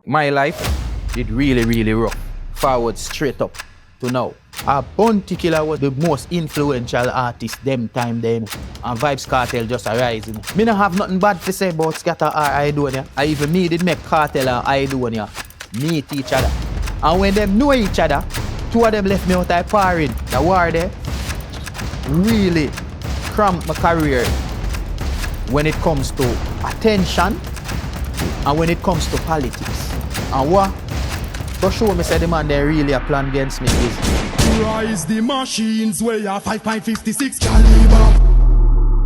my life, it really rough. Forward straight up to now. Bounty Killer was the most influential artist them time then. And Vybz Kartel just arising. Me not have nothing bad to say about Skatta or Aidonia. I even me did make Kartel and Aidonia meet each other. And when them know each other, two of them left me out of parring. The war there really cramped my career when it comes to attention and when it comes to politics. And what? To show me say the man they really a plan against me is rise the machines where you 5.56 caliber.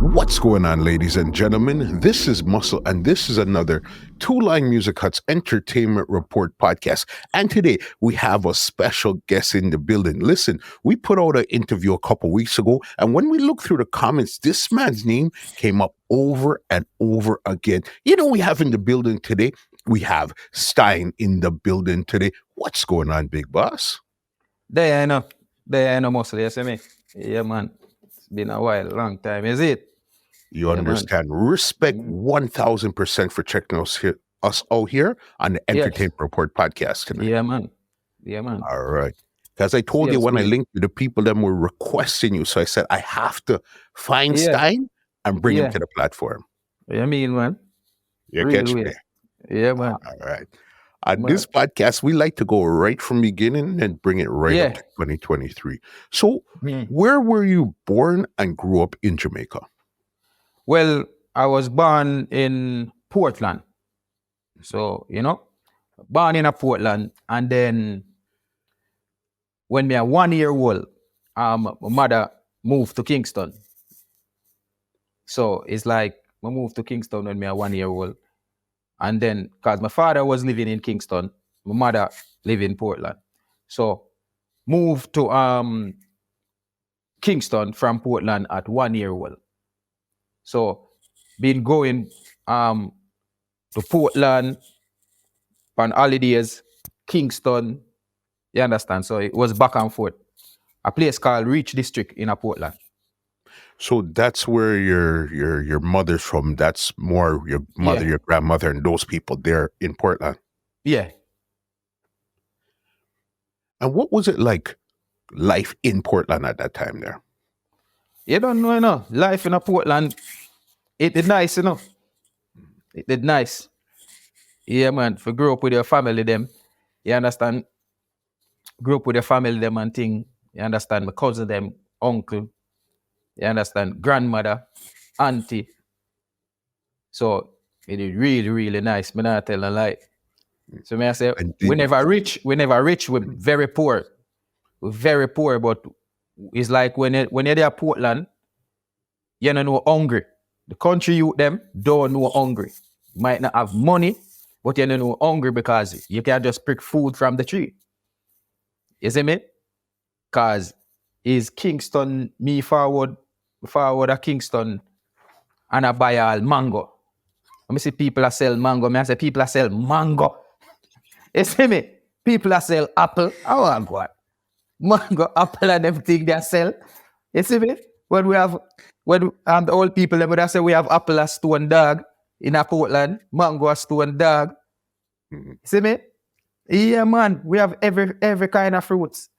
What's going on, ladies and gentlemen? This is Muscle, and this is another Two Line Music Hut's Entertainment Report podcast. And today we have a special guest in the building. Listen, we put out an interview a couple weeks ago, and when we look through the comments, this man's name came up over and over again. You know, we have in the building today, we have Stein in the building today. What's going on, big boss? There I know Muscle, you see me? Yeah, man. It's been a while, long time, is it? You understand. Man. Respect 1,000% for checking us out here on the Entertainment Report podcast tonight. Yeah, man. All right. Because I told you when I linked you, the people that were requesting you. So I said, I have to find Stein and bring him to the platform. You mean, man? You catch me? Yeah, man. All right. On this podcast, we like to go right from beginning and bring it right up to 2023. So where were you born and grew up in Jamaica? Well, I was born in Portland. So, born in Portland. And then when me a 1 year old, my mother moved to Kingston. So it's like I moved to Kingston when me a 1 year old. And then, because my father was living in Kingston, my mother lived in Portland. So, moved to Kingston from Portland at 1 year old. So, been going to Portland on holidays, Kingston, you understand? So, it was back and forth. A place called Reach District in Portland. So that's where your mother's from. That's more your mother, your grandmother, and those people there in Portland. Yeah. And what was it like, life in Portland at that time there? You don't know, life in Portland, it did nice, It did nice. Yeah, man. If you grow up with your family, them, you understand? Grew up with your family, them and thing. You understand? My cousin, them, uncle. You understand? Grandmother, auntie. So it is really nice. Me not tell a lie. So me I say, we never rich. We're very poor. We're very poor, but it's like when you're there Portland, you don't know hungry. The country youth them don't know hungry. You might not have money, but you don't know hungry because you can't just pick food from the tree. You see me? Because is Kingston me forward a Kingston and I buy all mango. Let me see people that sell mango. I say people that sell mango. You see me? People that sell apple. Oh my God. Mango, apple and everything they sell. You see me? When the old people them would say we have apple as stone dog in Portland, mango as stone dog. See me? Yeah, man. We have every kind of fruits.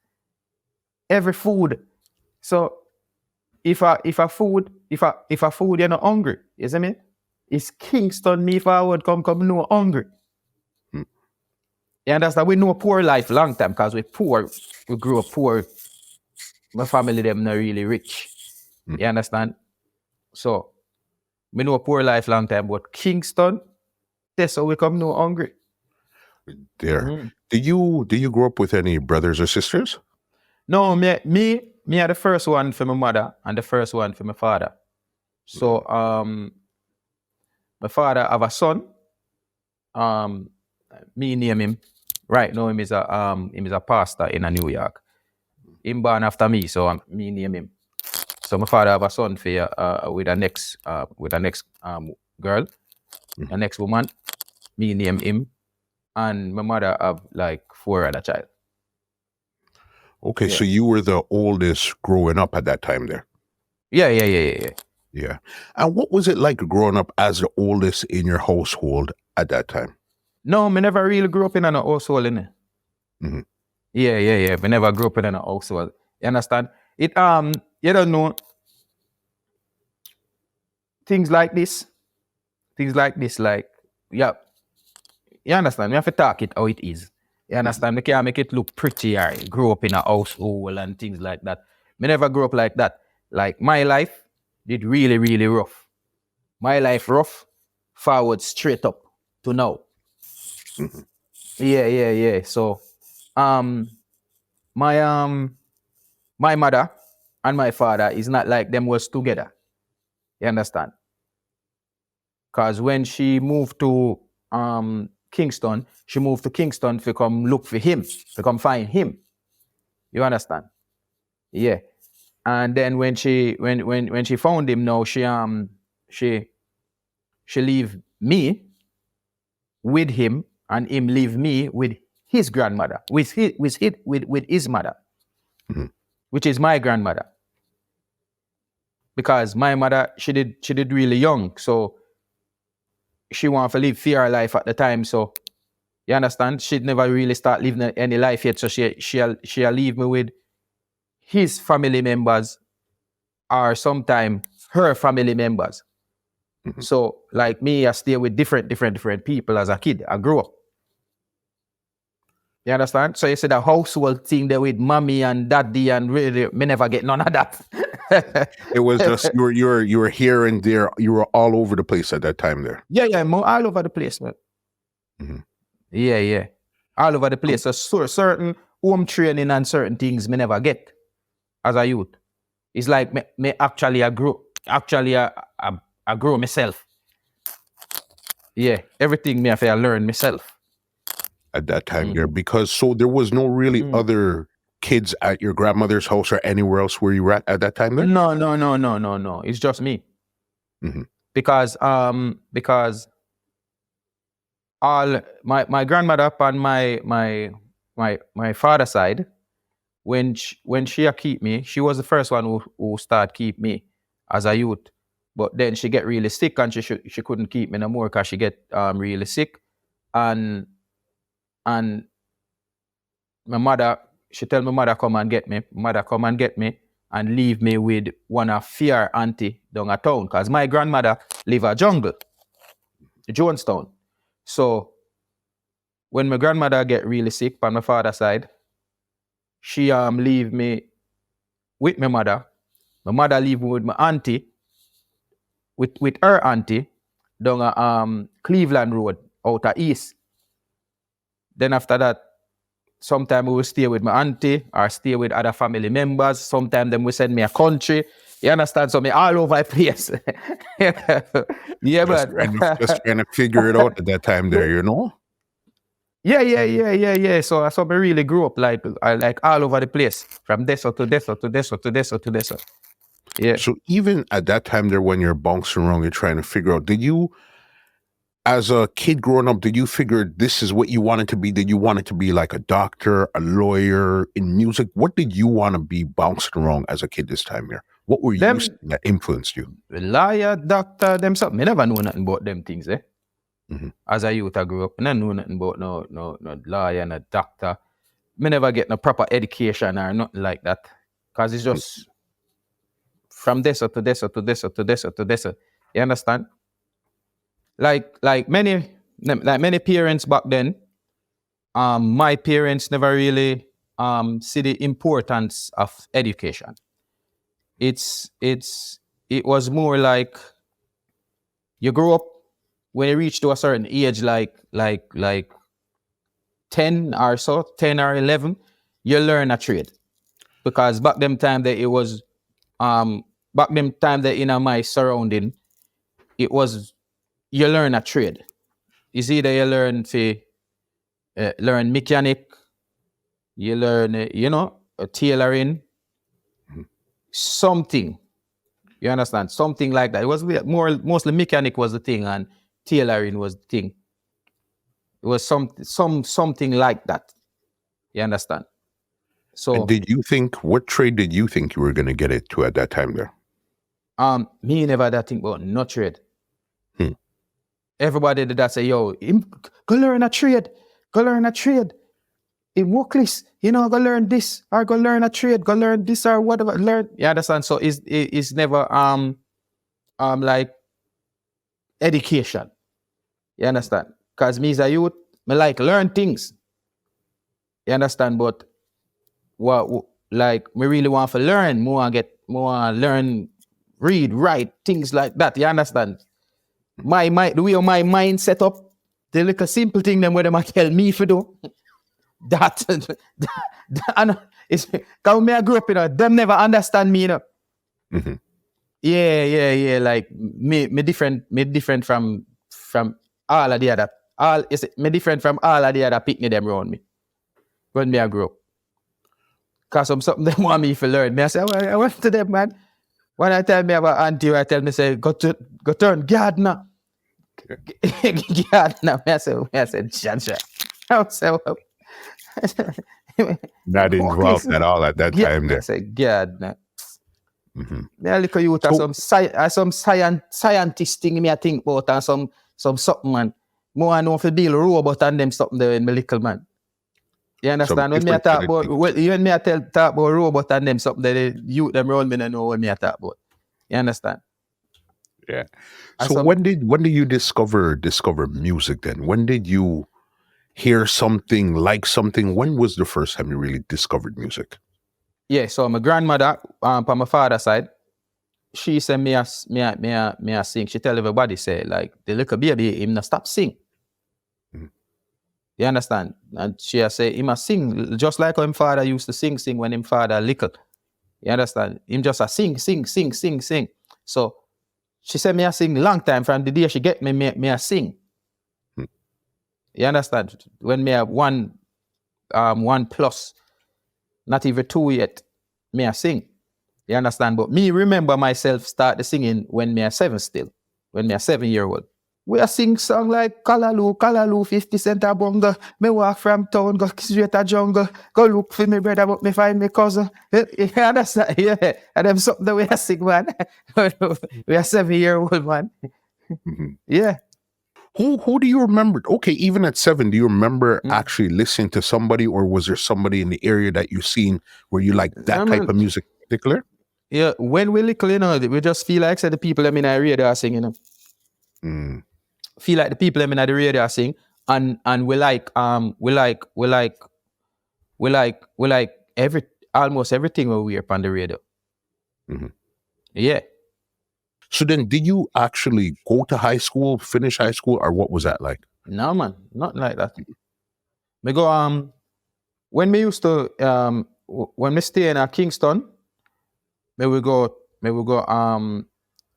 Every food. So if a food you're not hungry, you see me? It's Kingston me forward come no hungry. You understand? We know poor life long time because we poor. We grew up poor. My family them not really rich. You understand? So we know poor life long time, but Kingston, that's how we come no hungry. There. Do you grow up with any brothers or sisters? No, me are the first one for my mother and the first one for my father. So my father have a son. Me name him. Right now him is a pastor in New York. Him born after me, so me name him. So my father have a son for with the next girl, the next woman. Me name him, and my mother have like 4 other child. Okay, so you were the oldest growing up at that time there? Yeah. Yeah. And what was it like growing up as the oldest in your household at that time? No, me never really grew up in a household, innit? Mhm. Yeah. Me never grew up in a household. You understand? It you don't know things like this. Like, yeah, you understand? We have to talk it how it is. You understand? We can't make it look pretty or grow up in a household and things like that. Me never grew up like that. Like my life did really, really rough. My life rough, forward straight up to now. Mhm. Yeah. So my my mother and my father is not like them was together. You understand? Because when she moved to Kingston, she moved to Kingston to come look for him, to come find him. You understand? Yeah. And then when she found him now, she leave me with him and him leave me with his grandmother, with his mother, Mhm. which is my grandmother. Because my mother, she did really young, so she wanted to live fair life at the time. So you understand? She'd never really start living any life yet. So she'll leave me with his family members or sometime her family members. Mhm. So like me, I stay with different people as a kid. I grew up. You understand? So you see the household thing there with mommy and daddy and really me never get none of that. It was just you were here and there. You were all over the place at that time there. Yeah, all over the place, man. Mhm. Yeah. All over the place. So certain home training and certain things me never get as a youth. It's like me actually I grow myself. Yeah, everything me have to learn myself. At that time there, because so there was no really other kids at your grandmother's house or anywhere else where you were at that time there. No. It's just me. Mhm. Because all my grandmother on my father's side, when she keep me, she was the first one who start keep me as a youth. But then she get really sick and she couldn't keep me no more because she get really sick. And my mother, she tell my mother come and get me. Mother come and get me and leave me with one of fear auntie down a town. Because my grandmother live a jungle, Jonestown. So when my grandmother get really sick on my father's side, she leave me with my mother. My mother leave me with my auntie, with her auntie, down a Cleveland Road, out of East. Then after that, sometimes we will stay with my auntie or stay with other family members. Sometimes them will send me a country. You understand? So me all over the place. Yeah, Just trying to figure it out at that time there, you know. Yeah. So me really grew up like all over the place. From this to this to this to this to this. Yeah. So even at that time there, when you're bouncing around, you're trying to figure out, did you, as a kid growing up, did you figure this is what you wanted to be? Did you want it to be like a doctor, a lawyer, in music? What did you want to be bouncing around as a kid this time here? What were you seeing that influenced you? Lawyer, doctor, them something. Me never know nothing about them things, eh? Mhm. As a youth, I grew up, and I know nothing about no lawyer, no doctor. Me never get no proper education or nothing like that. Cause it's just from this to this to this to this to this. You understand? Like many parents back then, my parents never really see the importance of education. It was more like you grow up when you reach to a certain age, like 10 or so, 10 or 11, you learn a trade. Because back them time that it was back them time that in my surrounding, it was you learn a trade. It's either you learn to learn mechanic, you learn tailoring, something. You understand? Something like that. It was mostly mechanic was the thing and tailoring was the thing. It was something like that. You understand? And So what trade did you think you were going to get it to at that time there? me never that think about no trade. Hmm. everybody did that say, yo, go learn a trade. Go learn a trade. In workless, go learn this or go learn a trade, go learn this or whatever. Learn. You understand? So it's never like education. You understand? Because me as a youth, me like learn things. You understand? But what like me really want to learn, more learn, read, write, things like that. You understand? The way my mind set up, the little simple thing them where they might tell me to do. That and it's because me I grew up, them never understand me, Mm-hmm. Yeah. Like me different from all of the other. Me different from all of the other picnic them around me when me I grew up. Cause something they want me to learn. Me I say, I went to them, man. When I tell me about auntie, I tell me say, go turn gardener. Gardener. Me I say, Jansha. I say, well, Not involved at all at that time there. I say, God, nah. Mm-hmm. Me look at you some scientist thing me I think about and some something, man. More I know if you build robot and them something there in my little man. You understand? When me I talk about when me I talk about robot and them something that you them around me don't know what me I talk about. You understand? Yeah. So when did you discover music then? When did you hear something, like something? When was the first time you really discovered music? Yeah, so my grandmother, on my father's side, she said me a sing. She tell everybody say like the little baby him not stop sing. Mm-hmm. You understand? And she say him a sing just like how him father used to sing when him father little. You understand? Him just a sing. So she said me a sing long time from the day she get me a sing. Mm-hmm. You understand? When me have one plus, not even 2 yet, me a sing. You understand? But me remember myself start the singing when me a 7 still. When me a 7-year-old. We a sing song like Kalaloo, 50 Cent a bungle. Me walk from town, go straight to jungle. Go look for me brother, but me find me cousin. You understand? Yeah. And them something that we a sing, man. We a 7-year-old, man. Mm-hmm. Yeah. Who do you remember? Okay, even at 7, do you remember actually listening to somebody, or was there somebody in the area that you seen where you like that type of music in particular? Yeah, when we little, we just feel like the people them in the radio are singing, Feel like the people them in the radio are sing, and we like almost everything we hear on the radio. Mm-hmm. Yeah. So then, did you actually go to high school, finish high school, or what was that like? No, man, not like that. Me go when me used to when me stay in Kingston, me we go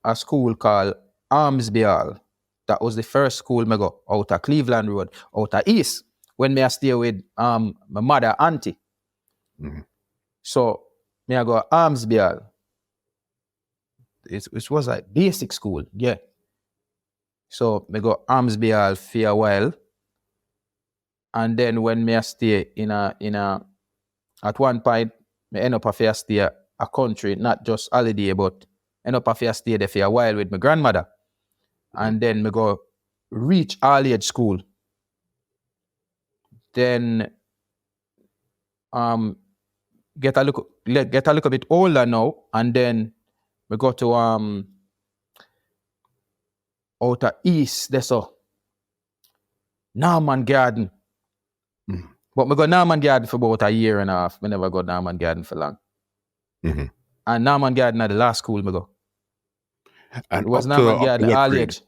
a school called Armsby. That was the first school me go out of Cleveland Road, out of East. When me I stay with my mother auntie. Mm-hmm. So me I go Armsby. It was like basic school, yeah. So me go Armsby for a while. And then when me I stay in a at one point, me end up a stay a country, not just holiday, but end up a stay there for a while with my grandmother. And then me go reach all age school. Then get a little bit older now, and then we go to outer east there, so Norman Garden. Mm-hmm. But we go Norman Garden for about a year and a half. We never go Norman Garden for long. Mm-hmm. And Norman Garden at the last school we go. And it was up to Norman Garden what all grade? age.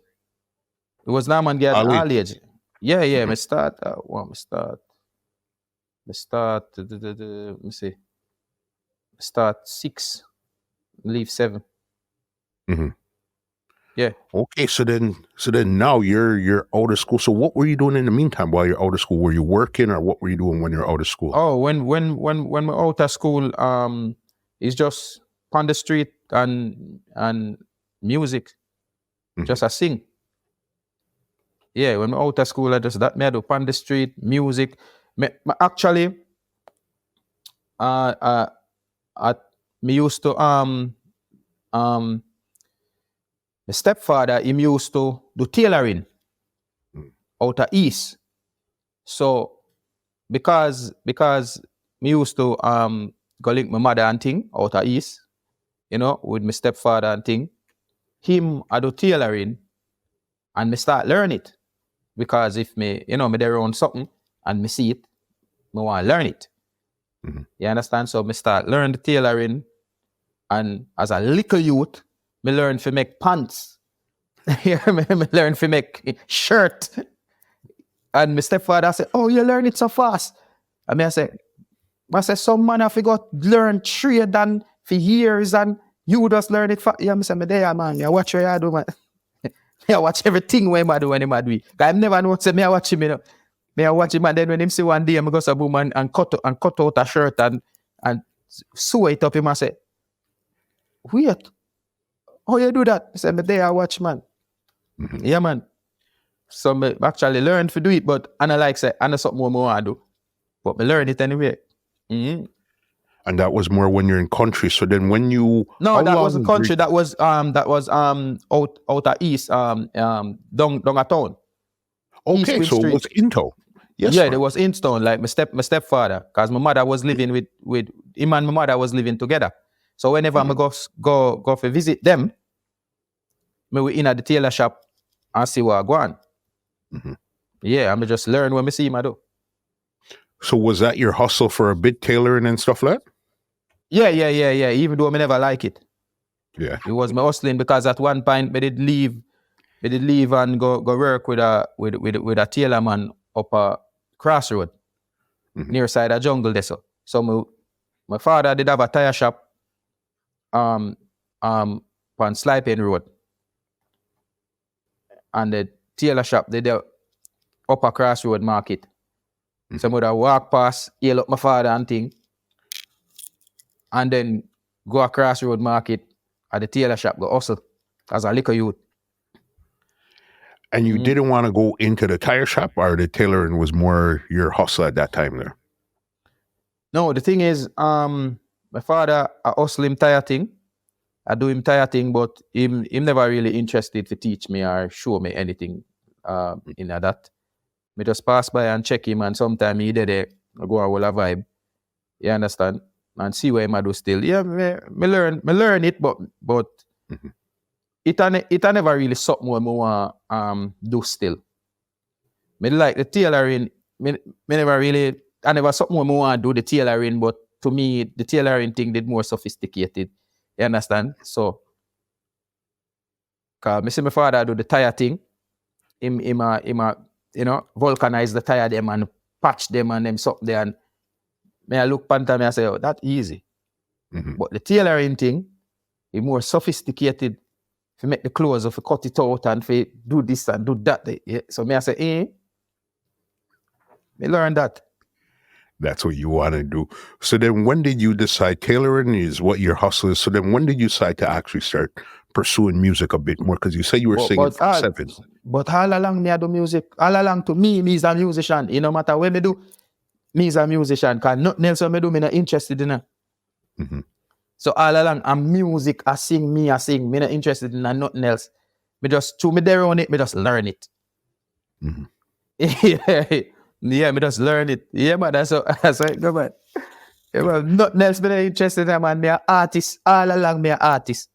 It was Norman Garden all age. Yeah. Mm-hmm. Me start. Let me see. Start 6, leave 7. Mm-hmm. Yeah. Okay, so then now you're out of school. So what were you doing in the meantime while you're out of school? Were you working, or what were you doing when you're out of school? Oh, when we're out of school, it's just on the street and music, just a sing. Yeah, when we're out of school, I just that me I do on the street music. Actually, me used to my stepfather, he used to do tailoring. out of east. So because me used to go link my mother and thing out of east, you know, with my stepfather and thing. Him I do tailoring and me start learn it. Because if me, you know, me there own something and me see it, me want to learn it. Mm-hmm. You understand? So me start learn the tailoring, and as a little youth, me learn to make pants. me learn to make shirt. And my stepfather said, "Oh, you learn it so fast." And I said, some man have got learn trade and for years and you just learn it fast. Yeah, I said, me there, man. I watch what you do, man. I watch everything when I do when I do it. I never know say me I watch him, you know. Me I watch him, and then when him see one day, I go to boom and cut out a shirt and sew it up. Him I say, "Wait, how you do that?" I said, "Me there, I watch, man." Mm-hmm. Yeah, man. So me actually learn to do it, but I like say I know something more I do, but me learn it anyway. Mm-hmm. And that was more when you're in country. So then when you that wasn't country. That was out at east down a town. Okay, so it was in town. Yes, yeah, sir. there was in town. Like my stepfather, because my mother was living with him and my mother was living together. So whenever I go for visit them, me we in at the tailor shop and see what I go on. Mm-hmm. Yeah, I'm just learn what me see him I do. So was that your hustle for a bit, tailoring and stuff like that? Yeah. Even though I never like it. Yeah. It was my hustling because at one point I did leave and go work with a tailor man up a crossroad near side of jungle there. So my father did have a tire shop on Sliping Road. And the tailor shop they there up a crossroad market. So I would walk past, hail up my father and thing, and then go across road market at the tailor shop, go hustle as a little youth. And you didn't want to go into the tire shop, or the tailoring was more your hustle at that time there? No, the thing is, my father, I hustle him tire thing. I do him tire thing, but him never really interested to teach me or show me anything in that. Me just pass by and check him, and sometimes he did it, I go and roll a vibe. You understand? And see what him do still. Yeah, me learn it, but it never really something what me want do still. Me like the tailoring, I never something what me want do the tailoring, but to me, the tailoring thing did more sophisticated. You understand? So, cause me see my father do the tire thing, him you know, vulcanize the tire them and patch them and them something there, and me I look pan time and I say, oh, that's easy. But the tailoring thing is more sophisticated to make the clothes, to cut it out and to do this and do that. Yeah. So me I say, me learn that. That's what you want to do. So then when did you decide tailoring is what your hustle is? So then when did you decide to actually start pursuing music a bit more? Because you said you were singing from 7. But all along me I do music. All along to me is a musician. It no matter what me do, me is a musician. Because nothing else me do, me not interested in it. So all along, I'm music, I sing. Me not interested in nothing else. Me just, to me there on it, me just learn it. Yeah, me just learn it. Yeah, man, that's how it go, man. Yeah, man, nothing else me not interested in, man. Me an artist. All along, me an artist.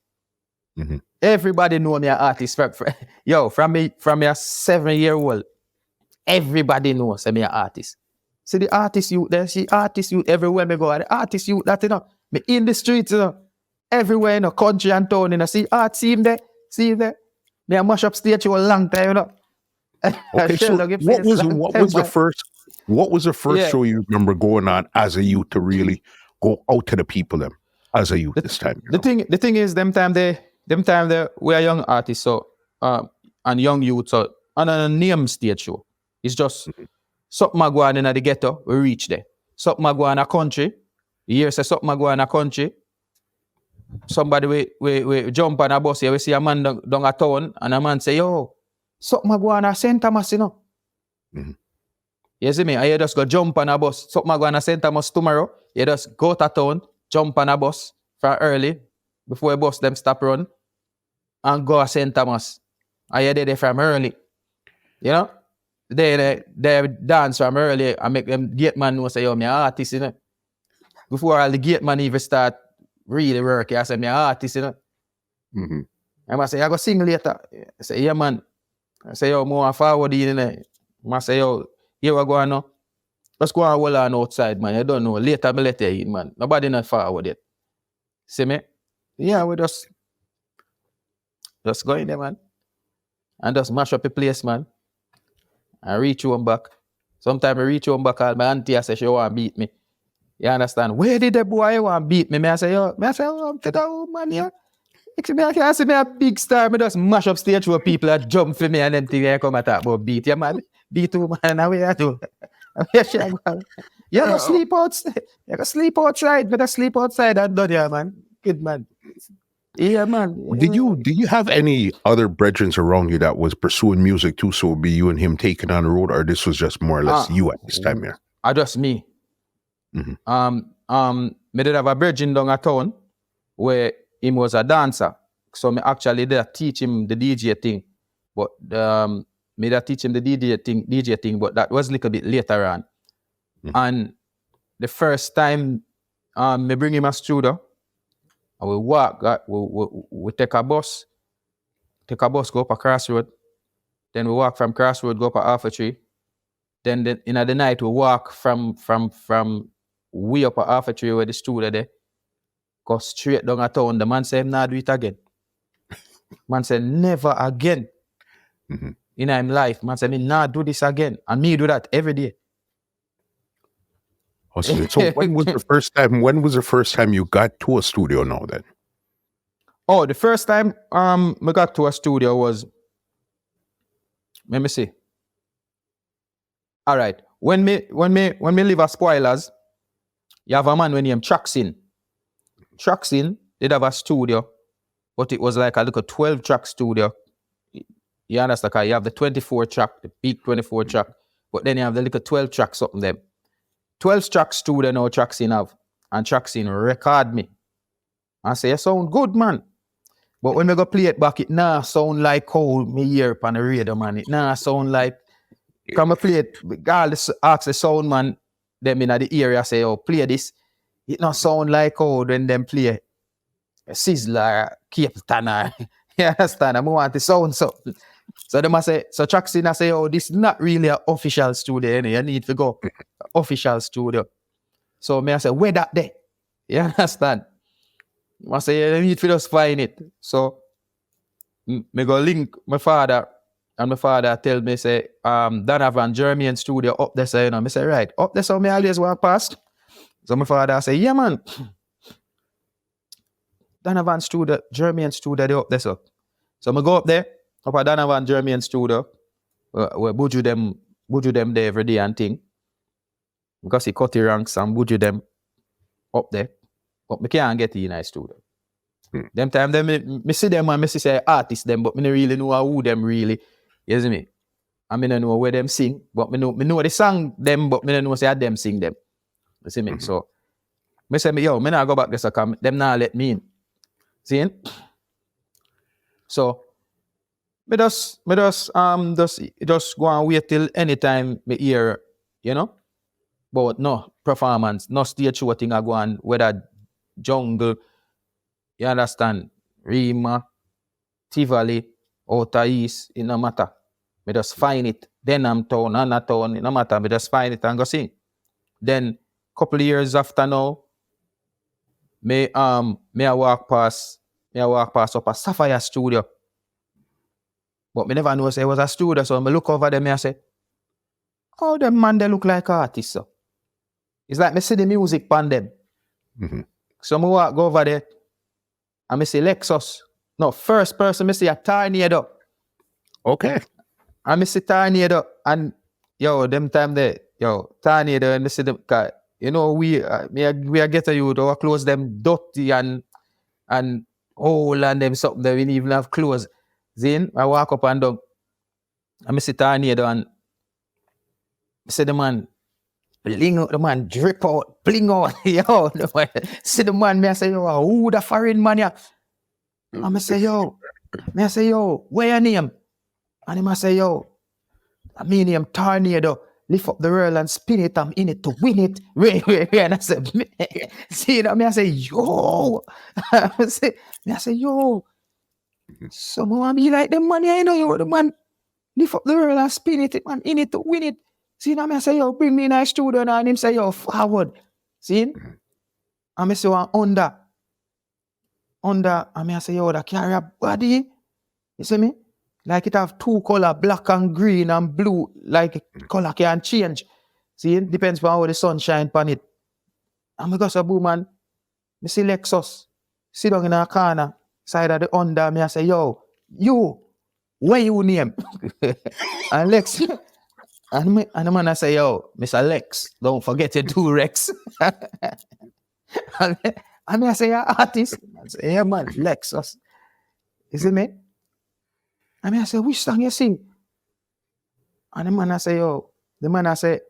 Everybody know me an artist. From me a 7-year-old, everybody knows me an artist. See the artist youth there, see artist youth everywhere me go. The artist youth that, you know, me in the streets, you know, everywhere in the country and town, you know, see art, see him there. Me a mash up stage for a long time, you know. Okay, so what was the first show you remember going on as a youth to really go out to the people them as a youth this time? The thing is, them time we are young artists, so and young youth, so on a name stage show, it's just something I go on in the ghetto, we reach there. Something I go on a country, you hear say something I go on a country. Somebody we jump on a bus here, we see a man down a town, and a man say, yo, something I go on a St. Thomas, you know. You see me? I just go jump on a bus. Something I go on a St. Thomas tomorrow. You just go to town, jump on a bus from early, before the bus them stop run, and go to St. Thomas. And you did it from early. You know? they dance from early. I make them gate man know say, yo, me a artist, you know. Before all the gate man even start really working, I say, me a artist, you know. I say, I go sing later. I say, yeah, man. I say, yo, more forward, you know. I say, yo, here we go on now. Let's go and hold on outside, man. You don't know. Later, I let you in, man. Nobody not forward yet. See me? Yeah, we just go in there, man. And just mash up the place, man. And reach home back. Sometimes I reach home back, and my auntie I say she want to beat me. You understand? Where did the boy want to beat me? I say, yo, I'm to the old man here. I can't see me a big star. I just mash up stage where people that jump for me and them things I come and talk about beat. Yeah, man. Beat you, man. How I do? You go sleep outside. You go sleep outside. Better sleep outside and done, yeah, man. Good man. Yeah, man. Did you have any other brethren around you that was pursuing music too? So it would be you and him taking on the road, or this was just more or less you at this time here? Just me. Me did have a brethren down a town where him was a dancer. So me actually did teach him the DJ thing. But me did teach him the DJ thing, but that was a little bit later on. And the first time me bring him a studio, and we walk, we take a bus go up a crossroad. Then we walk from crossroad, go up a half a tree. Then in the night we walk from way up a half a tree where the studio there. Go straight down a town. The man said, nah, do it again. Man said, never again. In his life. Man said, me nah do this again. And me do that every day. So when was the first time you got to a studio now then? Oh, the first time I got to a studio was, let me see. All right. When me live at Spoilers, you have a man when named Traxin. Traxin did have a studio, but it was like a little 12-track studio. You understand? You have the 24-track, the big 24-track, but then you have the little 12-track something there. 12-track studio now Traxin have, and Traxin record me. I say, you sound good, man. But when we go play it back, it nah sound like how me hear on the radio, man. It nah sound like, come and play it, regardless, ask the sound man, them in the area say, oh, play this. It not sound like how when them play Sizzler, Cape Tanner. You understand? I want the sound so. So them say, so Traxin I say, oh, this is not really an official studio, you need to go official studio. So me I say, where that there? You understand? I say, you need to just find it. So me go link my father, and my father tell me, say, Donovan German studio up there, say, you know, me say, right, up there, so me always walk past. So my father say, yeah, man. Donovan studio, German studio, they up there, so. So I go up there, up at Donovan German studio, where buju them there every day and thing. Because he cut the ranks and buju them up there. But me can't get in a studio. Them time, me see them and me see say artists them, but me don't really know who them really, you see me? I mean, I know where them sing, but me know the song them, but me don't know say them sing them. You see me? So, me say, yo, me not go back there, so come, them not let me in. See? So, me just go and wait till anytime me hear, you know? But no performance, no stage show thing I go on, whether jungle, you understand, Rima, Tivoli, Outer East, it no matter. Me just find it. Then I'm town, and not town, it no matter. Me just find it and go sing. Then, couple of years after now, me I walk past up a Sapphire studio. But me never know say it was a studio, so me look over them and I say, oh, them man, they look like artists. So. It's like me see the music pan them. So me walk go over there and me see Lexus. No, first person me see a Tornado. Okay. And me see Tornado and yo, them time there, yo, Tornado and me see them, you know, we are get a youth or clothes them dirty and hole and them something that we didn't even have clothes. Then I walk up and down and me see Tornado and I see the man bling out, the man drip out, bling out. Yo, see the man, me I say, yo, who the foreign man ya? And I say, yo, where your name? And him I say, yo, I mean him tornado, lift up the world and spin it. I'm in it to win it. Wait. And I said, see that? Me I say, yo. I say, yo. So I want to be like the money. I know you the man. Lift up the world and spin it. Man, in it to win it. See that? Me I say, yo, bring me in a studio now. And him say, yo, forward. See? And I say, under. And I say, yo, that carry a body. You see me? Like it have two color, black and green and blue, like color can change. See, it depends on how the sun shine upon it. And because of boom, man, I see Lexus, sit down in a corner, side of the under, me I say, yo, you, where you name? And Lex, and the man I say, yo, Mr. Lex, don't forget to do Rex. and I say, yeah, artist. I say, yeah, man, Lexus. You see me? I say, which song you sing? And the man I say,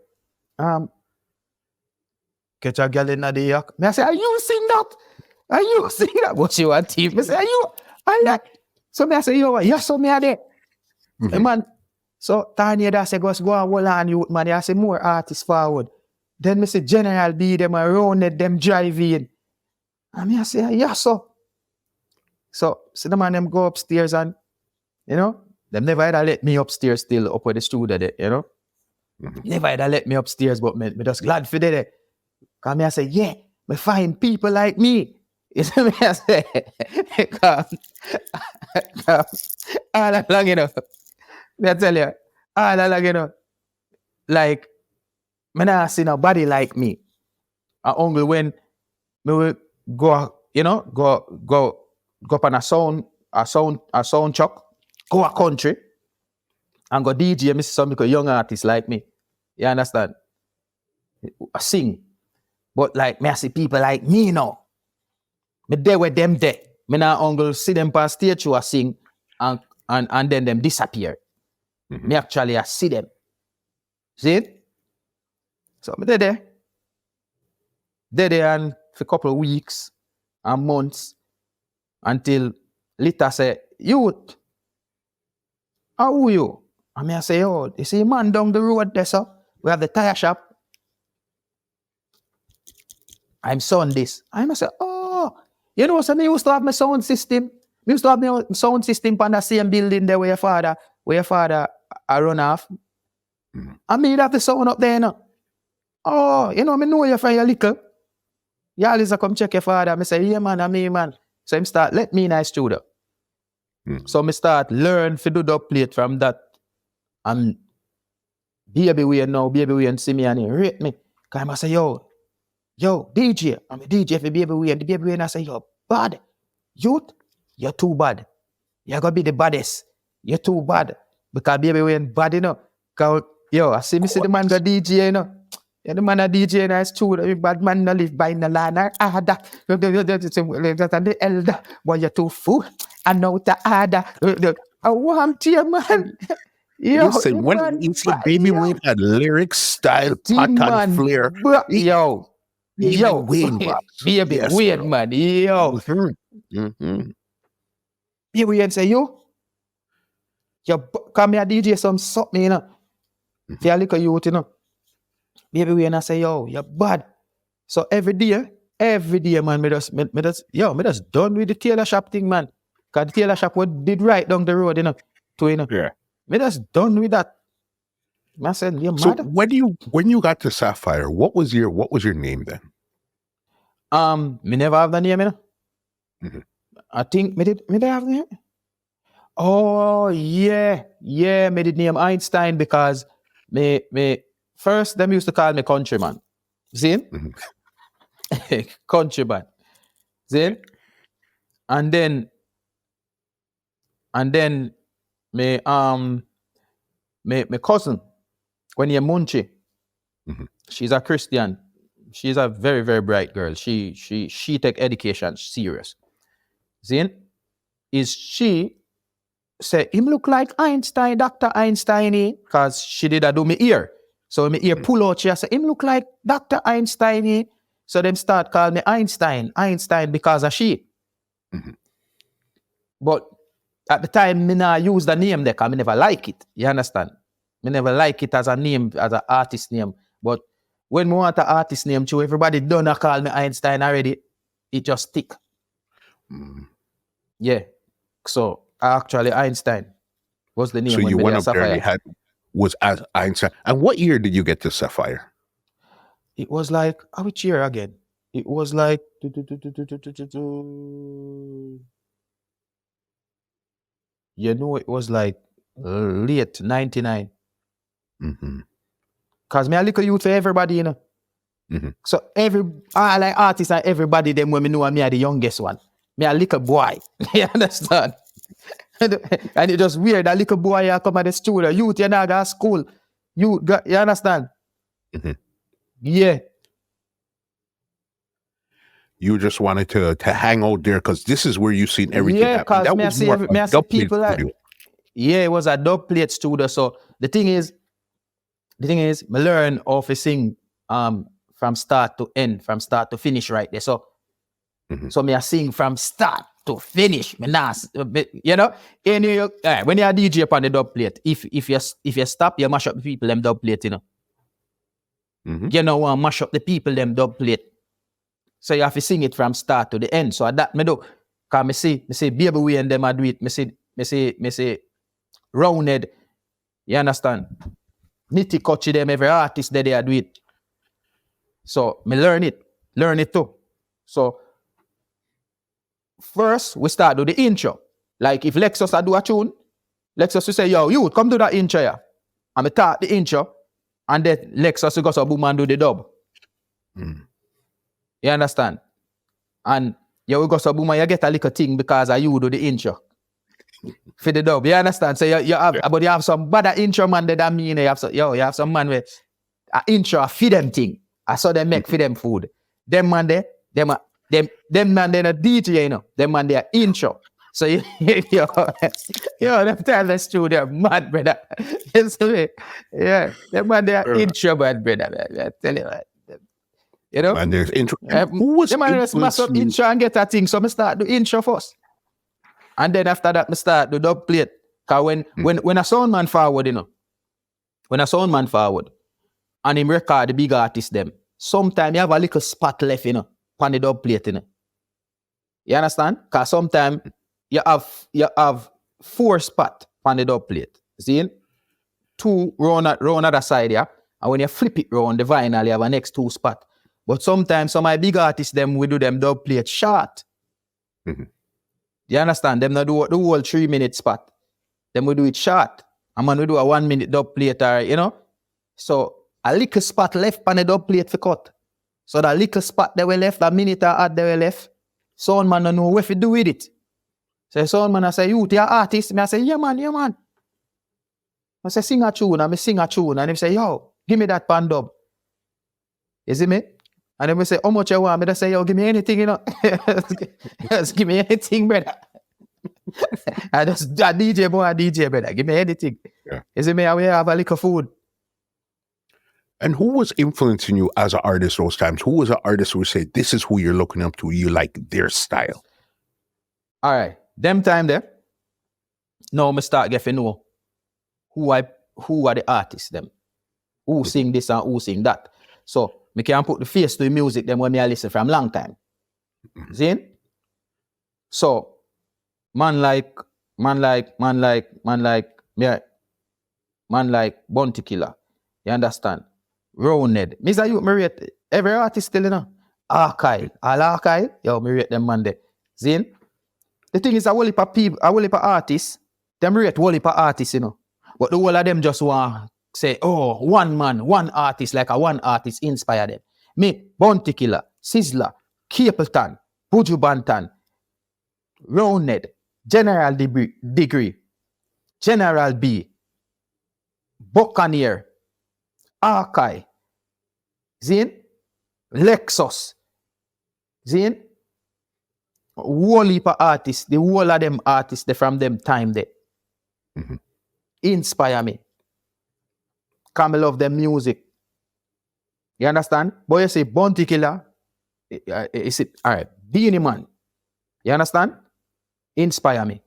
catch a girl in the yak. I say, are you sing that? Are you sing that? What you want to? I say, are you? I like. So I say, yo, yes, so me are there. The man, so Tanya I say, go and hold on you, man. I say, more artists forward. Then I say, General B, them around it, them driving. And I say, yes, so. So the man them go upstairs and, you know, them never either let me upstairs still up with the studio there, you know. Never either let me upstairs, but me just glad for that. Because I say, yeah, me find people like me. You see me? I say, come, all along, you know. I tell you, all along, you know, like, me not see nobody like me. Only when me will go, you know, go up on a sound truck, go a country, and go DJ, me see some young artists like me. You understand? I sing. But like, me I see people like me now. Me there with them there. Me now uncle see them on stage who I sing and then them disappear. Me actually I see them. See it? So me there and for a couple of weeks and months until Lita say, youth, how are you? And me I say, oh, you see man down the road there, so we have the tire shop. I'm son this. I must say, oh, you know, so me used to have my sound system. Me used to have my sound system on the same building there where your father I run off. And me have the sound up there, you know. Oh, you know, me know you from your little. You always come check your father. Me say, yeah, man, I'm me, man. So him start, let me in a studio. So me start learn to do dubplate from that. And baby we see me and he rate me. Because I say, yo, DJ. I'm a DJ for baby we. And the baby we and I say, yo, bad. Youth, you're too bad. You're going to be the baddest. You're too bad. Because baby we ain't bad, you know. Because, yo, I see me see the man go DJ, you know. Yeah, the man a DJ and it's true. The bad man no live by the land. The elder. Boy, you're too fool. I know the other. I want you, man. Yo, listen, when you see Baby Wayne had lyrics, style, pattern, flair. Yo, Wayne, Baby yes, Wayne, bro. man. Yo. Baby Wayne say, yo, come here, DJ, some something, you know. Feel like a youth, you know. Baby Wayne, I say, yo, you're bad. So every day, man, me just done with the tailor shop thing, man. Because the tailor shop did right down the road, you know. Yeah. Me just done with that. I said, you're So mad. when you got to Sapphire, what was your name then? Me never have the name, you know. I think me did have the name. Oh yeah, me did name Einstein because me first them used to call me countryman. See? Countryman. See? And then me cousin, when you're Munchie, she's a Christian. She's a very, very bright girl. She take education serious. See? Is she say him look like Einstein, Dr. Einstein, because she did do me ear. So me ear pull out, she say him look like Dr. Einstein. So them start calling me Einstein because of she. But at the time, me not use the name there because I never like it. You understand? Me never like it as a name, as an artist name. But when we want an artist name, too, everybody done call me Einstein already. It just stick. Yeah. So actually Einstein was the name. So when you me went there up there and Sapphire. was as Einstein. And what year did you get to Sapphire? It was like, which year again? It was like you know, it was like late 99. Cause me a little youth for everybody, you know. So like artists and everybody them when me know me are the youngest one. Me a little boy. You understand? And it just weird. That little boy you come at the studio. Youth, you not go to school. You understand? Yeah. You just wanted to hang out there because this is where you seen everything. Yeah, because that me I was see, more me I a see dubplate people like, studio. yeah, it was a dubplate studio. So the thing is, me learn how to sing from start to end, from start to finish right there. So so me I sing from start to finish. Me nah, you know, when you are DJ upon the dubplate, if you stop, you mash up the people them dubplate, you know. You know, want mash up the people them dubplate. So you have to sing it from start to the end. So that me do. Cause me see Baby Way and them a do it. Me see Roundhead. You understand? Nitty Kutchy them, every artist that they do it. So me learn it too. So first we start do the intro. Like if Lexus a do a tune, Lexus will say, yo, you come do that intro here. And me start the intro, and then Lexus will go so boom and do the dub. You understand? And you will go so boom and you get a little thing because of you do the intro. For the dub. You understand? So you have, but you have some bad intro man that mean you have some man with an intro a feed them thing. I saw them make for them food. Them man there, them man there a DJ, you know. Them man there intro. So them tell the studio mad brother. Yeah, them man there intro bad brother. I tell you what. You know? And there's intro. Who was them man just mass up intro and get that thing. So I start the intro first. And then after that, I start the dub plate. Because when a sound man forward, you know, and him record the big artist them, sometimes you have a little spot left, you know, on the dub plate, you know. You understand? Because sometimes you have 4 spot on the dub plate. See? 2 round other side, yeah? And when you flip it round the vinyl, you have a next 2 spot. But sometimes some of my big artists them we do them dub plate short. You understand? Them not do the whole 3-minute spot. Them we do it short. And man we do a 1-minute dub plate, you know. So a little spot left on the dub plate for cut. So that little spot that we left, that minute or odd that we left, sound man don't know what to do with it. So sound man I say, you are artist. Me I say, yeah man. I say sing a tune, and me sing a tune, and him say, yo, give me that pan dub. You see me? And then we say, how much you want? Me just say, yo, give me anything, you know. Just give me anything, brother. I just a DJ, brother. Give me anything. Yeah. You see me? I will have a little food. And who was influencing you as an artist those times? Who was an artist who said, this is who you're looking up to? You like their style? All right. Them time there. Now me start getting to know who are the artists them. Who sing this and who sing that. So me can put the face to the music them when me I listen from long time. See? So man like Bounty Killer. You understand? Roundhead. Me say you me rate every artist still, you know. Archive. All archive. Yo, me rate them man there. See? The thing is a whole heap of people, a whole heap of artists, them rate whole heap of artists, you know. But the whole of them just want say, oh, one man, one artist, like a one artist inspire them. Me, Bounty Killer, Sizzler, Capleton, Buju Banton, Roundhead, General Degree, General B, Buccaneer, Archive, Zin, Lexus, Zin, whole heap of artists, the whole of them artists, they from them time there. Inspire me. Come love them music. You understand? But you say Bounty Killer, is it all right? Beanie Man. You understand? Inspire me.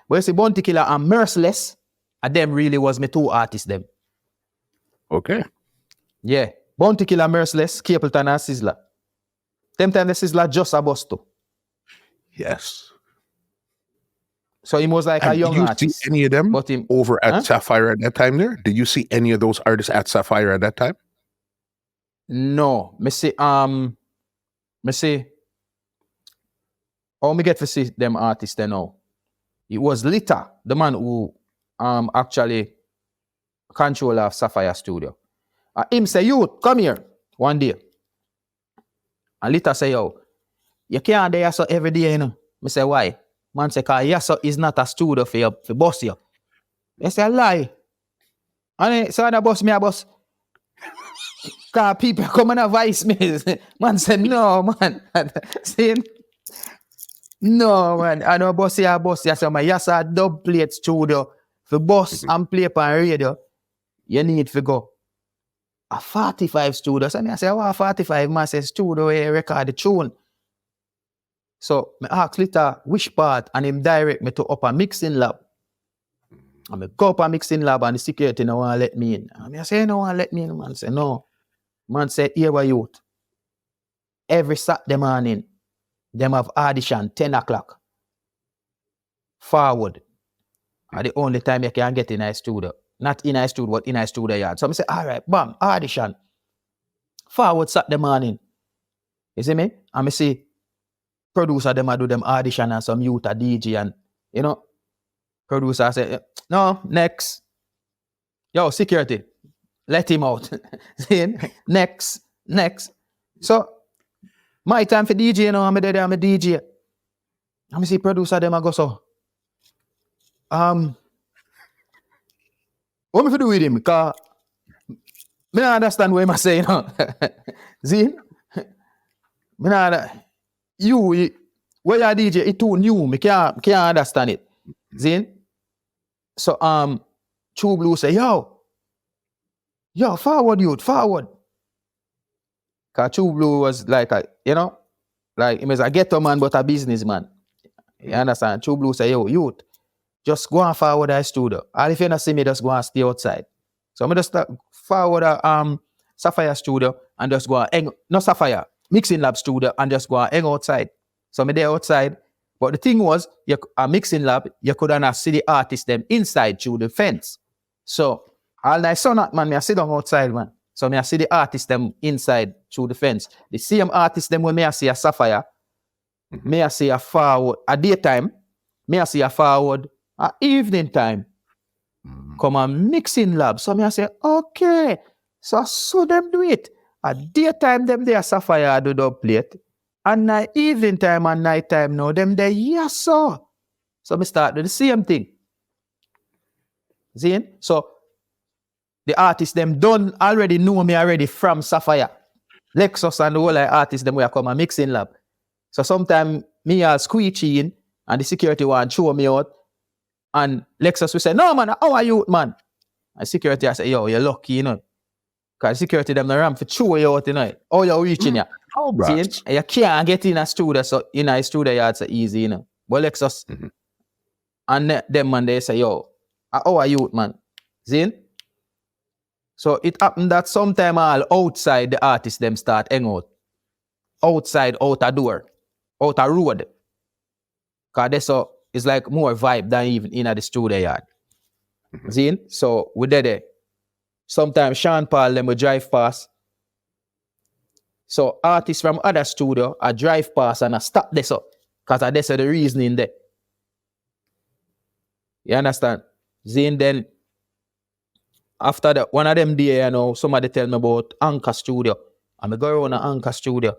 But you say Bounty Killer and Merciless, and them really was me 2 artists them. Okay. Yeah. Bounty Killer, Merciless, Capleton and Sizzler. Them time the Sizzler just a bust too. Yes. So he was like a And young did you artist. see any of them But him, over at huh? Sapphire at that time there? Did you see any of those artists at Sapphire at that time? No. Me see, how me get to see them artists then now? It was Lita, the man who actually control of Sapphire Studio. Him say, "You come here one day." And Lita say, "Yo, you can't do so every day, you know." Me say, "Why?" Man say, "Cause yes, so is not a studio for you, for boss you." I say, "Lie." And so I boss me, I boss. Cause people come and advise me. Man said, "No, man." See? No, man. I know boss ya, boss ya. So my yes, a dubplate studio for boss and play on radio. You need to go a 45 studio. So I say, "What 45?" Man says, "Studio where you record the tune." So I ask Lita which part, and him direct me to upper mixing lab. And I go up a mixing lab and the security no want to let me in. And I say, "No want to let me in." Man say, "No." Man say, "Here we youth. Every Saturday morning, them have audition 10 o'clock. Forward. Are the only time you can get in a studio. Not in a studio, but in a studio yard." So I say, "All right, bam, audition. Forward Saturday morning." You see me? And I see producer them a do them audition and some youth a DJ and, you know, producer say, "No, next. Yo, security, let him out." See? Next. So, my time for DJ, you know, I'm there, I'm a DJ. I'm see producer them a go so. What me for do with him? Because me not understand what I'm saying, you know. See? Me not, you, where you DJ, it too new, me can't understand it. See? So, True Blue say, yo, forward youth, forward. Because True Blue was like a, you know, like he was a ghetto man but a businessman. You understand? True Blue say, "Yo, youth, just go and forward that studio. And if you not see me, just go and stay outside." So I'm just forward a Sapphire studio and just go and hang, not Sapphire, mixing lab studio and just go and hang outside. So I'm there outside. But the thing was, a mixing lab, you couldn't see the artists them inside through the fence. So all night sun out, man, me I sit down outside, man. So me I see the artists them inside through the fence. The same artists them when me I see a Sapphire, me I see a forward at daytime, me I see a forward at evening time. Come on mixing lab. So me I say, okay. So them do it. At daytime them they are Sapphire do dubplate. And at evening time and night time now, them they yes sir. So me start do the same thing. See? So the artists them done already know me already from Sapphire. Lexus and the whole artists them will come and mixing lab. So sometimes me are squeegee in and the security want show me out. And Lexus will say, "No man, how are you, man?" And security I say, "Yo, you're lucky, you know." Because security them the ram for show you out, you know. How you reaching ya? Oh, bro. See? You can't get in a studio, so in a studio yard so easy, you know. But Lexus and them man they say, "Yo, how are you, man?" See? So it happened that sometime all outside the artists them start hang out. Outside, out a door, out a road. Because that's so it's like more vibe than even in the studio yard. See? So we did it. Sometimes Sean Paul them will drive past. So artists from other studio I drive past and I stop this up. Because that's the reasoning there. You understand? Then after that, one of them day, you know, somebody tell me about Anchor Studio. And I go around an Anchor Studio.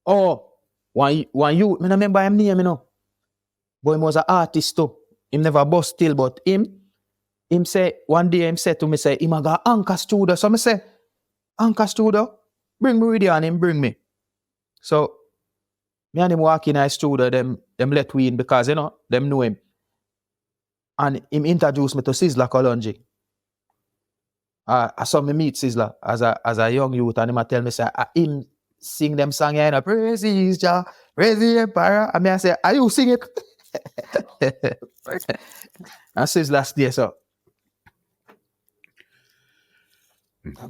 Oh, one you, I remember him name, you know. But he was an artist too. Him never bust still, but him say, one day him said to me, say, him a got Anchor Studio. So I say, "Anchor Studio, bring me with you," and him bring me. So, me and him walk in a studio, them let we in because, you know, them know him. And him introduced me to Sizzler Kalonji. I saw me meet Sizzler as a young youth, and him a tell me, say, him sing them song, you know, "Praise is Jah, praise the Emperor." And me I say, "Are you sing it?" And Sizzler stay so.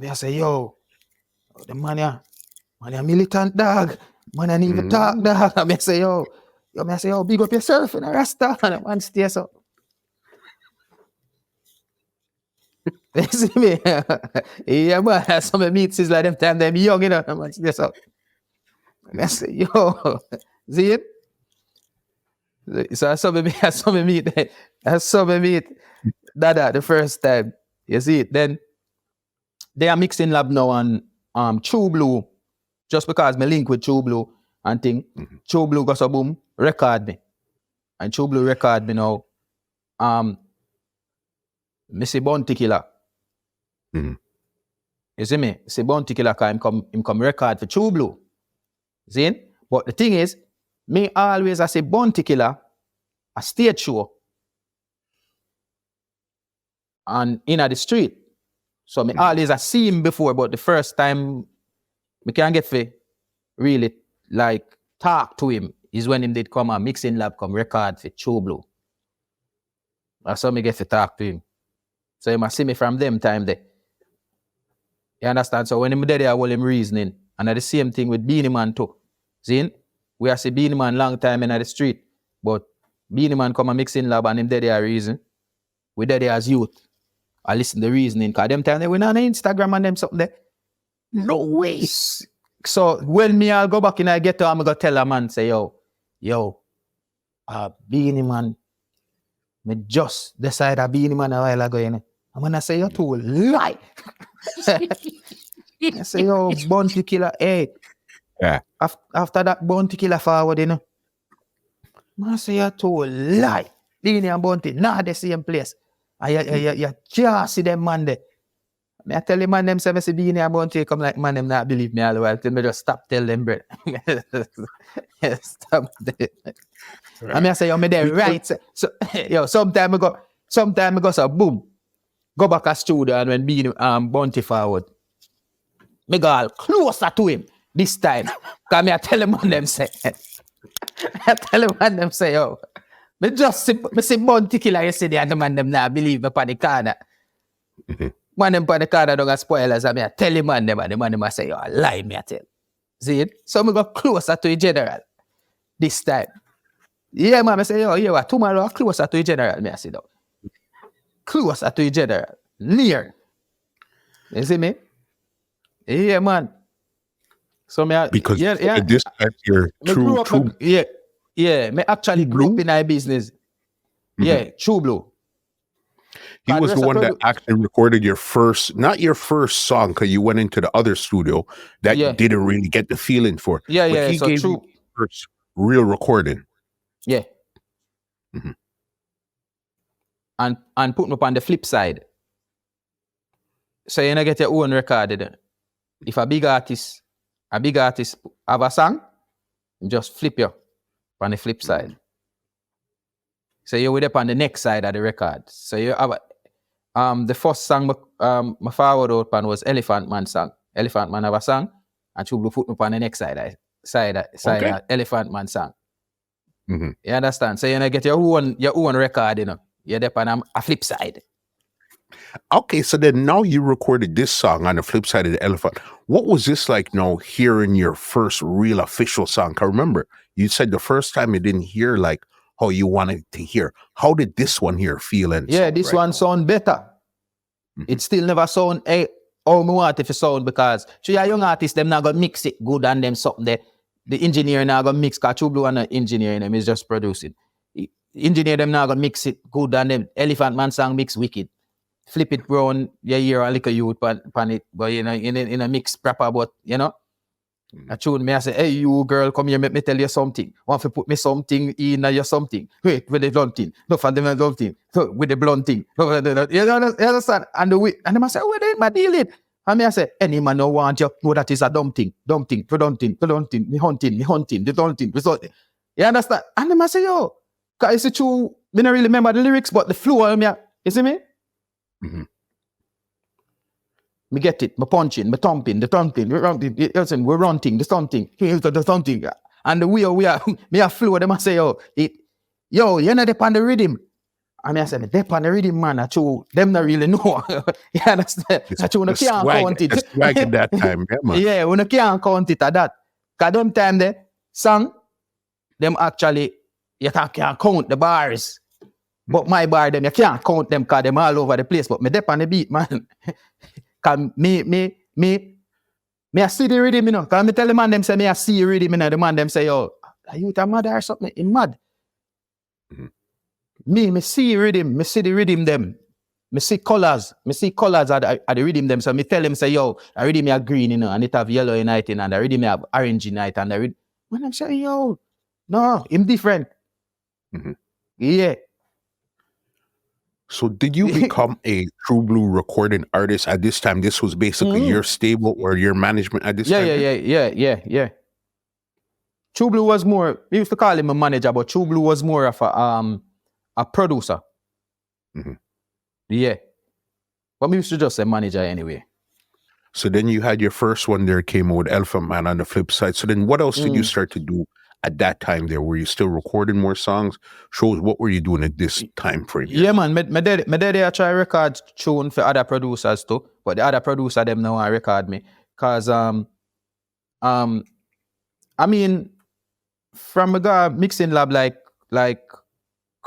I say, yo, the man a militant dog. Man, I need to talk, dog. I say, yo, big up yourself in a rasta. And man stay so. You see me? Yeah, man, some meets is like them time them young, you know, man stay so. I say, yo, see it? So I saw me meet Dada the first time. You see it? Then they are mixing lab now on True Blue. Just because me link with True Blue and thing. True Blue got so boom, record me. And True Blue record me now. Me see Bounty Killer. You see me? See Bounty Killer him come record for True Blue. See it? But the thing is, me always I say Bounty Killer, a stage show. And in the street. So me always I see him before, but the first time me can't get for really like talk to him is when him did come and mixing lab come record for True Blue. That's how me get to talk to him. So he must see me from them time there. You understand? So when him there, I will him reasoning. And the same thing with Beanie Man too. See? We have see Beanie Man long time in the street. But Beanie Man come and mixing lab and him there reason. We there as youth. I listen to the reasoning. Because them time they went on Instagram and them something there. No way. So when me I'll go back and I get to him, I'm going to tell a man, say, yo, Beanie Man, me just decide a Beanie Man a while ago, you know. I'm going to say, you too lie. I say, yo, Bounty Killer, hey. Yeah. After that Bounty Killer forward, you know. I say, you too lie. Beanie and Bounty, not the same place. You just see them man there. I tell the man them say, I see Beanie and Bounty come like man them not believe me all the while. Till me just stop tell them, bro. Stop there. I say, yo, me there right. So, yo, sometime I go, so boom. Go back to studio and when Beanie Bounty forward. Me go all closer to him this time. Because me I tell them on them say. Yo. Me see Bounty Killer yesterday and the man them not believe me upon the corner. Man them upon the corner don't got spoilers and me I tell him and the man them I say, yo, lie me I tell. See it? So me go closer to the general this time. Yeah, man, I say, yo, tomorrow closer to the general, me I say, though. Closer to the general. Near. You see me? Yeah, man. So me Because yeah. this time you're true. Me actually grew up in our business. Yeah, True Blue. He was the one that actually recorded your first, not your first song, because you went into the other studio that you didn't really get the feeling for. Yeah, but he so gave you the first real recording. Yeah. And put me up on the flip side. So you know get your own record. If a big artist have a song, just flip you on the flip side. So you're with up on the next side of the record. So you have the first song my forward out on was Elephant Man song. Elephant Man have a song, and True Blue put me up on the next side of Elephant Man song. You understand? So you know get your own record, you know. You're up on a flip side. Okay, so then now you recorded this song on the flip side of the Elephant. What was this like now hearing your first real official song? I remember you said the first time you didn't hear like how you wanted to hear. How did this one here feel? This one sound better. It still never sound how I want it to sound because your young artists, them not gonna mix it good and them something there. The engineer not gonna mix, because True Blue and the engineer them is just producing. Engineer them not gonna mix it good and them Elephant Man song mix wicked. Flip it brown, you hear a little youth pan it, but you know, in a mix proper, but you know. I tune me, I say, hey, you girl, come here, let me tell you something. Want to put me something in your something. Wait, with the blunt thing. No, for them the blunt thing. So, with the blunt thing. You understand? And they must say, where they my deal it? And me I say, any man no want you, know that is a dumb thing. Me hunting, the dumb thing. You understand? And they must say, yo, because it's true, me don't really remember the lyrics, but the flow, you see me? Me get it, me punching, me thumping, we're running, the something, the something. And the way we are, me a flow, them I say, yo, you know, they on the rhythm. I mean, I said, me dep on the rhythm, man. I chew, them not really know. You understand? I chew, no can't count it. The swag at that time, yeah, man. Yeah, we no can't count it at that. Because them time, the song, them actually, you can't count the bars. But my bar, them, you can't count them because them all over the place. But me dep on the beat, man. Because me, I see the rhythm, you know. Because me tell the man, them say, me I see the rhythm, you know. The man, them say, yo, are you mad or something? He mad. Me see rhythm, me see the rhythm them. Me see colors at the rhythm them. So me tell them, say, yo, the rhythm are green, you know, and it have yellow in it, and the rhythm have orange in it, and the rhythm. When I'm saying, yo, no, him different. Yeah. So did you become a True Blue recording artist at this time? This was basically your stable or your management at this time? Yeah. True Blue was more, we used to call him a manager, but True Blue was more of a producer. Yeah. But we used to just say manager anyway. So then you had your first one there, came out with Elephant Man on the flip side. So then what else did you start to do at that time there? Were you still recording more songs? Shows, what were you doing at this time frame? Yeah, man. My daddy I try record tune for other producers too. But the other producer them now I record me. Cause I mean, from a guy mixing lab like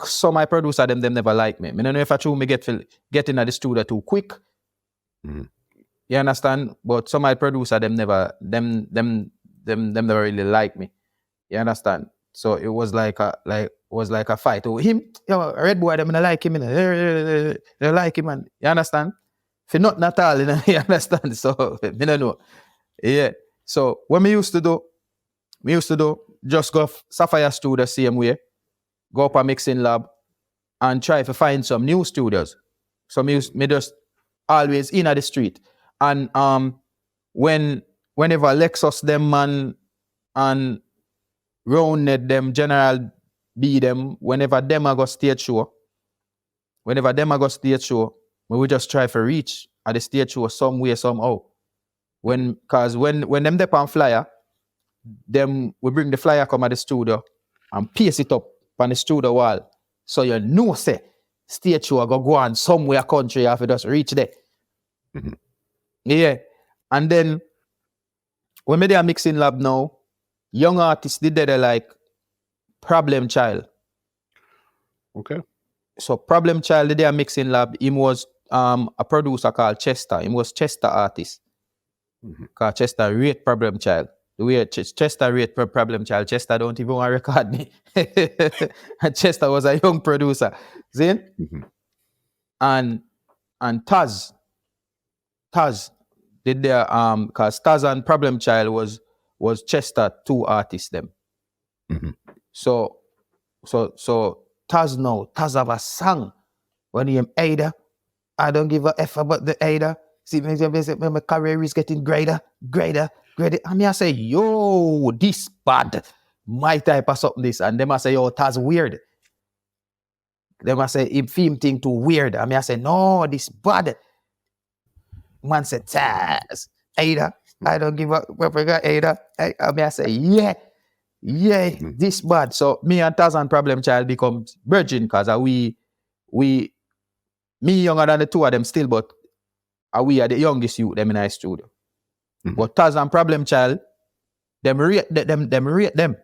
some my producer them never like me. I don't know if I true me get in the studio too quick. You understand? But some my producer them never really like me. You understand? So it was like a fight. Oh, him, yo, Red Boy, them I like him, they like him, man. You understand? For not at all, you know, you understand? So I don't know. Yeah. So what we used to do, just go Sapphire Studio same way, go up a mixing lab and try to find some new studios. So me just always in at the street. And whenever Lexus them man and Rounded them, General B them, whenever them I go stage show, we just try to reach at the stage show some way, somehow. Cause when them dep on flyer, them we bring the flyer come at the studio and paste it up on the studio wall. So you know say stage show go on somewhere country after just reach there. Yeah. And then when they are mixing lab now, young artists did they like Problem Child. Okay. So Problem Child they are mixing lab. Him was a producer called Chester. Him was Chester artist. Called Chester rate Problem Child. The way Chester rate Problem Child, Chester don't even want to record me. And Chester was a young producer. See? And Taz did their cause Taz and Problem Child was Chester two artists them. So Taz have a song when he Ada. I don't give a F about the Ada. See, my career is getting greater. I mean, I say, yo, this bad. My type of something this. And them I say, yo, Taz weird. Them I say, him theme thing too weird. I mean, I say, no, this bad. Man said, Taz, Ada. I don't give a F Ada. I mean, I say, yeah, this bad. So me and Taz and Problem Child become virgin because me younger than the two of them still, but we are the youngest youth them in our studio. But Taz and Problem Child, them rate them.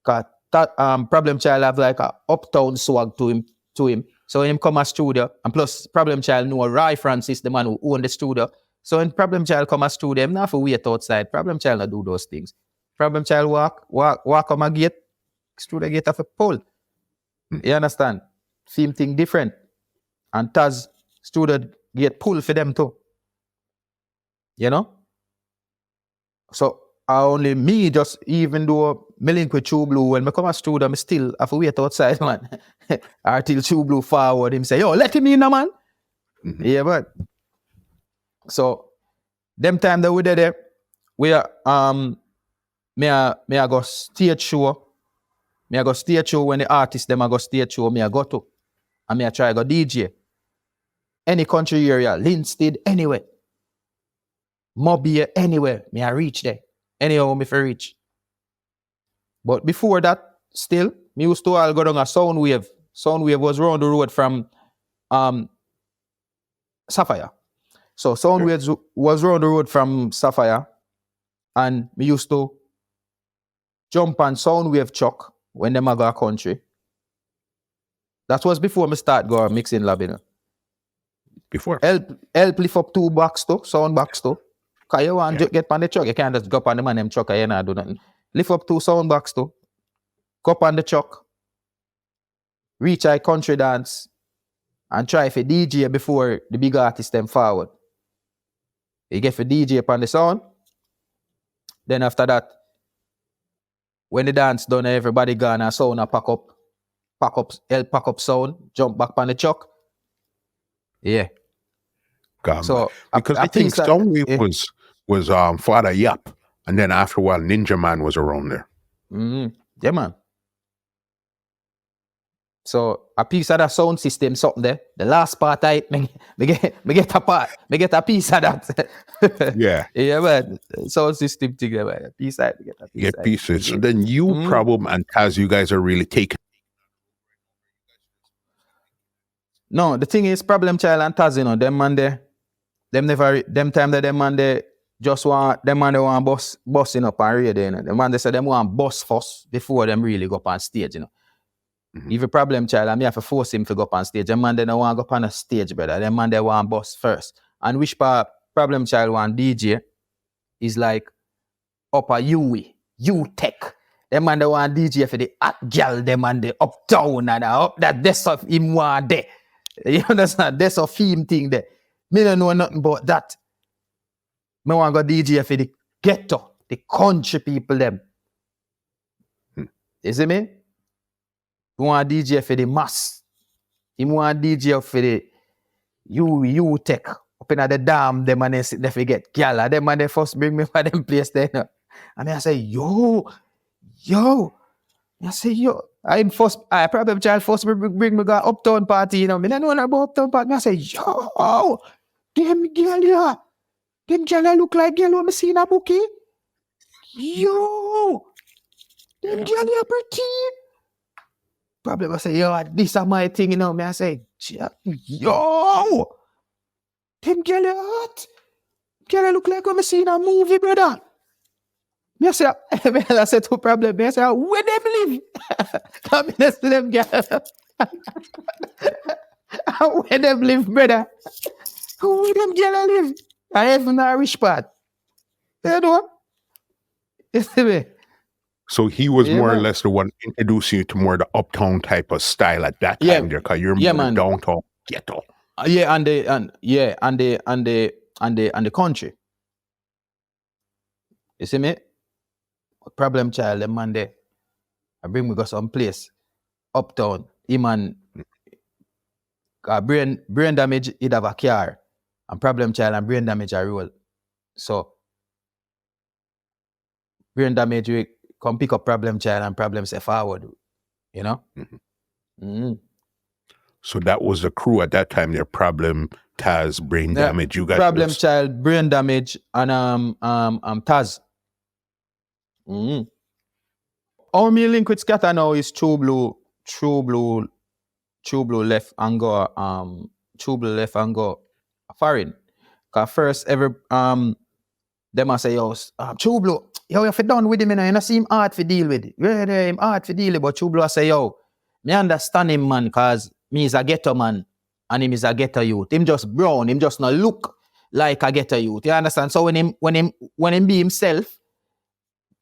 Cause Problem Child have like a uptown swag to him. So when him come a studio, and plus Problem Child know Roy Francis, the man who own the studio. So when Problem Child come a studio, him not for wait outside. Problem Child not do those things. Problem Child walk on a gate, studio gate of a pole. You understand? Same thing different. And Taz studio gate pull for them too. You know? So only me just, even though me link with True Blue, when me come a studio, me still have to wait outside, man. Until True Blue forward, him say, yo, let him in, man. Yeah, but. So, them time that we did there, we are, me I go stage show. Me I go stage show when the artists them I go stage show, me I go to. And me I try go DJ. Any country area, Linstead, anywhere. Mobile, anywhere, me I reach there. Anyhow, me for reach. But before that, still, me used to all go down a sound wave Soundwave was round the road from Sapphire. So Soundwave was round the road from Sapphire, and we used to jump on Soundwave truck when them a go country. That was before me start go mixing lab, you know. Before. Help lift up 2 box to, sound box to. Cause you want to get on the truck, you can't just go up on the man them truck and you not do nothing. Lift up 2 sound box to, go up on the truck, reach a country dance, and try for DJ before the big artist them forward. You get for DJ upon the sound. Then after that, when the dance done, everybody gone and sound and pack up sound, jump back on the truck. Yeah. God, So because I think Soundwave was Father Yap, and then after a while Ninja Man was around there. Yeah, man. So a piece of that sound system, something there. The last part I me get a piece of that. Yeah. Yeah, man. Sound system together, man. A piece of it, me get a piece. Get pieces. So then you, Problem, and Taz, you guys are really taking. No, the thing is, Problem Child and Taz, you know, them man they just want busting up on radio, you know. The man they say them want bust first before them really go up on stage, you know. Even Problem Child, I have to force him to go up on stage. Them man they don't want to go up on a stage, brother. Them man they want bust first. And which part Problem Child want DJ is like upper U-Tech. Them man they want DJ for the hot girl, them man they uptown and up that that's of him want there. You understand? That's a theme thing there. Me don't know nothing about that. Me want to go DJ for the ghetto, the country people them. You see me? You want DJ for the mass. You want DJ for the U-Tech. Up in the dam, them and they forget gala. Them and they first bring me for them place there. No? And I say, yo. I say, yo. I Problem Child first bring me go uptown party, you know. Me don't know about uptown party. I say, yo, them girl here. Them girl look like girl when me see in a bookie. Yo, them girl here pretty. Problem I say, yo, this is my thing, you know. Me I say, yo, them girl here hot. Girl look like when me see in a movie, brother. Me I say to Problem. Me I say, where them live? Come in to them girl. Where them live, brother? Where them girl live? I have a rich part. You know? You see me? So he was more or less the one introducing you to more the uptown type of style at that time there, because you're more downtown ghetto. And the country. You see me? Problem Child, them man there. I bring me go some place. Uptown. Him and brain damage, he'd have a car. And Problem Child and Brain Damage are roll. So Brain Damage we come pick up Problem Child and Problem say forward. You know? So that was the crew at that time, their Problem, Taz, Brain Damage. You guys Problem Child, Brain Damage, and Taz. Our me link with Skatta now is True Blue left and go foreign. Cause first ever them a say, yo, True Blue, yo, if you done with him, you know, you see him hard to deal with. Yeah, him hard to deal with, but True Blue I say, yo, me understand him, man, cause me is a ghetto man and him is a ghetto youth. Him just brown, him just not look like a ghetto youth. You understand? So when him be himself,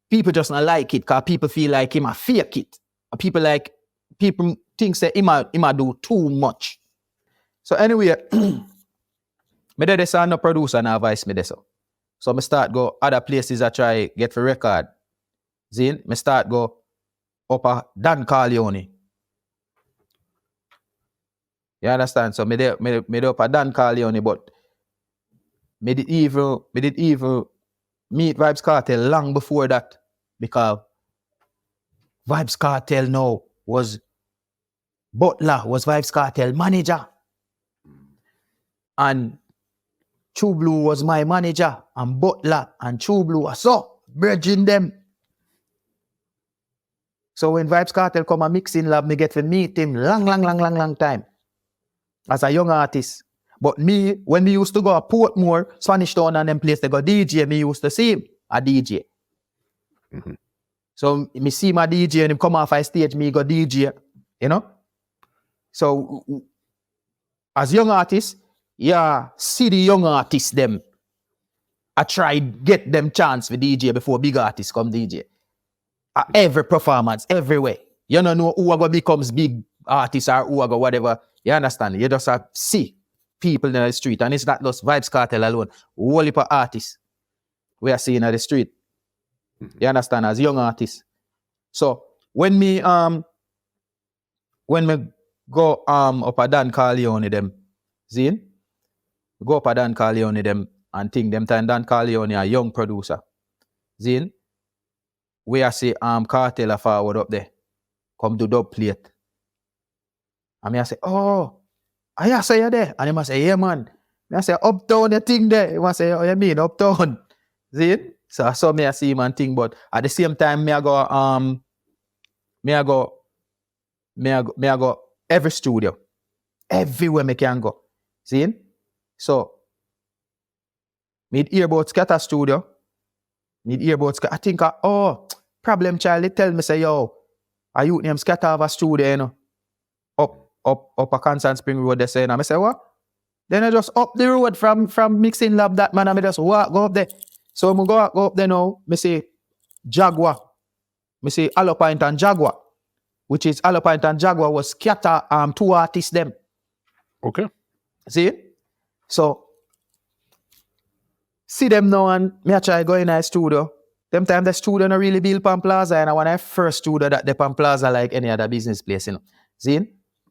people just not like it, cause people feel like him a fake it. People think say him a do too much. So anyway, me there say no producer no voice me there so. So me start go other places I try get for record. Zin, me start go up a Dan Corleone. You understand? So me there up a Dan Corleone, but me did even meet Vybz Kartel long before that, because Vybz Kartel now was Butler, was Vybz Kartel manager. And True Blue was my manager, and Butler and True Blue are so bridging them. So when Vybz Kartel come and mixing lab, me get to meet him long time as a young artist. But me, when me used to go to Portmore, Spanish Town and them place, they go DJ, me used to see him a DJ. Mhm. So me see my DJ and him come off a stage, me go DJ, you know? So as young artists, yeah, see the young artists them. I try get them chance for DJ before big artists come DJ. At every performance, everywhere. You don't know who becomes big artists or who whatever. You understand? You just have see people in the street. And it's not just Vybz Kartel alone. Whole heap of artists we are seeing at the street. You understand? As young artists. So when me go up a Dan Corleone them, Zine, go up a Dan Corleone them and think them time Dan Corleone a young producer. Zine, we are see Kartel a forward up there. Come to dubplate. And me I say, oh, I say you there. And he must say, yeah man. Me I say, uptown the thing there. He must say, oh you mean uptown? Zine? So I saw me I see him and thing, but at the same time me I go every studio. Everywhere me can go. See? So me hear about Skatta studio. Me hear about Skatta. I think problem child, they tell me say, yo, a youth named Skatta have a studio, you know. Up a Constant Spring Road, they say, and I say, what? Then I just up the road from mixing lab that man, and I just walk, go up there. So I go up there now, me say Jaguar. Me say Alopint and Jaguar. Which is Alopint and Jaguar was Skatta, two artists them. Okay. See? So see them now and me I try go in a studio. Them time the studio no really build Pan Plaza, and I want a first studio that the Pan Plaza like any other business place, you know. See?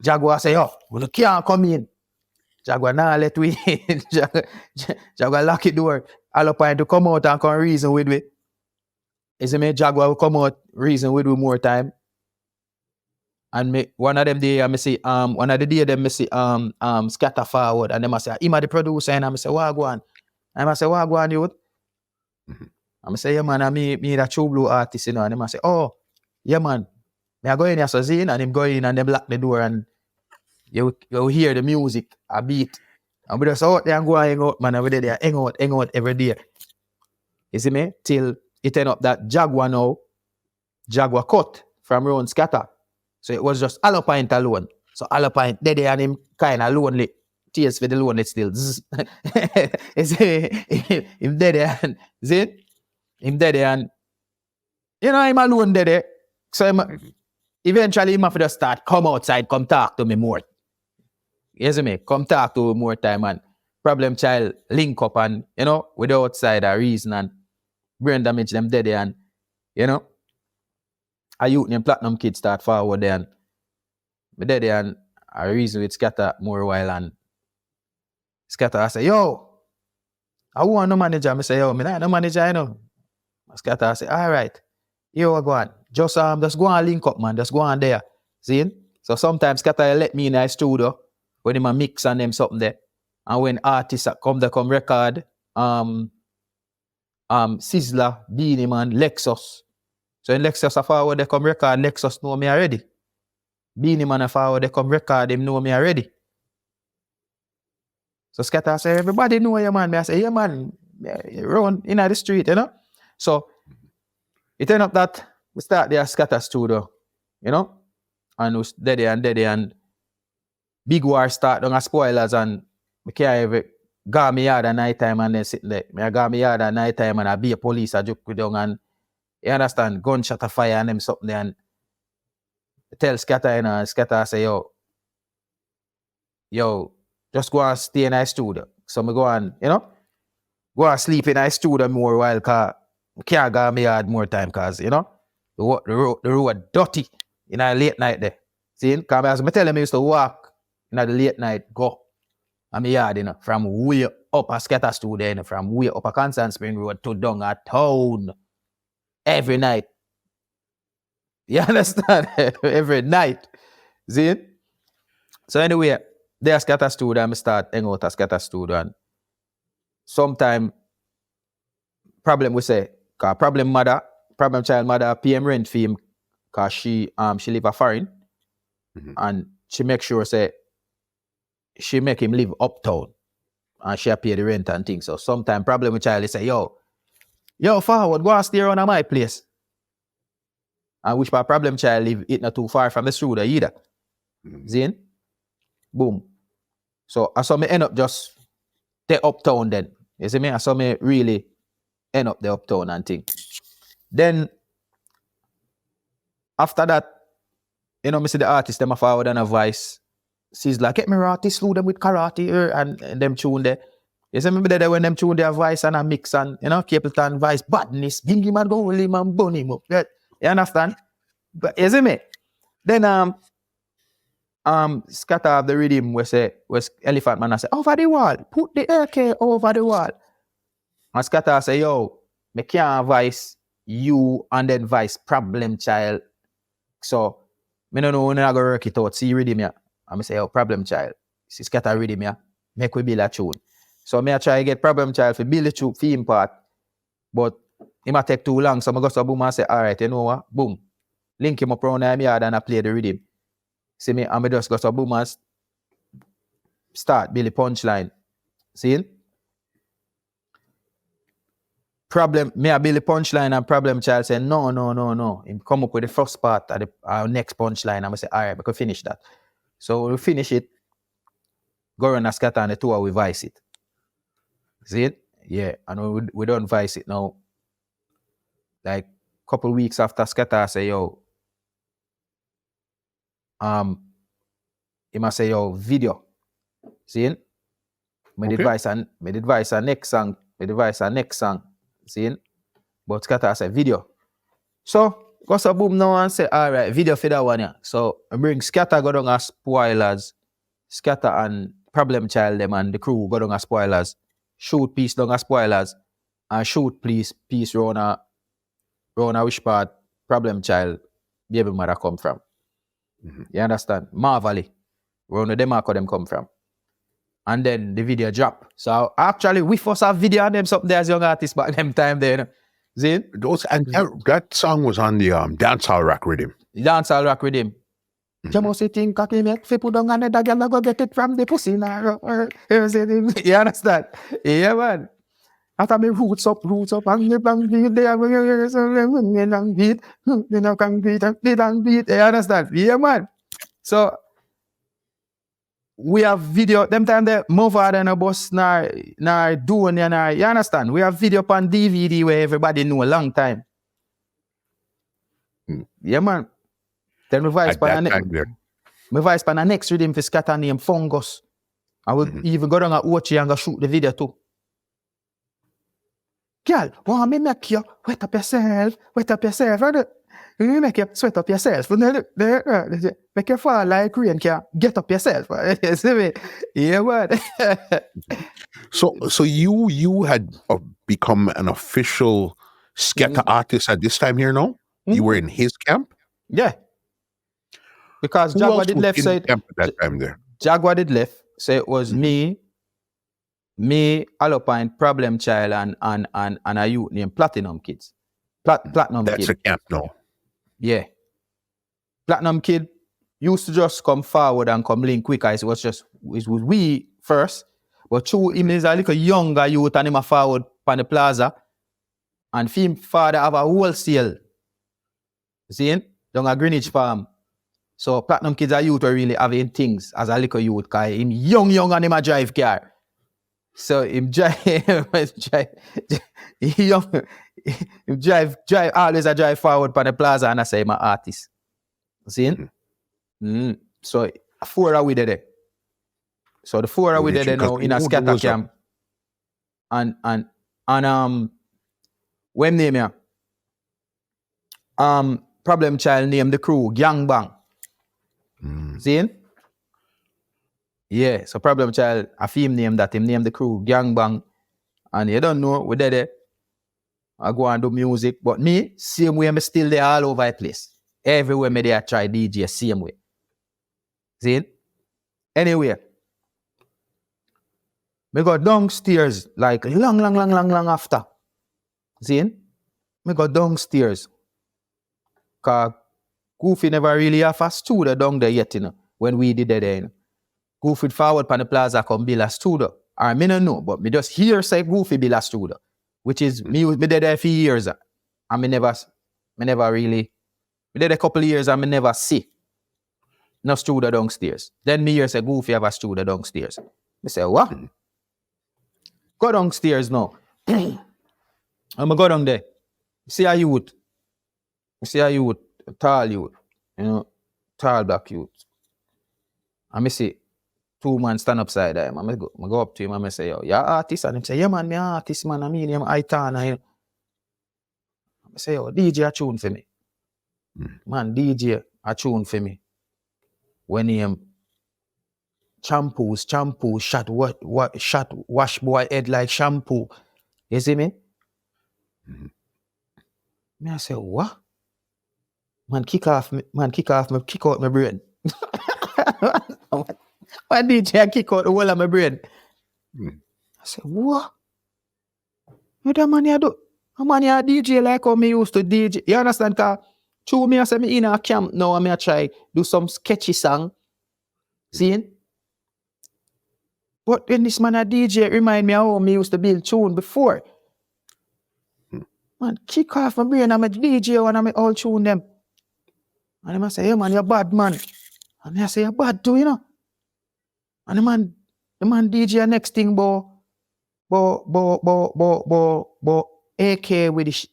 Jaguar say, yo, we can't come in. Jaguar nah let we in. Jaguar lock the door. Alopine to come out and come reason with me. Is it me? Jaguar will come out reason with me more time. And me one of them day I see one of the day them me see Skatta forward, and them I say, him a the producer, and I say, what go on? And I say, what go on youth? I say, yeah man, me that true blue artist, you know, and them I say, oh, yeah man. Me I go in here so Zine, and him go in and them lock the door, and you hear the music, a beat. And we just out there and go and hang out, man, and we there hang out every day. You see me? Till it end up that Jaguar now, Jaguar cut from around Skatta. So it was just Alopint alone. So Alopint there and him kind of lonely. Tears for the lonely still. You see, him there and see? Him there and you know, him alone there. So eventually him have to start, come outside, come talk to me more. You see me? Come talk to me more time, and problem child link up and, you know, with the outside a reason and brain damage them dead and, you know, a youth named Platinum Kid start forward there and me dead and a reason with Skatta more while, and Skatta I say, yo, I want no manager. I say, yo, me not no manager, you know. Skatta I say, all right, yo, go on. Just go on link up, man. Just go on there. See? So sometimes Skatta let me in the studio when him a mix and them something there. And when artists come record, Sizzler, Beanie Man, Lexus. So in Lexus a forward they come record, Lexus know me already. Beanie Man a forward they come record, him know me already. So Skatta say, everybody know you, man. Me I say, yeah man, run in the street, you know. So it end up that we start there Skatta studio, you know, and we dead and big war start on a spoilers, and we can't ever go me yard at night time and then sitting there. Me go me yard at night time and I be a police a joke with them, and you understand, gunshot a fire and them something there, and tell Skatta, you know, and Skatta say, yo, just go and stay in the studio. So me go and, you know, go and sleep in the studio more while, cause I can't go me yard more time, cause, you know, the road dirty in the late night there. See, because as I tell them, I used to walk in the late night, go and me yard, you know, from way up a Skatta studio, you know, from way up a Constant Spring Road to down a town every night. You understand? Every night. See? So anyway, there's Skatta studio, and I start hanging out at Skatta studio, and sometime problem we say, cause problem child mother pay him rent for him cause she live a foreign, and she make sure say she make him live uptown, and she pay the rent and things. So sometimes problem with child is say, yo, forward, go and stay around at my place. And which my problem child live it not too far from the studio either. Zin? Boom. So I saw me end up just the uptown then. You see me? I saw me really end up the uptown and thing. Then after that, you know, me see the artist, them a forward and a voice. She's like, get me artist, slew them with karate here and them tune there. You see me there when them tune their voice and a mix and, you know, Capleton voice, badness, bring him and go him and burn him up. You understand? But you see me? Then Skatta have the rhythm where Elephant Man I say, over the wall, put the AK over the wall. And Skatta say, yo, me can't voice you and then voice problem child. So me don't know when I go work it out. See rhythm ya. And I say, yo, problem child. See Skatta rhythm ya. Make we build a tune. So me I try to get problem child for build a tune for him part. But it might take too long. So I go to boom and say, all right, you know what? Boom. Link him up around my yard and I play the rhythm. See me, and I just go to boom and start build the punchline. See? Problem, me I build the punchline and problem child say, no. He come up with the first part of our next punchline. I'm say, all right, we can finish that. So we finish it, go run a Skatta and the two we vice it. See it? Yeah, and we don't vice it now. Like couple weeks after Skatta say, yo, he must say, yo, video. See it? Me advise a next song. See it? But Skatta say video. So go so boom now and say, all right, video for that one. Yeah. So I bring Skatta go down as spoilers. Skatta and Problem Child them and the crew go down as spoilers. Shoot piece down as spoilers. And shoot piece round a which part Problem Child baby mother come from. You understand? Marvelly. Round the mark them come from. And then the video drop. So actually we first have video on them something there as young artists back them time there. You know? See? That song was on the Dancehall Rock Rhythm. Dancehall Rock Rhythm. You must think cocky make people don't another girl go get it from the pussy now. You understand? Yeah, man. After me roots up, and the bang beat there, long beat, you know, can beat, you understand? Yeah, man. So we have video, them time the Mavado and a bus na doing, you understand? We have video on DVD where everybody know a long time. Yeah, man. Then we voice pan the next rhythm for Skatta named Fungus. I will even go down and watch you and go shoot the video too. Girl, want me make you wet up yourself. You make you sweat up yourself. Make you fall like rain, get up yourself. You see me? Yeah, man. So you had become an official Skatta artist at this time here now? You were in his camp? Yeah. Because Jaguar did left side. Camp at that time there? Jaguar did left. So it was me, Alpine, Problem Child, and a youth named Platinum Kids. Platinum Kid. That's a camp now. Yeah. Platinum Kid used to just come forward and come link quicker. It was we first. But true, him is a little younger youth and him a forward on the plaza. And him father have a wholesale. See him? Down a Greenwich Farm. So Platinum Kids are youth were really having things as a little youth. Because him young and him a drive car. So him drive, always a drive forward on the plaza and I say I'm an artist. See? So 4 are we there. So the 4 are we there now in a Skatta camp. And when name ya? Problem Child named the crew Gang Bang. See? Yeah, so Problem Child, a film name that him named the crew Gang Bang. And you don't know, we there. I go and do music. But me, same way, I'm still there all over the place. Everywhere me there try DJ, same way. See? Anyway, me go downstairs like long after. See? Me go downstairs. Cause Goofy never really have a studio down there yet, you know, when we did that there, you know. Goofy forward pan the plaza come build a studio. Or me no know, but me just hear say Goofy build a studio. Which is, me did there for years. And me never really, me did a couple of years and me never see no studio downstairs. Then me hear say Goofy have a studio downstairs. Me say, what? Go downstairs now. I'ma go down there. See a youth. Tall youth. You know, tall black youth. And me see 2 men stand upside there. I go up to him and I say, yo, you're artist? And him say, yeah man, me artist man. I mean, I'm Aidonia. You know? I say, yo, DJ a tune for me. Man, DJ a tune for me. When he shampoo, shot wash boy head like shampoo. You see me? Me I say, what? Man, kick out my brain. Why DJ kick out the whole of my brain? I say, what? What that man here do? A man here DJ like how me used to DJ. You understand? Cause true me I say me in a camp now and me I try do some sketchy song. See? But when this man a DJ remind me how me used to build tune before. Man, kick off my brain, I'm a DJ and I'm all tune them. And the man say, hey man, you're bad man. And I say, you're bad too, you know. And the man DJ next thing, AK with the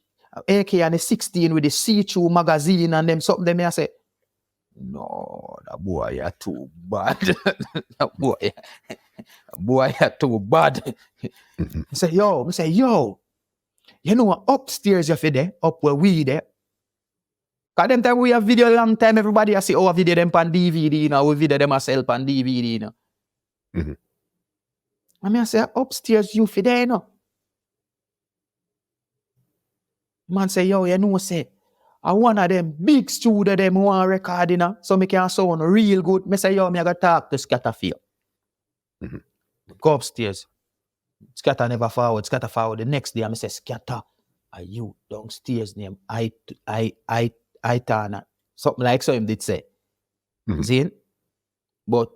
AK and the 16 with the C2 magazine and them something. Them I say, no, that boy you're too bad. That boy you're too bad. I say, yo. You know, upstairs you fi there, up where we there. Cause them time we have video long time, everybody I see our video them pan DVD, you know, we video them myself pan DVD, you know. I mean I say upstairs you fi there, you know. Man say, yo, you know, say, I one of them big studio them want record, you know, so me can sound real good. Me say, yo, me I gotta talk to Skatta for you. Go upstairs. Skatta never forward. Skatta forward. The next day, I say, Skatta, are you downstairs name Aidonia? Something like so him did say. See? But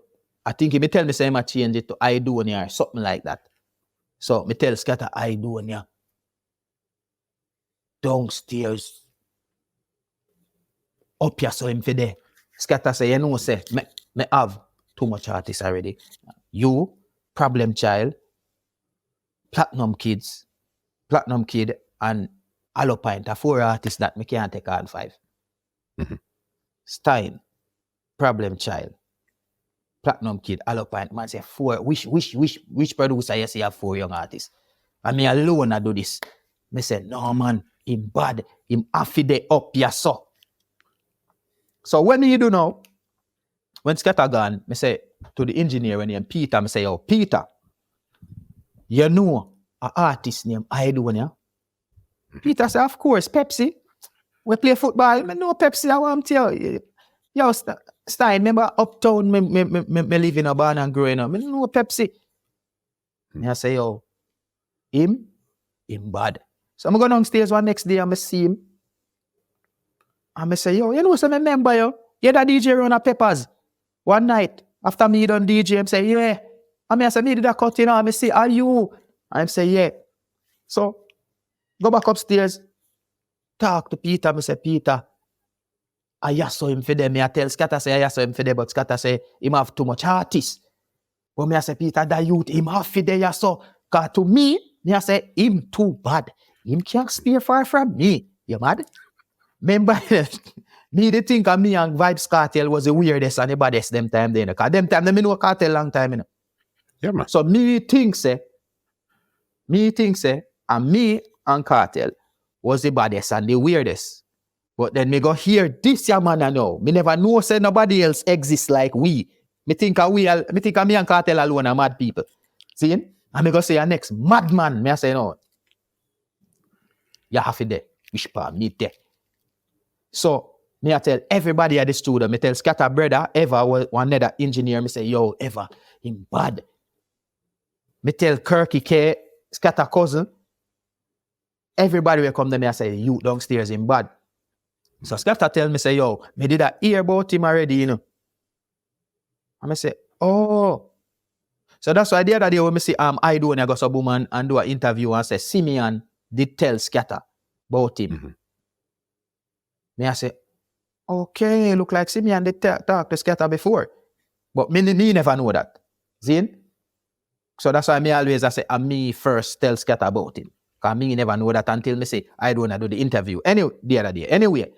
I think he may tell me say I change it to Aidonia or something like that. So me tell Skatta Aidonia. Downstairs. Up here so him for there. Skatta say, you know, say, me have too much artists already. You, Problem Child, Platinum Kid, and Alopint are 4 artists that me can't take on 5. Stein, Problem Child, Platinum Kid, Alopint. Man say 4. Which producer you say have 4 young artists? And me alone I do this. Me say, no man, him bad. Him affide up here so. So when you do now, when Skatta gone, me say to the engineer when he Peter, me say, yo, Peter, you know an artist named Aidonia? Peter said, of course, Pepsi. We play football. I know Pepsi, I want to tell you. Yo, Stein, remember uptown, me live in a barn and growing up. I know Pepsi. And I say, yo, him bad. So I'm going downstairs one next day and I see him. And I say, yo, you know some member, yo? You that DJ run a Peppers. One night, after me done DJ, I say, yeah. And I say, me did a cut, you know. I say, are you? I say, yeah. So, go back upstairs, talk to Peter. I say, Peter, I saw him for them. I tell Skatta say I saw him for them, but Skatta say him have too much artists. But me I say, Peter, that youth, him have for them, so. Because to me, I say, him too bad. Him can't spear far from me. You mad? Remember, me they think of me and Vybz Kartel was the weirdest and the baddest them time there. Because them time, they know Kartel long time, you know. Yeah, man. So me think say, and me and Kartel was the baddest and the weirdest. But then me go hear this young man I know. Me never know say nobody else exists like we. Me think of me and Kartel alone are mad people. See? And me go say your next madman. Me I say no. You have to there. Which part? Me there. So me I tell everybody at the studio, me tell Skatta brother, Eva was one other engineer, me say, yo, Eva, him bad. Me tell Kirky K, Skatta cousin, everybody will come to me and say, you downstairs him bad. So Skatta tell me, say, yo, me did I hear about him already, you know. And I say, oh. So that's why the other day when me see Aidonia go some woman and do an interview and say, Simeon did tell Skatta about him. Me I say, okay, look like Simeon did talk to Skatta before. But me never know that. See? So that's why me always I say, me first tell Skatta about him. Because me never know that until me say, I don't do the interview. Anyway, the other day. Anyway,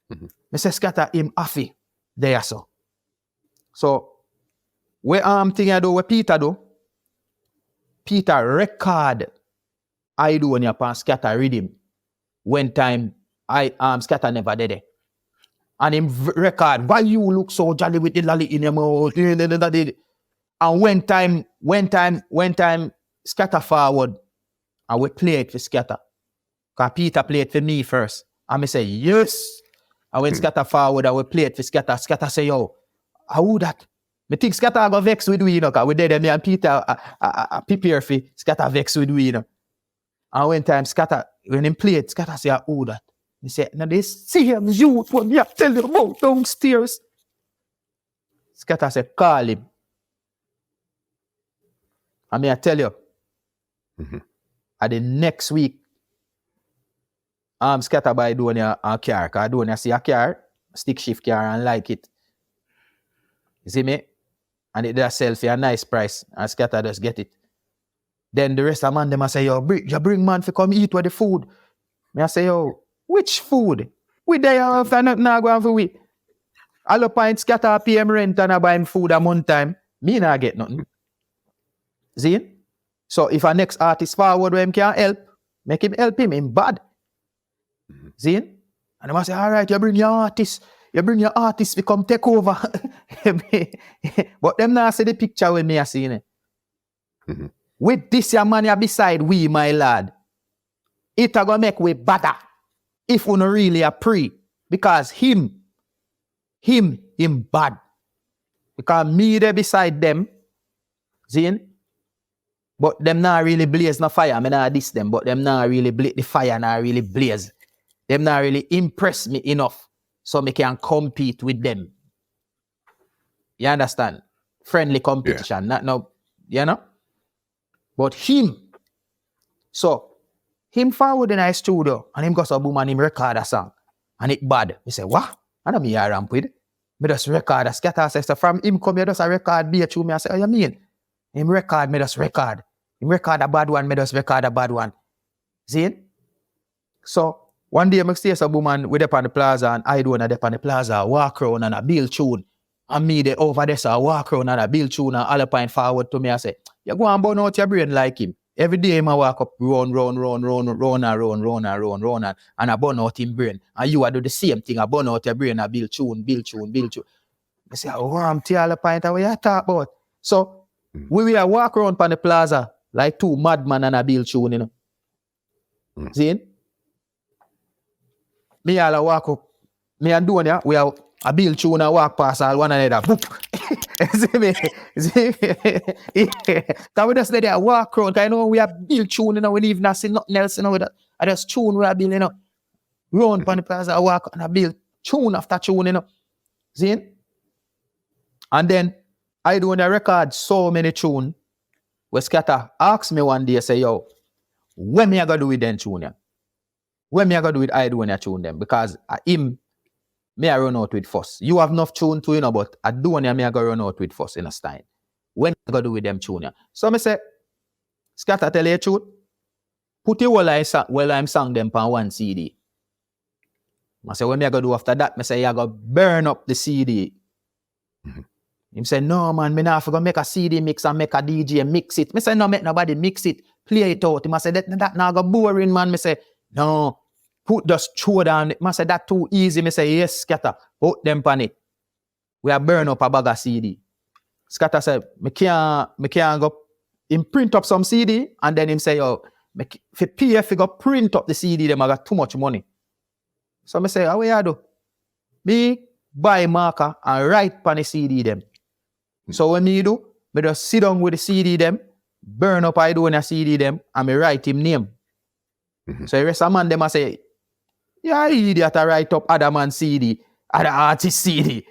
me say Skatta him affy there so. So, where thing I do, where Peter do, Peter record Aidonia upon Skatta rhythm when time Skatta never did it. And him record, why you look so jolly with the lolly in your mouth? And when time Skatta forward, and we play it for Skatta. Because Peter played for me first. And me say, yes. And when Skatta forward, I will play it for Skatta. Skatta say, yo, how that? Me think Skatta go vex with we, you know, because we did me and Peter prepare for Skatta vex with we, you know. And when time Skatta, when him play it, Skatta say, who that? He say, now they see him youth when me tell you about downstairs. Skatta say, call him. And me I tell you, at the next week, Skatta buy Aidonia a car. Because Aidonia see a car, stick shift car and like it. You see me? And it does sell for a nice price. And Skatta just get it. Then the rest of man, them I say, yo, you bring man to come eat with the food. Me I say, yo, which food? We there after not going for we. All the point Skatta pay him rent and I buy him food a month time. Me not get nothing. See? So if a next artist forward where him can help, make him help him bad. See? And I must say, all right, you bring your artist to come take over. But them not see the picture when me are seeing it. With this your man beside we, my lad, it a gonna make we better if we not really a pray. Because him bad. Because me there beside them, see? But them not really blaze no fire. I mean, I diss them, but them not really the fire not really blaze. Them not really impress me enough so me can compete with them. You understand? Friendly competition, not no, you know? But him, so him forward in a studio and him got some boom and him record a song and it bad. He say, what? I don't mean I ramp with. Me just record a Skatta says so from him come here just a record be a true me. I say, oh you mean? Him record, me just record. Him record a bad one, me just record a bad one. See? So one day I stay some woman with up on the plaza and I do on the plaza, walk around and a build tune. And me there over there, so I walk around and a build tune and all point forward to me. I say, you go and burn out your brain like him. Every day I walk up, run, and I burn out him brain. And you do the same thing, I burn out your brain, I build tune. I say, oh, I'm telling the point of what you talk about. So we will walk around on the plaza like two madman and a build tune, you know. See? Me all walk up. Me and Donia, we are a build tune and walk past all one another. Boop. See me? Because we just let there walk around. Because you know we are build tune, you know, we leave nothing else, you know, I just tune we are building, you know. Run on the plaza, walk and a build tune after tune, you know. See? And then I do on the record so many tune where Skatta asked me one day, say, yo, when me I gonna do with them tune? When me I gonna do with Aidonia tune them? Because him, me I run out with first. You have enough tune to, you know, but Aidonia me I gonna run out with first in a Stein. When I gonna do with them tune? So me say, Skatta tell you truth, put your well I'm sang them on one CD. I say, when me I gonna do after that? Me say, you gonna burn up the CD. Him say, no man, me not gonna make a CD mix and make a DJ mix it. Me say, no, make nobody mix it. Play it out. Him say, that not go boring, man. Me say, no, just throw down. Me say, that too easy. Me say, yes, Skatta, put them on it. We are burn up a bag of CD. Skatta say, me can't go him print up some CD and then him say, oh, if PF go print up the CD, them I got too much money. So me say, how you do? Me buy marker and write on the CD them. So when me do, me just sit down with the CD them, burn up Aidonia CD them, and me write him name. So the rest of man them I say, Yeah, idiot, I write up other man CD, other artist CD.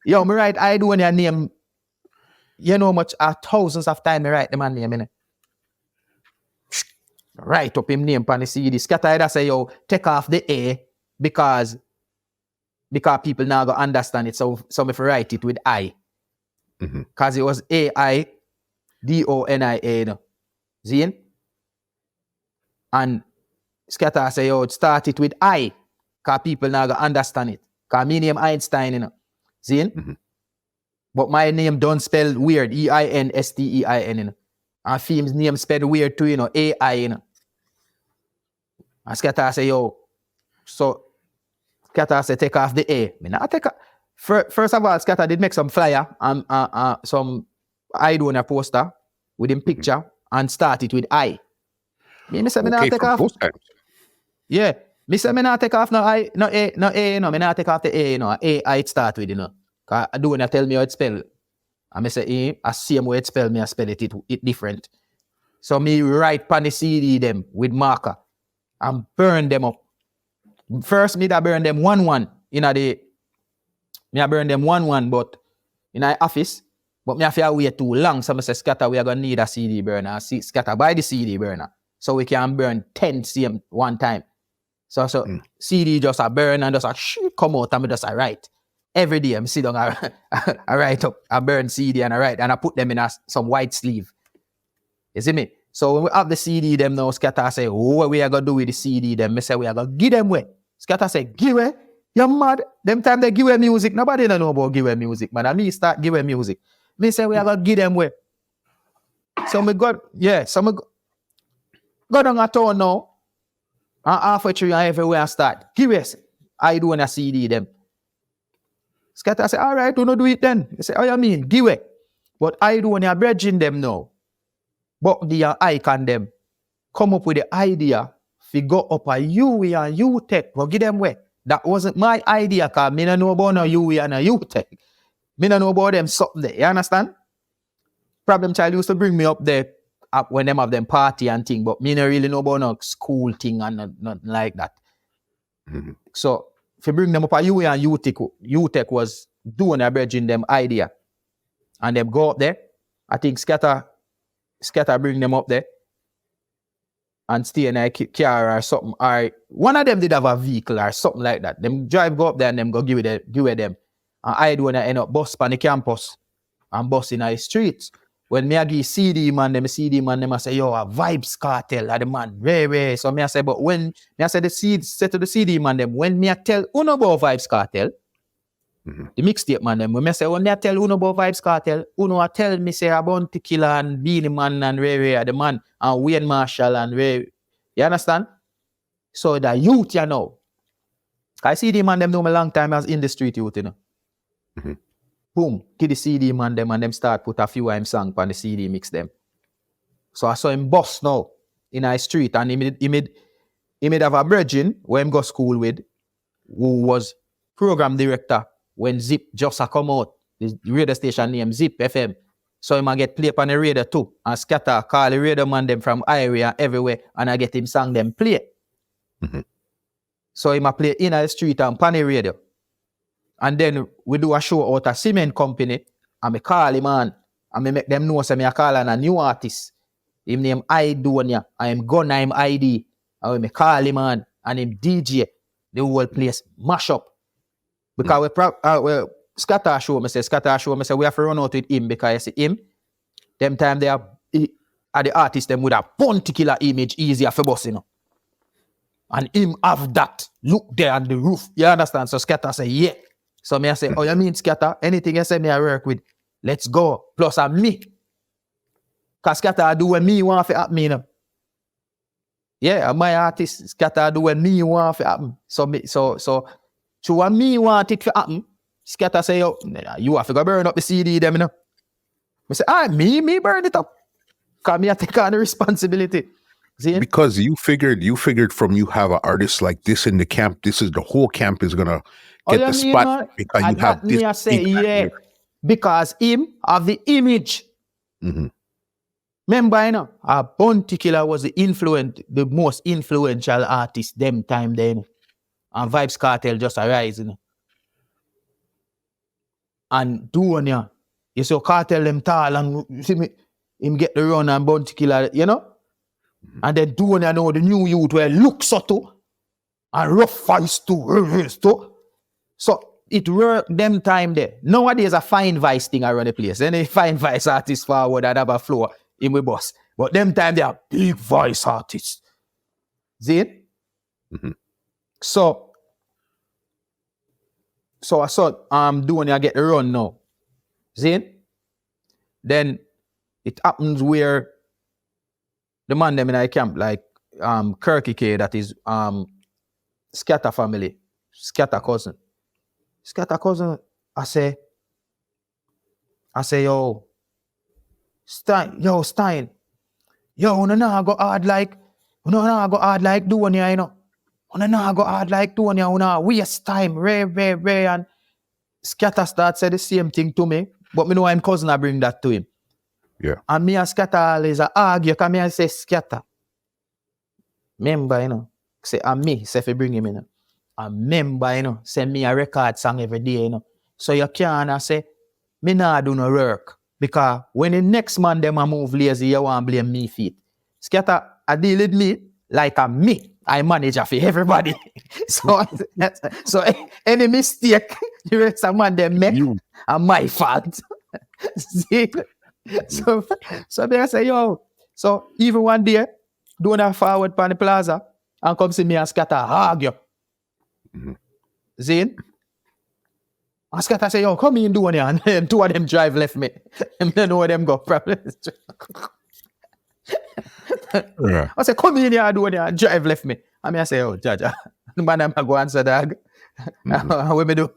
Yo, me write Aidonia name. You know how much thousands of time I write the man name, innit? Write up him name on the CD. Skatta either say, yo, take off the A because people now go understand it. So if I write it with I. Because it was AIDONIA, you know. See? And Skatta say, yo, start it with I. Because people now go understand it. Because my name Einstein, you know. See? But my name don't spell weird. EINSTEIN, you know. And Fiem's name spelled weird too, you know. AI, you know. And Skatta say, yo, so Skatta say, take off the A. Me not take off. First of all, Skatta did make some flyer and some Aidonia poster with him picture and start it with I. Me say, me not take off. Yeah. Me say, me not take off no I, no A, you know. Me not take off the A, you know. AI it start with, you know. Because Aidonia tell me how it spell. And me say, I same way it spell, me I spell it different. So me write pan the CD them with marker and burn them up. First, me da burn them 1-1 in a day. Me a burn them 1-1, but in our office, but me have to wait too long. So I say, Skatta, we are gonna need a CD burner. Skatta, buy the CD burner. So we can burn 10 CM one time. So CD just a burn and just a come out and me just a write. Every day I sit down, I write up, I burn CD and I write, and I put them in some white sleeve. You see me? So when we have the CD them now, Skatta say, what we are gonna do with the CD them? Me say, we are gonna give them away. Skatta say, give away? You're mad. Them time they give away music. Nobody don't know about give away music, man. And me start give away music. Me say, we are gonna give them away. So me go down a town now. And halfway through and everywhere I start. Give us. I do on a CD them. Skatta say, all right, do not do it then. He say, oh, you mean? Give it. But I do on a bridging them now. But the icon them. Come up with the idea. If go up a UE and U-Tech, go give them away. That wasn't my idea, because me don't know about no UE and a U-Tech. Me don't know about them something there. You understand? Problem Child used to bring me up there when them have them party and thing, but me don't really know about no school thing and nothing like that. So, if you bring them up a UE and U-Tech was doing a bridging them idea. And them go up there. I think Skatta bring them up there. And stay in a car or something. Or one of them did have a vehicle or something like that. Them drive go up there and them go give it them. And I do when I end up bus on the campus and bus in the streets. When me I give CD man, them I say, yo, a Vybz Kartel are the man. Very. So me I say, but when me I say the seed set to the CD man them, when me I tell uno about Vybz Kartel, the mixtape man them, when me I say, when I tell uno about Vybz Kartel, uno I tell me say a Bounty Killer and Beanie Man and Ray are the man, and Wayne Marshall and Ray. You understand? So the youth, you know. I see the man them know me long time as in the street youth, you know. Boom, get the CD man them and them start put a few of him song on the CD, mix them. So I saw him boss now in our street, and he made have a brethren where him go school with, who was program director when Zip just a come out, the radio station named Zip FM. So him a get play on the radio too. And Skatta call the radio man them from area everywhere, and I get him song them play. So him a play in the street and on the radio. And then we do a show out a cement company, and me call him on, and me make them know say me a call on a new artist. Him name Aidonia, and him gun him ID. And me call him on, and him DJ. The whole place mash up. Because Skatta show me say we have to run out with him, because you see him, them time they are the artist them with a Bounty Killer image easier for boss, you know. And him have that look there on the roof. You understand? So Skatta say, yeah. So me I say, oh, you mean Skatta? Anything you say me I work with, let's go. Plus I'm me. Because Skatta do when me want to happen, you know. Yeah, my artist, Skatta do when me want to happen. So when me want it to happen, Skatta say, yo, you have to go burn up the CD them, you know. I say, me burn it up. Because me I take on the responsibility. See? Because you figured from you have an artist like this in the camp, this is the whole camp is gonna get the spot, because you have this. I say, yeah, because him have the image. Remember, you know, Bounty Killer was the most influential artist them time then. And Vybz Kartel just arise, you know. And Aidonia, you see Kartel them tall and you see me, him get the run and bounty killer, you know? And then Aidonia know the new youth where look so too. And rough voice too. So it work them time there. Nowadays a fine voice thing around the place. Any fine voice artist forward and have a flow in my boss. But them time they are big voice artists. See it? Mm-hmm. So I saw Aidonia get the run now. See it? Then it happens where the man them in the camp, like Kirky K, that is Skatta family, Skatta cousin. Skatta cousin, I say, yo, Stein, yo, no go hard like Aidonia, you know. No go hard like Aidonia, no waste time, Ray, and Skatta start say the same thing to me, but me know I'm cousin I bring that to him. Yeah. And me and Skatta always argue, because me I say Skatta. Remember, you know, say, and me, say if you bring him in, and remember, you know, send me a record song every day, you know. So you can't say, me nah do no work. Because when the next man them a move lazy, you want to blame me feet. Skatta, I deal with me like a me. I manage for everybody. so any mistake, the rest of man them make, are my fault. See? So they say, yo, so even one day, don't have forward pan the plaza and come see me and Skatta argue. Mm-hmm. See? And Skatta say, yo, come in Aidonia, and two of them drive left me. And then know where them go probably. Yeah. I say, come in here Aidonia and drive left me. And I say, oh, Jaja, the man I'm go answer dog. Mm-hmm. What me do?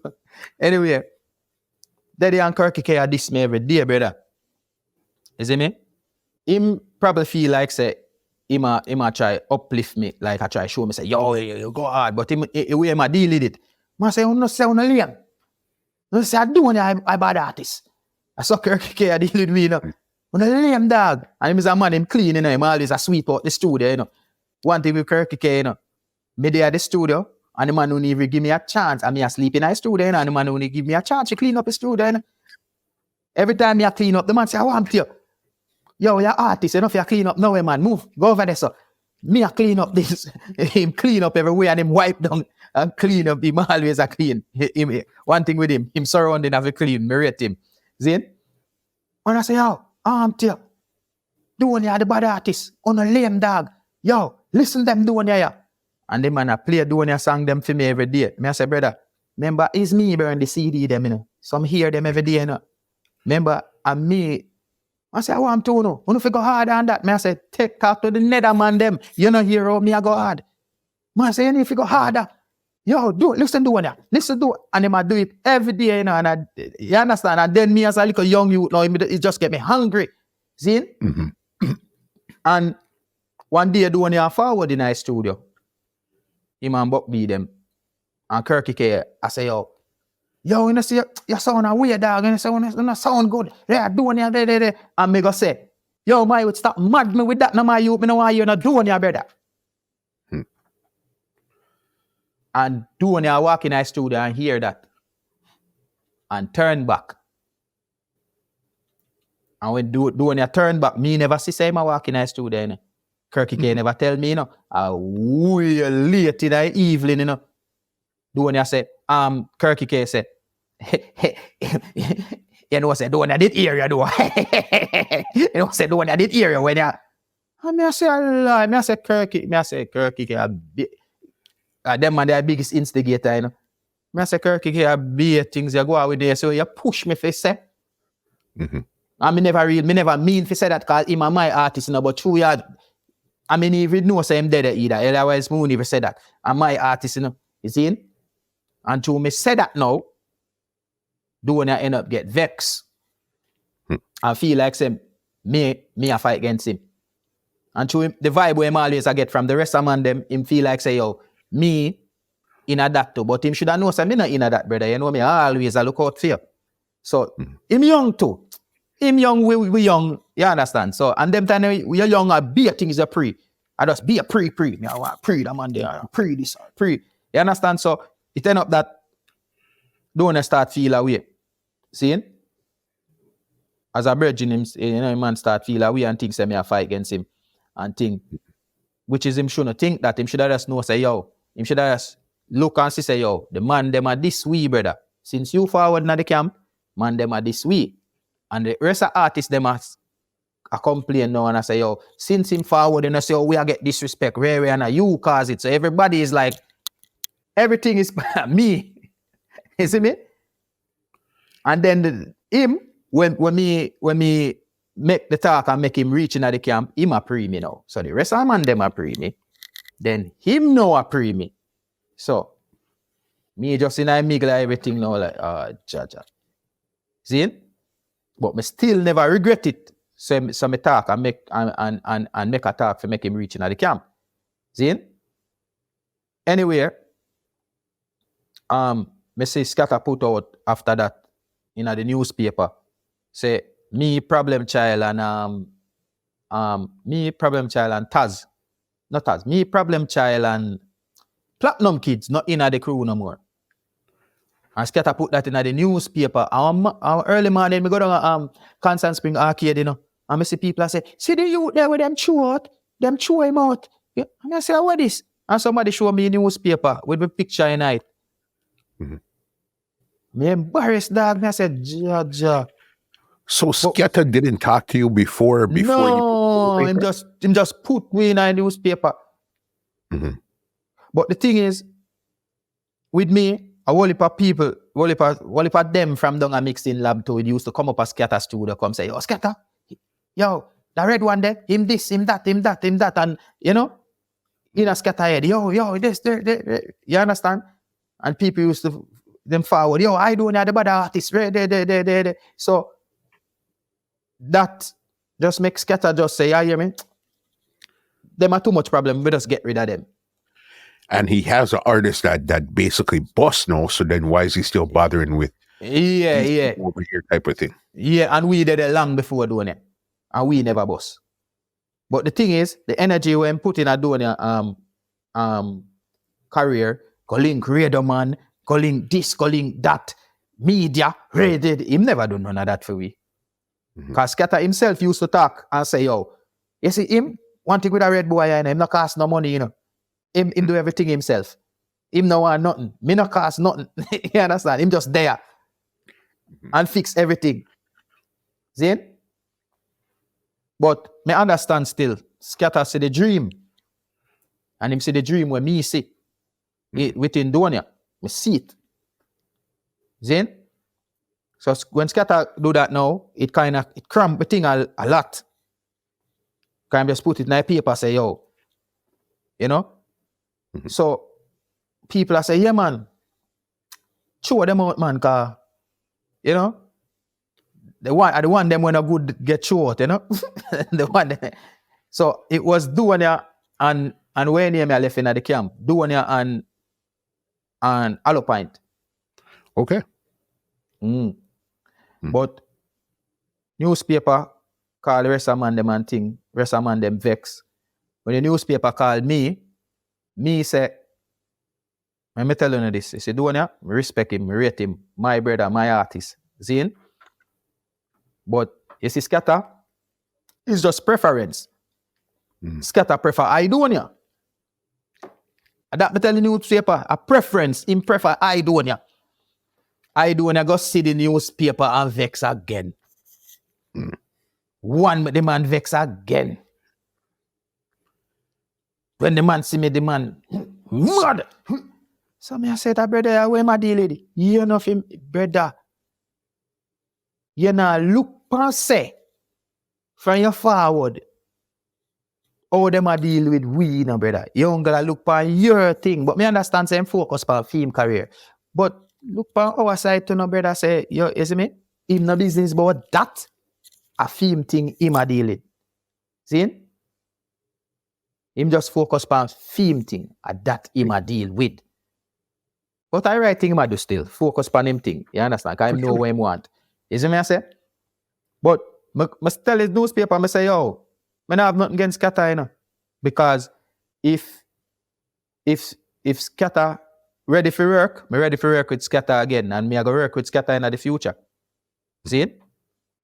Anyway, Daddy and Kirky K diss me every day, brother. You see me? Him probably feel like say him a try uplift me, like I try show me say, yo, you go hard, but him way him a deal with it. Man say, no say no lame. No say Aidonia I bad artist. I saw Kirky K deal with me, you know. On a lame dog. And him is a man, him clean, you know, him always a sweep out the studio, you know. One thing with Kirky K, you know, me there at the studio, and the man who even give me a chance, and me asleep in the studio, you know, and the man who give me a chance to clean up the studio, you know. Every time me a clean up, the man say, I want you. Yo, you're artist, you know, if you clean up now, man, move, go over there, so. Me a clean up this, him clean up everywhere, and him wipe down and clean up, him always a clean. One thing with him surrounding have a clean, me rate him. See? And I say, yo, you. Aidonia the bad artist, on a lame dog. Yo, listen them Aidonia, yeah. And the man a play Aidonia song them for me every day. Me I say, brother, remember, it's me burn the CD them, you know. Some hear them every day, you know. Remember, and me, I say, I want to know. You know if you go hard on that. Me I say, talk to the nether man them. You know hear how me I go hard. Me I say, if you go harder, yo, listen to it. And them I do it every day, you know, and you understand? And then me as a little young youth, now it just get me hungry. See? Mm-hmm. And one day Aidonia forward in our studio. Him and Buck B them. And Kirky K, I say, yo, you know, see, you sound a weird dog, you know, sound good. Yeah, Aidonia, there. And me go say, yo, my would stop mad me with that, no, my youth, me know why you're not Aidonia, brother. And Aidonia walk in our studio and hear that. And turn back. And when Aidonia turn back, me never see say him walk in our studio, you know. Kirky K never tell me, you know. Way late in the evening, you know. Aidonia say, Kirky K say, you know, say, Aidonia did area, though. You know, say, Aidonia did area when you. And I say, Kirky K, them man, they are biggest instigator, you know. I say, Kirky K, big things you go out with there, so you push me for say. Mm-hmm. And me never mean to say that, because him and my artist, you know, but true, I mean, even know say him dead either, otherwise, me won't even say that. And my artist, you know, you see? And to me say that now, Aidonia end up get vexed. I feel like say, me a fight against him. And to him, the vibe where him always I get from the rest of man them, him feel like say, yo, me in a that too. But him should have know say me not in a that, brother. You know me, I always I look out for you. So him young too. Him young, we young, you understand? So, and them time we are young, I be a things a pre. I just be a pre. Me I want pre the man there, pre this, pre. You understand? So it end up that don't start feel away. See? As a virgin, him, man start feel away and think say me a fight against him. And think, which is him shouldn't think that. Him should have just know say, yo, him should have just look and see say, yo, the man them are this way, brother. Since you forward in the camp, man them are this way. And the rest of artists them are complain now and I say, yo, since him forward and I say, oh, we are get disrespect, rare and you cause it. So everybody is like, everything is me. You see me? And then him, when me make the talk and make him reach in the camp, him a pre me now. So the rest of man them a pre me. Then him know a pre me. So me just in I miggle everything now like jaja. See it? But me still never regret it. So me talk and make and make a talk for make him reach in the camp. See it? Anyway, me say Skatta put out after that in the newspaper. Say me problem child and me problem child and Taz. Not Taz. Me problem child and Platinum Kids not in the crew no more. And Skatta put that in the newspaper. Our early morning, me go down Constant Spring Arcade, you know. And I see people say, see the youth there with them chew out, them chew him out. Yeah. And I say, what is? And somebody show me a newspaper with the picture in it. Mm-hmm. Me embarrassed, dog. I said, ja. So Skatta didn't talk to you before no, him just put me in a newspaper. Mm-hmm. But the thing is, with me, a whole heap of people, whole heap of them from down a mixing lab too, it used to come up as Skatta studio, come say, yo, Skatta, yo, the red one there, him this, him that, and, you know, in a Skatta head, yo, this, you understand? And people used to, them forward, yo, Aidonia the bad artist, so, that just makes Skatta just say, yeah, you hear me? Them are too much problem, we just get rid of them. And he has an artist that basically busts now, so then why is he still bothering with over here type of thing? Yeah, and we did it long before doing it. And we never bust. But the thing is, the energy when put in Aidonia career, go link radio man, go link this, go link that, media, rated, him never do none of that for we. Because Skatta himself used to talk and say, yo, you see him, one thing with a red boy and him not cost no money, you know. Him do everything himself. Him no want nothing. Me no cost nothing. You understand? Him just there and fix everything. See? But me understand still. Skatta see the dream. And him see the dream where me see. Within Aidonia. Me see it. See? So when Skatta do that now, it cramp the thing a lot. Can just put it in a paper, say, yo, you know? Mm-hmm. So people are saying, yeah, man, show them out, man, cause, you know, the one them when a good get short, you know? The one them. So it was Aidonia and when I left in the camp, Aidonia and Alopint. Okay. But newspaper call the rest of man them and thing, rest of man them vex. When the newspaper called me say, let me tell you this. He said, Aidonia, I respect him, I rate him, my brother, my artist. Zine. But you see, Skatta, it's just preference. Skatta prefer Aidonia. And that me tell the newspaper, a preference, him prefer Aidonia. Aidonia go see the newspaper and vex again. One, the man vex again. When the man see me, the man, mad. So me I said, brother, where my deal lady? You know him, brother. You know, look and say, from your forward, how them a deal with we, you know, brother. You don't gotta look on your thing. But me understand, say, focus on film career. But look on our side to no brother, say, you see me? Him no business about that. A film thing, him a deal with. See? Him just focus on film thing, and that him a deal with. But I right thing him a do still. Focus on him thing. You understand? Because I know what him want. You see me I say? But I tell his newspaper, I say, yo, I don't have nothing against Skatta, you know. Because if Skatta ready for work. Me ready for work with Skatta again. And me I go work with Skatta in the future. See it?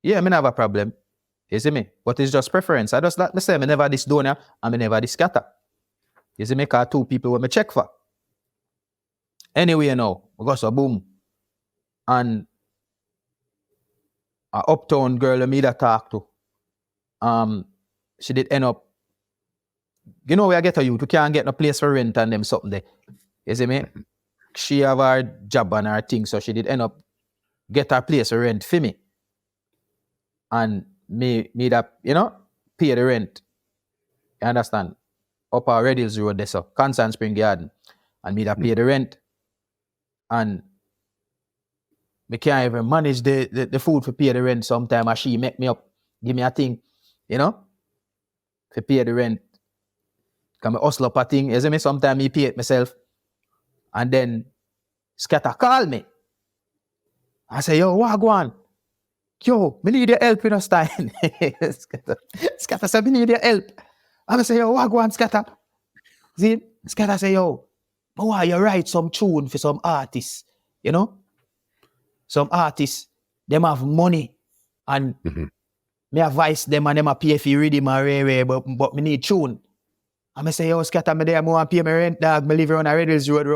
Yeah, me not have a problem. You see me? But it's just preference. I just like me say, me never this Aidonia and me never this Skatta. You see me? Because two people when me check for. Anyway, now, we go so boom. And a uptown girl me that talk to. She did end up. You know where I get a youth, we can't get no place for rent and them something there. You see me? She have her job and her thing, so she did end up get her place for rent for me. And me that, you know, pay the rent. You understand? Up our Red Hills Road there, so Constant Spring Garden. And me that pay the rent. And me can't even manage the food for pay the rent sometime, and she make me up, give me a thing, you know, to pay the rent. Can I hustle up a thing, you see me? Sometimes me pay it myself. And then Skatta call me. I say, yo, what go on? Yo, me need your help, you know, Stein. Skatta say, me need your help. I say, yo, what go on, Skatta? See, Skatta say, yo, why you write some tune for some artists, you know? Some artists, them have money and me advise them and them a pay for rhythm and rare, but me need tune. And I say, yo, Skatta, me there, I want to pay my rent, dog. Me live around the Red Hills Road,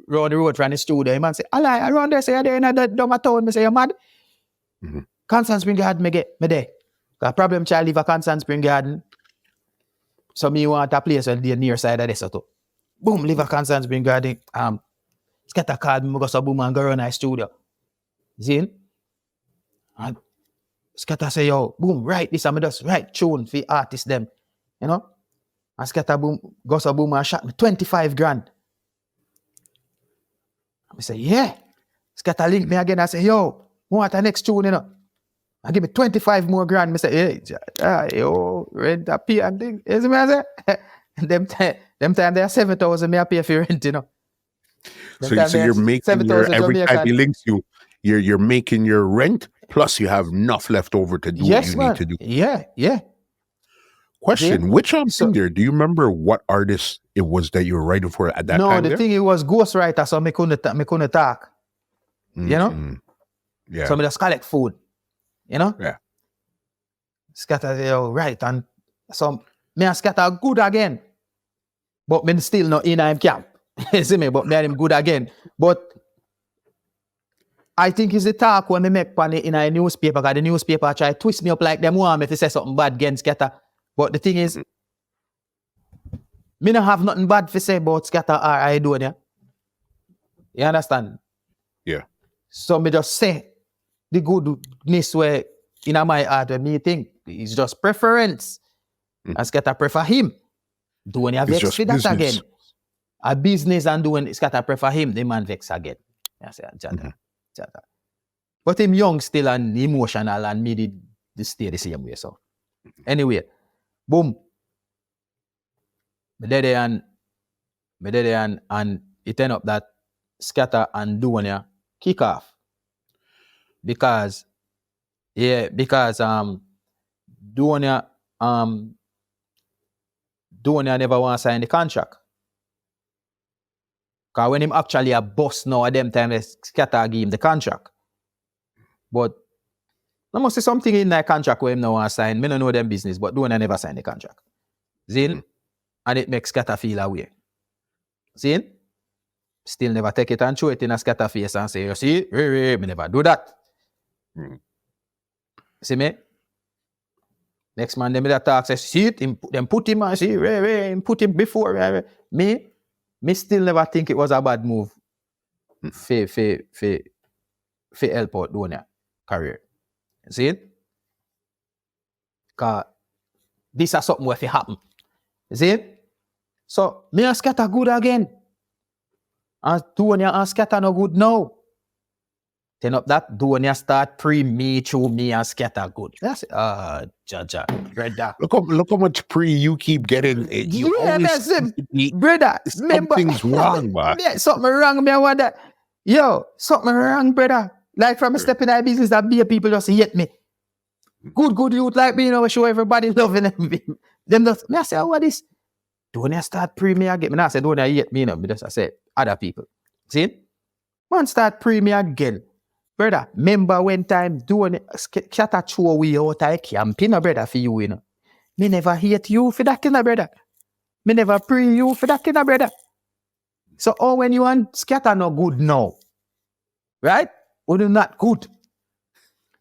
round the road from the studio. The man say, I lie, around there, say, you're there in that dumb town. Me say, you mad? Constant Spring Garden, me there. The problem child live a Constant Spring Garden. So me want a place on the near side of this. So boom, live a Constant Spring Garden. Skatta called me, go so boom and go around the studio. See? And Skatta say, yo, boom, write this, and me just write tune for artists them. You know? And Skatta boom, go so boom and shot me 25 grand. I say, yeah. Skatta link me again and say, yo, want the next tune, you know? And give me 25 more grand. I say, hey, yo, rent a pay and thing. You see me I say? them time they are 7,000 me I pay for rent, you know? So you're making your, every time he links you, you're making your rent, plus you have enough left over to do what you need to do. Yeah. Question, which singer, do you remember what artist it was that you were writing for at that time? No, the thing it was ghostwriter, so me couldn't talk. You know? Yeah. So me just collect food. You know? Yeah. Skatta, yo, right. And so me and Skatta good again. But me still not in him camp. You see me? But me and him good again. But I think it's the talk when me make in a newspaper, because the newspaper try to twist me up like them want me to say something bad against Skatta. But the thing is, me don't have nothing bad to say about Skatta or Aidonia. You understand? Yeah. So me just say the goodness where in my heart where me think it's just preference. And Skatta prefer him. Doing a vex for that again. A business and doing Skatta prefer him, the man vex again. I say, Jada. But him young still and emotional and me did stay the same way. So anyway, boom. Me there and it end up that Skatta and Aidonia kick off. Because Aidonia never want to sign the contract. Because when him actually a boss now at them time, Skatta give him the contract. But there must be something in that contract where him no want to sign. Me don't know them business, but Aidonia never sign the contract. See? And it makes Skatta feel away. See? Still never take it and show it in a Skatta face and say, you see, me never do that. See me? Next man, them that talk, say, see it, them put him and see, put him before. Me still never think it was a bad move for help out Aidonia career. See it? Because this is something where it happen. See it? So, me and Skatta good again. And Aidonia and Skatta no good now. Turn up that Aidonia start me through me and Skatta good. That's Jaja, brother. Look how much pre you keep getting. You that's it, brother. Something's wrong, man. Yeah, something wrong. Me I want that. Yo, something wrong, brother. Like from a step in that business, that be people just hate me. Good youth like me, you know, show everybody loving them. Them just, me I say, what is? Aidonia start me again. Me I say, Aidonia hate me, you know. Me just I say, other people. See? Man start pre me again. Brother, remember when time doing Skatta throw we out of camping, brother, for you, you know. Me never hate you for that, brother. Me never pre you for that, brother. So, when you want Skatta no good now, right? Or you not good.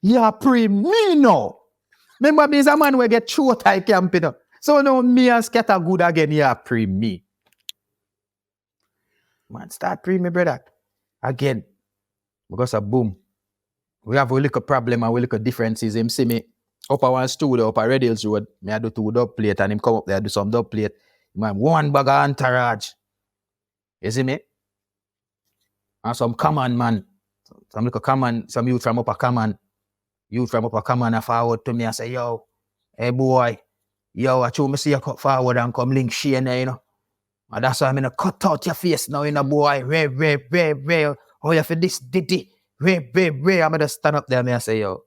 You are pre me now. Remember me is a man who get throw out of camping. So now me and Skatta good again, you are pre me. Man, start pre me, brother. Again. Because of boom. We have a little problem and we little differences. Him see me up at one studio up at Red Hills Road. Me I do 2 dub plate and him come up there do some dub plate. Man, 1 bag of entourage. You see me? And some common man. Some little common, some youth from upper common. Youth from upper common are forward to me and say, yo, hey boy, yo, I told me see you cut forward and come link Shane, you know. And that's why I'm gonna cut out your face now, you know, boy. Ray. Oh, you for this diddy. Ray. I'm gonna stand up there and I say, yo.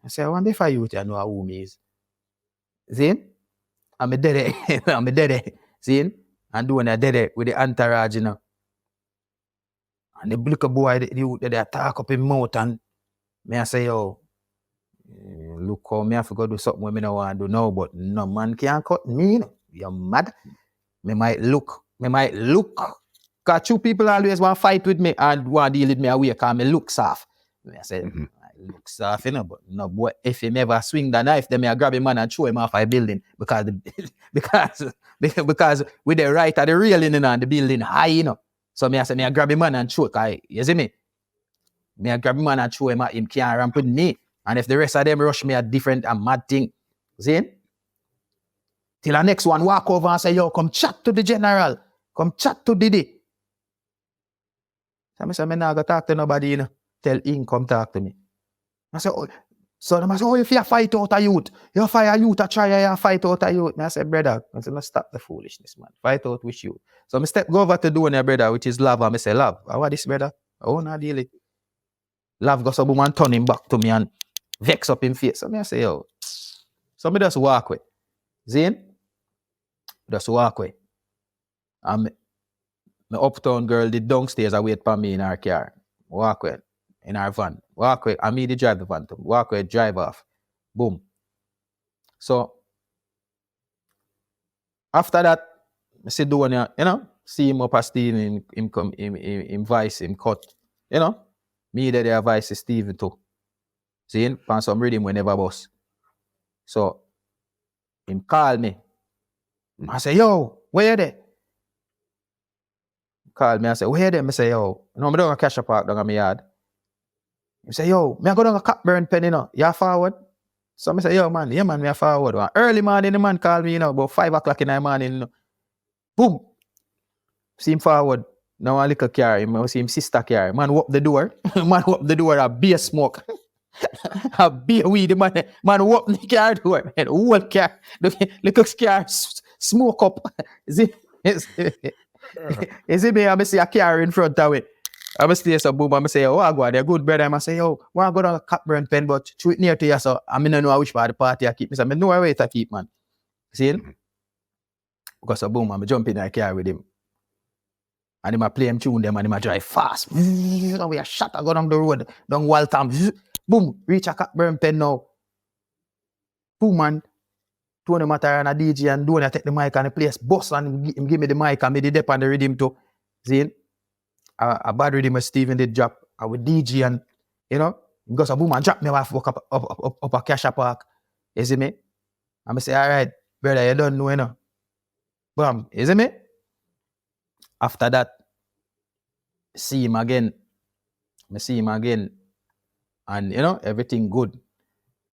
I say, I wonder if you know who me is. See? I'm dead. I'm dead. See? And doing a dead with the entourage, you know. And the little boy, they attack up his mouth and me I say, yo, look how me have to go do something when me no want to do now, but no man can't cut me. You're mad. Me might look. Because 2 people always want to fight with me and want to deal with me away because me look soft. I say, I look soft, you know, but no boy, if him ever swing the knife, then I grab him man and throw him off a building because with the right of the railing, you know, and the building high, you know. So me I say, I grab him man and throw it. You see me? Me I grab him man and throw him at him can't ramp with me. And if the rest of them rush me a different and mad thing, see? Till the next one walk over and say, yo, come chat to the general. Come chat to Diddy. So I say, I'm not going to talk to nobody, you know. Tell him, come talk to me. I say, oh. So I say, oh, if you fight out a youth, you fight a youth, you fight out a youth. I say, brother, I say, let's stop the foolishness, man. Fight out with you. So I go over to doing your brother, which is love. And I say, love, how this, brother? Oh, not really. Love goes up and turn him back to me and vex up in face. So I say, yo. So I just walk away. Zane? Just walk away. And the uptown girl did downstairs and wait for me in her car. Walk away. In our van. Walk away. I mean, the drive the van to walk away, drive off. Boom. So after that, I see doing, you know, see him up as Stein, him voice, him cut. You know, me there voice is Stephen too. See him, find some rhythm whenever boss. So him call me. I say, yo, where you there? Call me, I say, where you there? I say, yo, no, I don't cash a park down at my yard. He say, yo, me I go down a Cockburn pen, you know, you forward? So I say, yo, man, yeah, man, me a forward. One. Early morning, the man call me, you know, about 5 o'clock in the morning, you know. Boom. See him forward. Now a little car, I see him sister car. Man, open the door. Man, open the door, a beer smoke. A beer weed, man open the car door. Man, whole car. Little car smoke up. See me, I see a car in front of it. I stay so boom, I say, oh, I go there, good brother. I say, yo, I go down a Cockburn pen, but shoot near to you, so I mean, I know which part of the party I keep. I say, I know where to keep, man. See it? Because so boom, I'm jump in the car with him. And him a play him tune them and him a drive fast. We a shot, I go down the road, down Waltham. Boom, reach a Cockburn pen now. Boom, man. Tony Matter and a DJ and doing I take the mic and the place boss and him give me the mic and me the dep and the rhythm too. See it? A bad rhythm as Stephen did drop with DJ and, you know, because a boom and drop me off up a Cash Park. You see me? And I say, all right, brother, you don't know, you know. Boom, you see me? After that, see him again. I see him again. And, you know, everything good.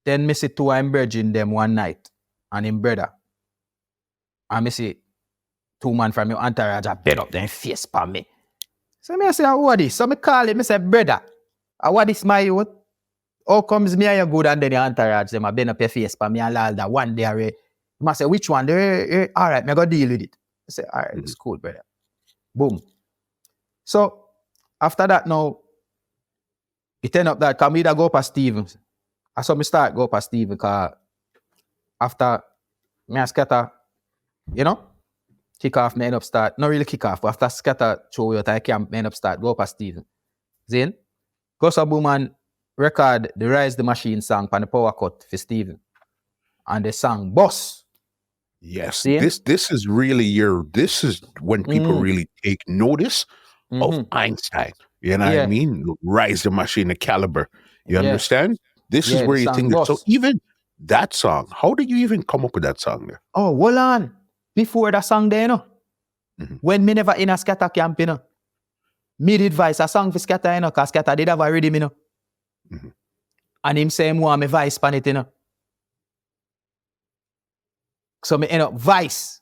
Then I see 2 I'm bridging them one night. And him brother. And I see 2 man from your entourage a bed up their face for me. So I say, what this? So I call him, I say, brother, what this my youth? How comes me and you good and then your entourage them a bend up your face for me and all that one day already? I say, which one? All right, I go deal with it. I say, all right, it's cool, brother. Boom. So after that now, it turn up that come either go past Stephen. I saw me start go past Stephen because after me and Skatta, you know, Kick off, me end up start. Not really kick off, but after Skatta throw out I camp, me end up start. Go past Stephen. Then, go so boom and record the Rise the Machine song on the power cut for Stephen. And the song Boss. Yes. See? This is really this is when people really take notice of Einstein. You know what I mean? Rise the Machine, the caliber. You understand? This is where you think that. So even that song, how did you even come up with that song there? Oh, hold on. Before that song there, you know, when me never in a Skatta camp, you know, me did advise a song for Skatta, you know, because Skatta did have a rhythm, you know. And him say him want me vice pan it, you know. So me end up vice.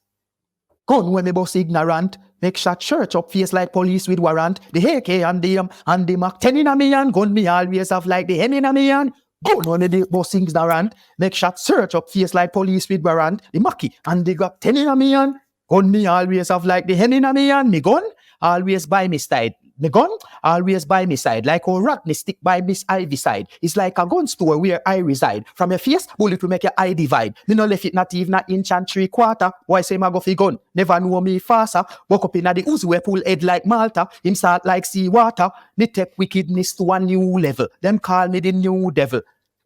Gun when me boss ignorant, make shot church up face like police with warrant. The AK and the Mac 10 in a me and gun me always have like the hen in a me and gun when me boss ignorant, make shot search up face like police with warrant. The Mackie and the Glock 10 in a me and gun me always have like the hen in a me and me gun always by me side. Me gun always by me side, like a rat me stick by Miss Ivy side. It's like a gun store where I reside. From your face, bullet will make your eye divide. Me no left it not even a inch and 3/4. Why say my go fi gun? Never know me faster. Woke up in a the ooze where pull head like Malta. Him start like sea water. Me take wickedness to a new level. Them call me the new devil.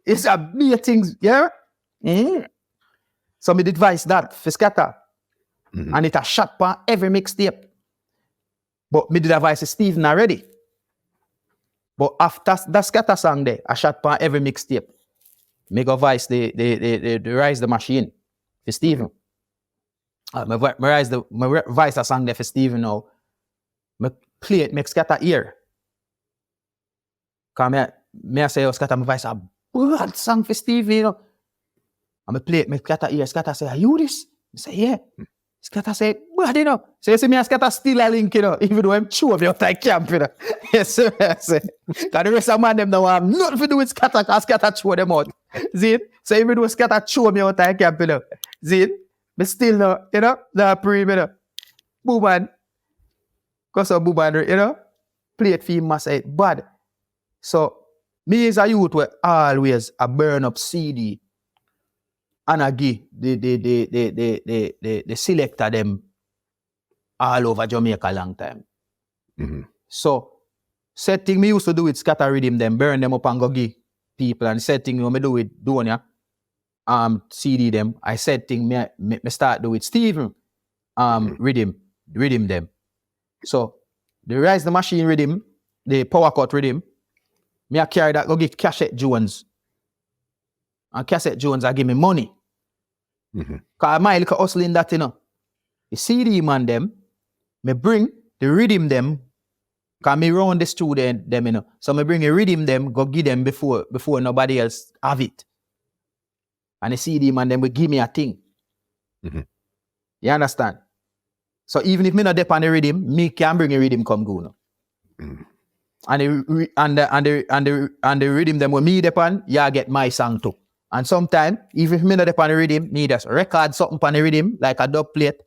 It's a mere things, yeah? So me did advise that for Skatta. And it a shot pan every mixtape. But me did advise Stephen already. But after that Skatta song there, I shot pan every mixtape. Me go voice the Rise the Machine for Stephen. Me voice a song there for Stephen now. Me play it, make Skatta hear. Cause me I say, oh, Skatta, me voice a bad song for Stephen, you know. And me play it, make Skatta hear. Skatta say, are you this? I say, yeah. Skatta say, but you know, so you see me and Skatta still a link, you know, even though I'm true of your time camp, you know. Yes, sir, I say. Because the rest of man them now have nothing to do with Skatta, because Skatta throw them out. See it? So even though Skatta throw me out time camp, you know. See it? But still, no, you know, the pre, you know. Booman. Because of Booman, you know, play it for him, must say bad. So, me as a youth, were always a burn up CD. And I give the selector them all over Jamaica long time. So, setting me used to do with Skatta rhythm them, burn them up and go give people. And setting me do with Donia, CD them. I setting me start do with Stephen rhythm them. So, the Rise the Machine rhythm, the power cut rhythm, me I carry that go give Cassette Jones. And Cassette Jones I give me money. Cause my little hustling that, you know. The CD man them, me bring the rhythm them, cause me round the studio them, you know. So me bring a rhythm them, go give them before nobody else have it. And the CD man them will give me a thing. You understand? So even if me not dep on the rhythm, me can bring a rhythm come go now. And the rhythm them when me dep on, yeah get my song too. And sometimes, even if me not on the rhythm, me just record something on the rhythm, like a dubplate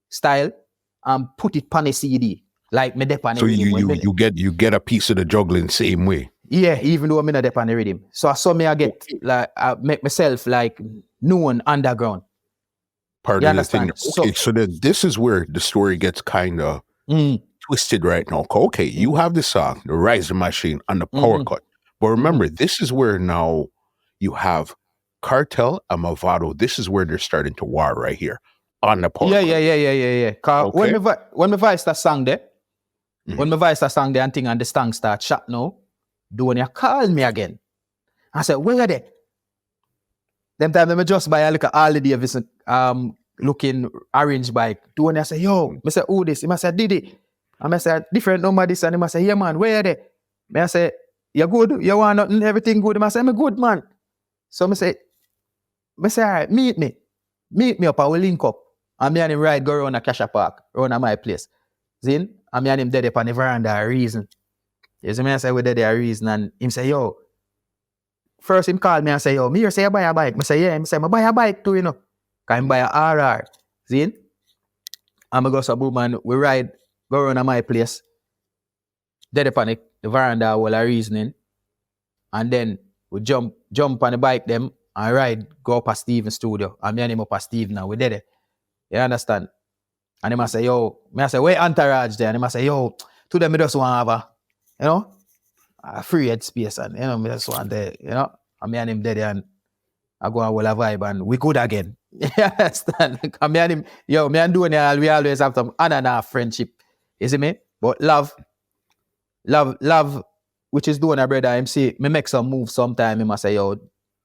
style, and put it on a CD. Like me dep on the rhythm. So you get a piece of the juggling same way. Yeah, even though me not on the rhythm. So I saw me I get like I make myself like known underground. Part of the thing. Okay, so then this is where the story gets kind of twisted right now. Okay, you have the song, the Rise the Machine, and the power cut. But remember, this is where now you have Kartel and Mavado. This is where they're starting to war right here on the power. Yeah. Cause okay. when me voice that song there, when me voice that song there and thing and the song start shut now, Donia call me again. I said, where are they? Them time me just buy a look at Harley Davidson looking orange bike. Donia say, yo, I say, who this? He must say, Didi. And I say, different number this, and he must say, yeah man, where are they? I say, you good? You want nothing, everything good? I say, I'm a good man. So I say, all right, meet me up, I will link up. And me and him ride, go around a Casha Park, around at my place. Zin, and me and him dead up on the veranda a reason. You see me, I say, we're dead a reason. And him say, yo, first him call me and say, yo, me here say, you buy a bike. I say, yeah. Him say, I buy a bike too, you know. Because him buy a RR. Zin, and I go so boom and we ride, go around at my place. Dead up on the veranda, while a reasoning. And then we jump on the bike them and ride, go up at Steven's studio. And me and him up at Steven now. We did it. You understand? And he must say, yo, me I say, where entourage there? And he must say, yo, to them, me just want to have a free head space. And, me just want to, and me and him there and I go and will a vibe and we good again. You understand? Because me and him, me and Aidonia, we always have some on and off friendship. You see me? But love, which is doing a brother, him say, me make some moves sometime, he must say, yo,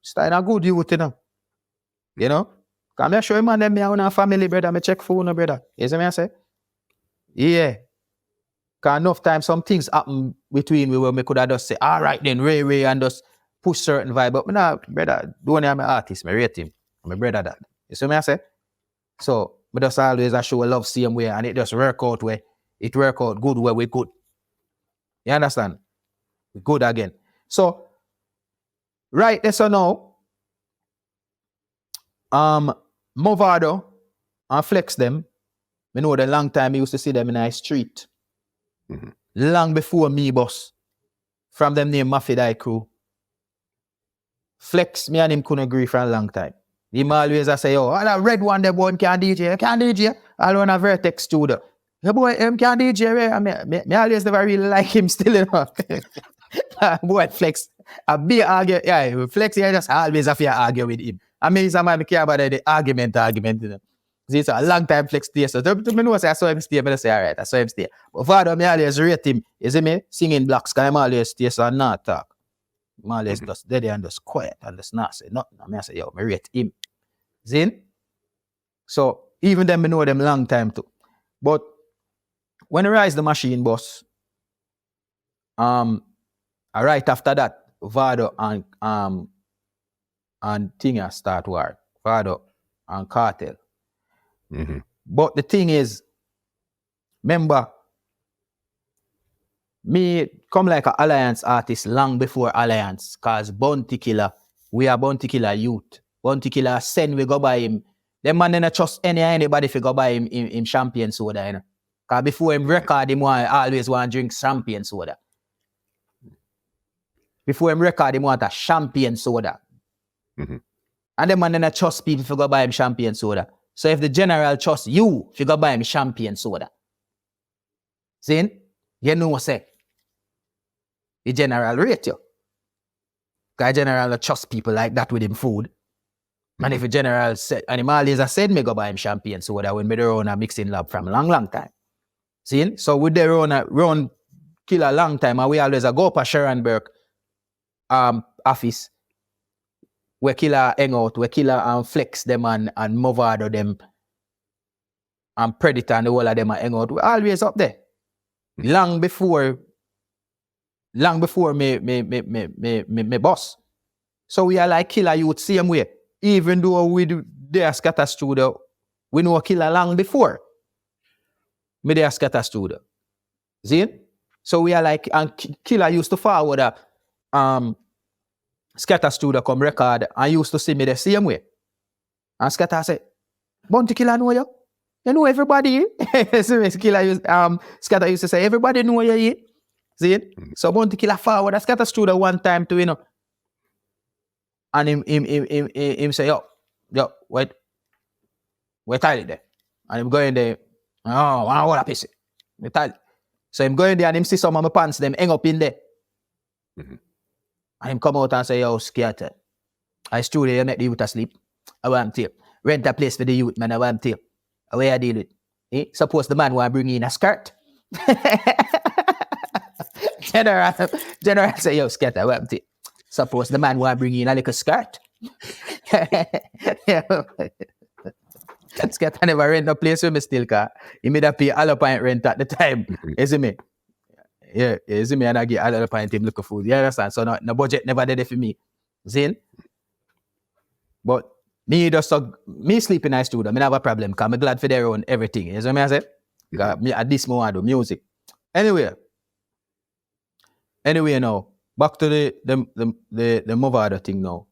Stein a good youth, You know? Because I show him and them, me and a family, brother, me check phone, brother. You see me I say? Yeah. Because enough time, some things happen between we where me could have just say, all right then, Ray, and just push certain vibe. But me nah, brother, Aidonia I'm an artist, me rate him. My brother that. You see me I say? So, me just always I show love same way and it just work out where it work out good where we good. You understand? We good again. So, right there so now, Mavado and Flexx them, me know the long time I used to see them in the street. Mm-hmm. Long before me, boss. From them name Mavado crew. Flexx, me and him couldn't agree for a long time. Him always I say, yo, that red one, the boy, him can't DJ. I want a Vertex studio. The boy, him can't DJ. Me always never really like him still, Boy, Flexx, a big argue. Yeah, Flexx, I just always have to argue with him. I mean, somebody care about the argument. See, so a long time Flexx stay. So to me know, say I saw him stay, but I say, all right, I saw him stay. But father, me always rate him. You see me? Singing blacks, because I'm always stay, so I not talk. I'm always just dead and just quiet and just not say nothing. I say, yo, me rate him. Zin? So, even them, me know them long time too. But, when I rise the machine, boss, right after that, Vybz and Tinga start war. Vybz and Kartel. Mm-hmm. But the thing is, remember, me come like an Alliance artist long before Alliance, cause Bounty Killer, we are Bounty Killer youth. Bounty Killer send we go buy him. Them man don't trust anybody if we go buy him champagne soda, Cause before him record him always want to drink champagne soda. Before him record him want a champagne soda. Mm-hmm. And them man don't trust people if you go buy him champagne soda. So if the general trusts you, if you go buy him champagne soda. See? You know what say? The general rate you. Because general trust people like that with him food. And if a general said, and him always said me go buy him champagne soda when me the run a mixing lab from long time. See? So with the run kill a long time, and we always go up a Sharonberg office where killer hang out, where killer and Flexx them and Mavado them and Predator and the whole of them hang out. We always up there. Long before me boss. So we are like killer youth same way. Even though we do their Skatta studio, we know killer long before. Me their Skatta studio. See? So we are like, and killer used to forward a Skatta studio come record and used to see me the same way. And Skatta said, Bounty Killer know you? You know everybody. Killer used, Skatta used to say, everybody know you. See it? So Bounty Killer forward a Skatta studio one time to, and him say, yo, wait tight there. And him going there, oh, what a piece. We tight. So him going there and him see some of my pants, them hang up in there. Mm-hmm. And him come out and say, yo, Skatta, I studio, you make the youth asleep. I want to rent a place for the youth, man, I want to. Where I deal with? Suppose the man want to bring in a skirt. General say, yo, Skatta, I want to. Suppose the man want to bring in a little skirt. Skatta never rent a place with me still, car. He made a pay all point rent at the time. You see me? Yeah, you see me, and I get all point him look food. You understand? So no budget never did it for me. See? But me sleep in my studio. Me have a problem because I'm glad for their own everything. You see what I say? Because me at this moment I do music. Anyway, now back to the Mavado thing now.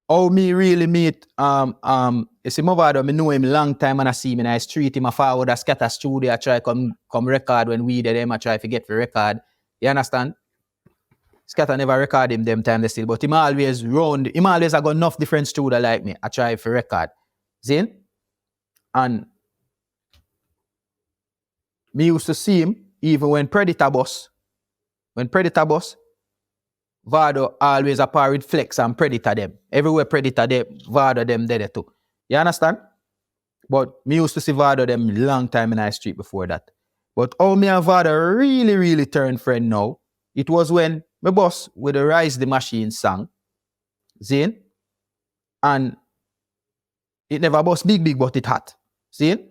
How me really meet you see Mavado, me know him long time and I see him in the street. Him a forward a Skatta studio. I try come record when we did them. I try to get for record. You understand? Skatta never record him them time they still, but him always round. Him always I got enough different studio like me. I try for record. See? And me used to see him even when Predator bus. When Predator bus, Vado always a par with Flexx and Predator them. Everywhere Predator them, Vado them there too. You understand? But me used to see Vado them long time in high street before that. But how me and Vado really, really turned friend now, it was when my boss with the Rise the Machine song, Zane, and it never bust big, but it hot. Zane?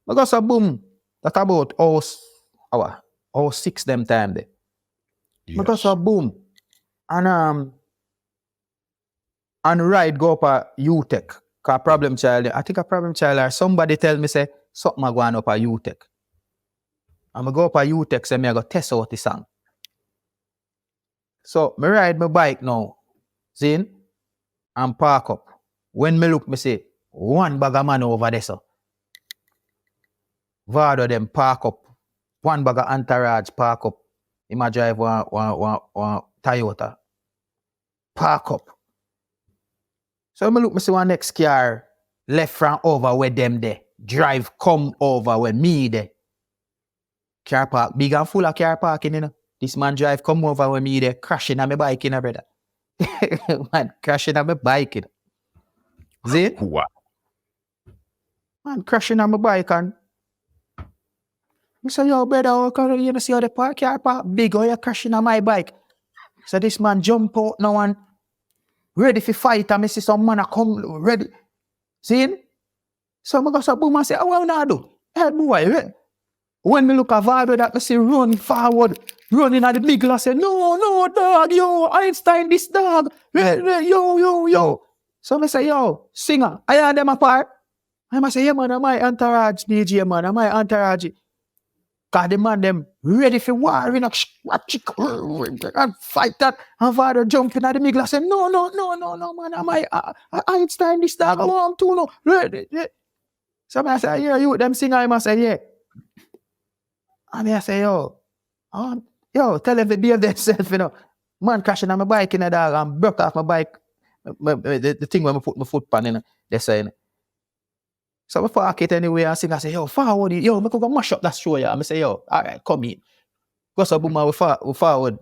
I got some boom. That about all 6 them time there. Yes. I got some boom. And ride go up a UTech. Cause Problem Child, I think a Problem Child or somebody tell me say something I going up a UTech. And I go up a UTech, say me I go test out the song. So me ride my bike now, Zane, and park up. When me look, me say, one bag of man over there, so. Vado them park up. One bag of entourage park up. Him a drive one Toyota. Park up. So me look, me see one next car left from over where them there. Drive come over where me there. Car park, big and full of car parking, you know. This man drive come over where me there, crashing on my bike, you know, brother. Man, crashing on my bike, you know. See? Wow. Man, crashing on my bike and I say, yo, brother, you know, see how the car park big, or you crashing on my bike. So this man jump out now and ready for fight, and I see some man a come ready. See? So I go say, boom, I say, what you do? Hey, boy, when me look at Vybz that I see run forward, running at the big glass, say, no, dog, yo, Einstein, this dog, yo. So I say, yo, singer, I hear them apart. I must say, yeah, man, I'm my entourage, DJ, man, I'm my entourage. Cause the man them ready for war, you know, and fight that. And father jumping at the middle and say, no, man, am I Einstein this dog, I want to know. Ready. So I say, yeah, you them sing, I must say, yeah. And I say, yo, tell them to behave themselves, you know. Man crashing on my bike in the dog and broke off my bike. The thing where I put my foot pan in, they say, so I park it anyway and sing, I say, yo, forward, yo, I could go mash up that show, yeah. I say, yo, all right, come in. Go so boom, we forward,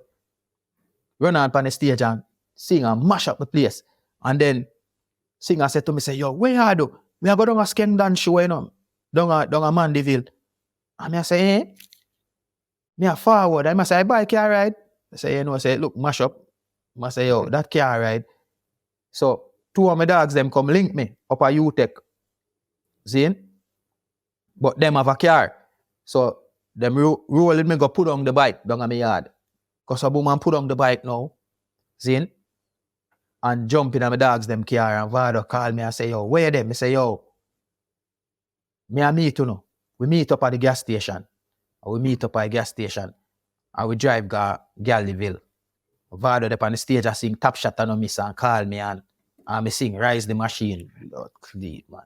run on the stage and sing and mash up the place. And then singer said to me, say, yo, where are you? We are going to a Skendon show, you know, down a Mandeville. And I say, eh? Me a forward. I say, I buy car ride. I say, you know, I say, look, mash up. I say, yo, that car ride. So 2 of my dogs, them come link me up a UTech. Zane? But them have a car. So them rolling me go put on the bike down at my yard. Because a woman put on the bike now. Zane? And jump in at my dogs them car and Vado call me and say, yo, where them? I say, yo, me and meet you know. We meet up at the gas station. And we meet up at the gas station. And we drive go Galleryville. Vado up on the stage I sing Top Shot and miss and call me and me sing Rise the Machine. Lord, man.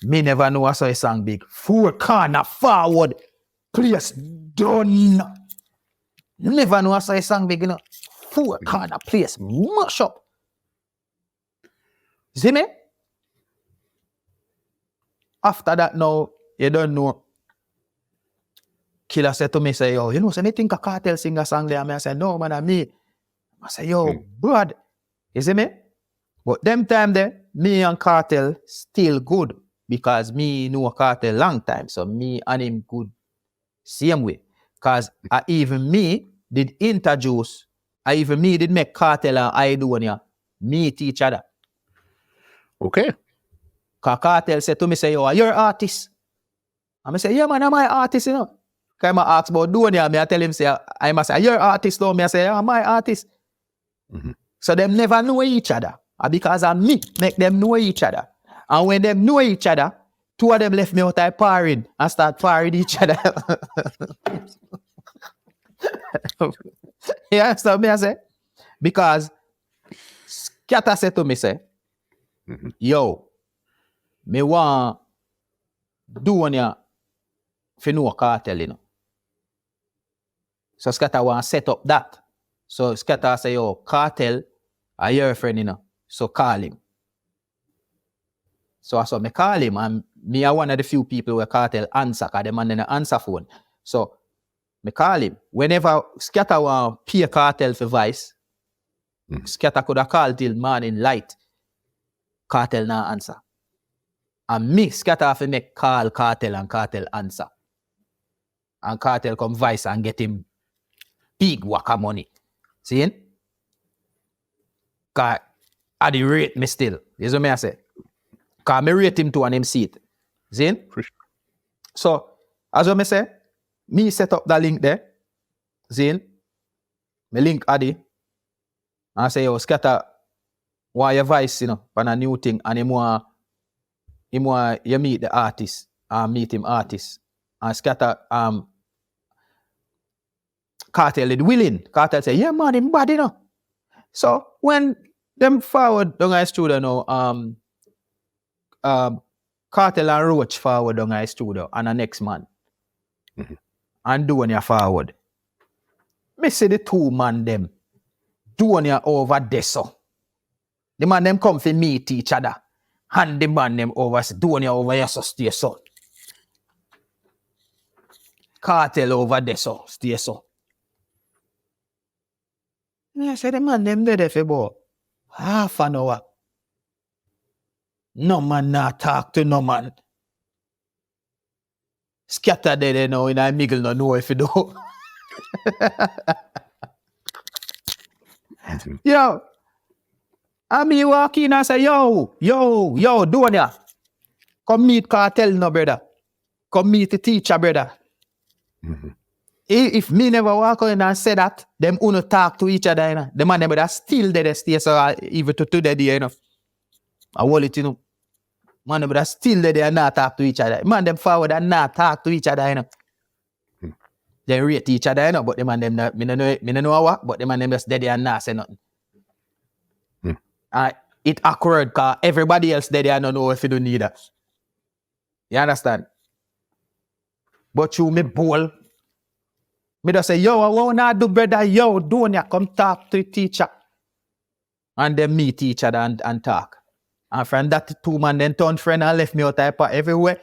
Me never know I saw a song big. 4 corner forward. Place done. Never know I saw a song big, you know. 4 corner place. Mash up. See me? After that now, you don't know. Killer said to me, say, yo, you know, so me think a Kartel sing a song there. I say, no, man, I me. I say, yo, blood. You see me? But them time there, me and Kartel still good. Because me know Kartel long time. So me and him good same way. Because even me did introduce, even me did make Kartel and Aidonia meet each other. Okay. Because Kartel said to me, say, yo, are you an artist? And I say, yeah, man, I'm my artist, you know. Because I ask about Donia, I tell him, say, I must say, you're an artist, though. I say, yeah, I'm my artist. Mm-hmm. So them never know each other. And because of me, make them know each other. And when them know each other, 2 of them left me out there parring and start parring each other. Yeah, so me I say, because Skatta said to me, say, yo, me want Donia for no Kartel, you know. So Skatta want set up that. So Skatta say, yo, Kartel are your friend, you know. So call him. So I saw me call him and me are one of the few people where Kartel answer, because the man in the answer phone. So, me call him. Whenever Skatta want pay Kartel for voice, Skatta could have called till morning light. Kartel now answer. And me, Skatta have to make call Kartel and Kartel answer. And Kartel come voice and get him big waka money. See? Because at the rate me still. You see what I say? Because me rate him to an him seat. See? So, as I say, me set up that link there. See? Me link Adi. And I say, yo, Skatta, why your voice, on a new thing, and him want you meet the artist, and meet him artist. And Skatta, Kartel is willing. Kartel say, yeah, man, him bad, So, when them forward down the studio now, Kartel and Roach forward down the studio, and the next man. And doing your forward. Me see the two man them doing your over there, so. The man them come to meet each other. And the man them over, doing your over here, so stay so. Kartel over there, so stay so. I said, the man them there for about half an hour. No man not talk to no man. Skatta there now in a miggle no know if you do. Yo. And me walk in and say, yo, Donia. Come meet Kartel no brother. Come meet the teacher, brother. If me never walk in and say that, them uno talk to each other, the man them that still there stay so even to today, I want it, Man them that still there and not talk to each other. Man them forward and not talk to each other, They rate each other, but the man them not, me no know what, but the man them just there and not say nothing. It awkward because everybody else there don't know if you don't need that. You understand? But you me bowl. Me just say, yo, I wanna do brother, yo, don't you come talk to the teacher. And then meet each other and talk. And from that two man then turned friend and left me out type of everywhere.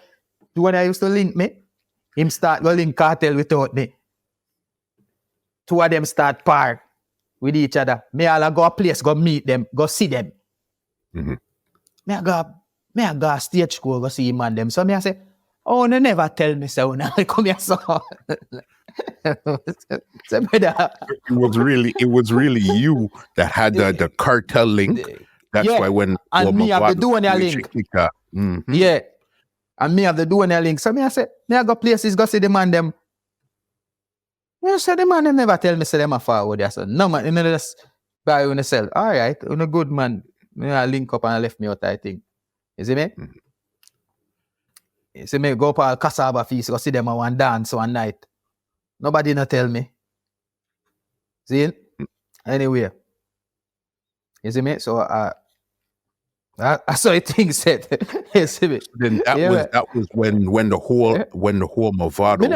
The one I used to link me, him start go link Kartel without me. Two of them start par with each other. Me all go a place, go meet them, go see them. Me I go stage school, go see him and them. So me I say, oh, they never tell me so now. Come here, so. It was really you that had the Kartel link. That's why when me have the doing a link. Yeah. And me have the doing a link. So me I say, me I go places, go see the man them. You say the man them never tell me say them a forward. I said, no man, you know just buy you sell. All right, you know good man. Me I link up and left me out, I think. You see me? You see me go up all cassava feast, go see them and one dance one night. Nobody not tell me. See? Anyway. You see me? So I saw it thing said. You see me? Then that was when the whole Mavado. Me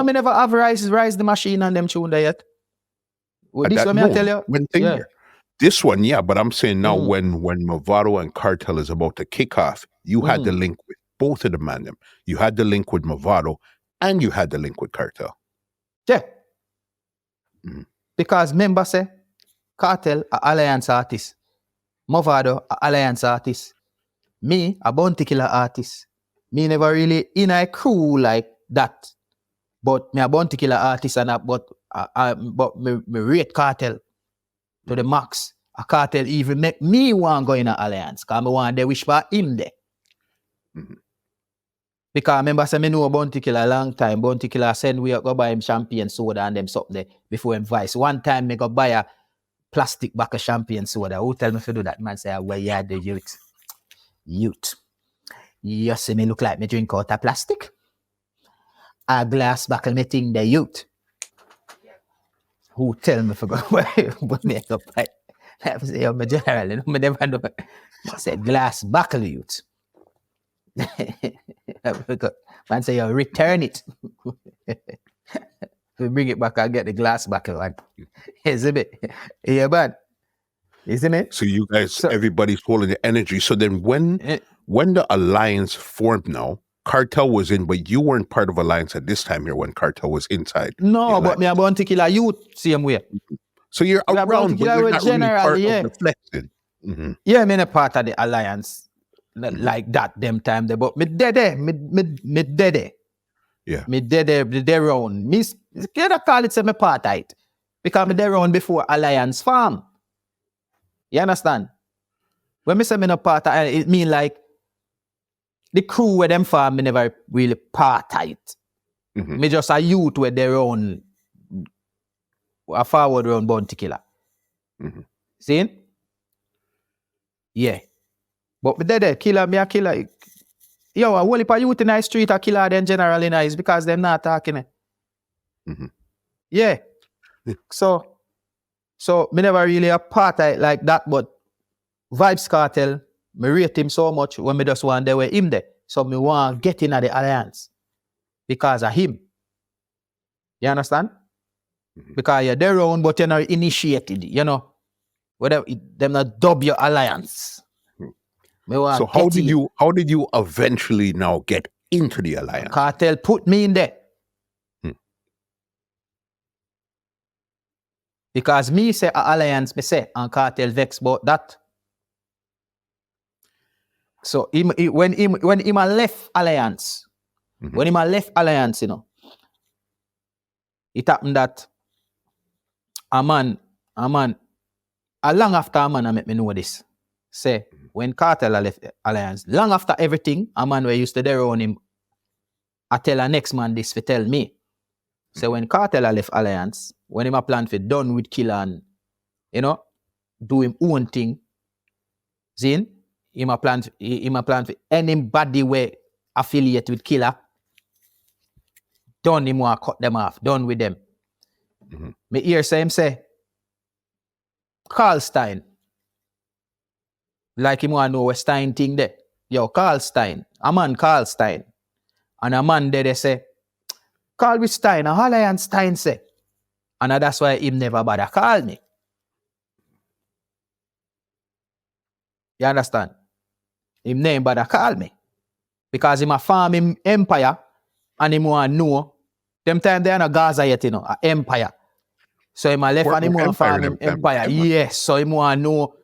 never have rise the machine and them tune there yet. Well, this one I tell you. This one, yeah, but I'm saying now when Mavado and Kartel is about to kick off, you had the link with both of them and them. You had the link with Mavado and you had the link with Kartel. Yeah. Because remember say, Kartel a alliance artist. Mavado a alliance artist. Me a bounty killer artist. Me never really in a crew like that. But me a bounty killer artist and but me rate Kartel to the max. A Kartel even make me want go in an alliance. Because I want to wish for him there. Because I remember say me know Bounty Killer a long time. Bounty Killer send we go buy him champagne soda and them something there before him vice. One time me go buy a plastic bag of champagne soda. Who tell me to do that? Man say, well, yeah, the youth. You see me look like me drink out of plastic? A glass buckle me think the youth. Who tell me for go but me go buy? I say, I'm a general, you know, me never know. I said glass buckle youth. Man say, you return it. We bring it back and get the glass buckle. Like, is it? Yeah, man. Isn't it? So you guys, everybody's holding the energy. So then when when the alliance formed now, Kartel was in, but you weren't part of alliance at this time here when Kartel was inside. No, but me a bounty killer youth same way. So you're We are around, but you're not really part yeah. of the flexing. Mm-hmm. Yeah, me not part of the alliance like that them time there. But me dead there. Me dead there. Yeah. Me dead there round. Me can't call it say me part of it. Because me there round before alliance farm. You understand? When me say me not part of it, it mean like the crew where them farm, me never really part of it. Mm-hmm. Me just a youth with their own a forward round bounty killer. Mm-hmm. See? Yeah. But me there, killer, me a killer. Yo, a whole heap of youth in the street a killer them generally nice because them not talking. Mm-hmm. Yeah. So me never really a part of it like that, but Vybz Kartel, me rate him so much when me just want there with him there. So me want get in at the alliance because of him. You understand? Mm-hmm. Because you're their own, but you're not initiated, you know. Whatever them not dub your alliance. So how did you eventually now get into the alliance? Kartel put me in there. Because me say a alliance, me say, and Kartel vex about that. So when him a left alliance, when him a left alliance, you know, it happened that a man, long after a man I make me know this. Say, when Kartel left alliance, long after everything, a man where used to there on him, I tell a next man this for tell me. So when Kartel left alliance, when him a plan for done with killer and, you know, do him own thing, see, him a plan for anybody where affiliate with killer, done him want cut them off, done with them. Me hear say him say, call Stein. Like him want know what Stein thing there. Yo, call Stein. A man call Stein. And a man there they say, call with Stein. And alliance Stein say. And that's why him never bother call me. You understand? Him never bother call me. Because him a farm him empire and him want know. Them time they are not Gaza yet, you know, a empire. So him a left and him want farm him empire. Yes, so him want know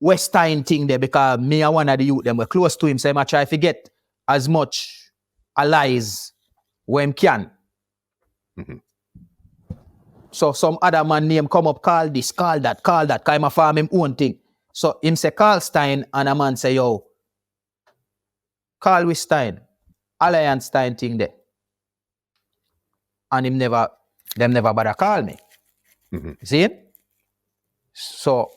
West Stein thing there because me and one of the youth them were close to him. So him a try to get as much allies when him can. So some other man name come up, call this, call that, cause him a farm him own thing. So him say call Stein and a man say, yo, call with Stein. Alliance Stein thing there. And them never bother call me. See it? So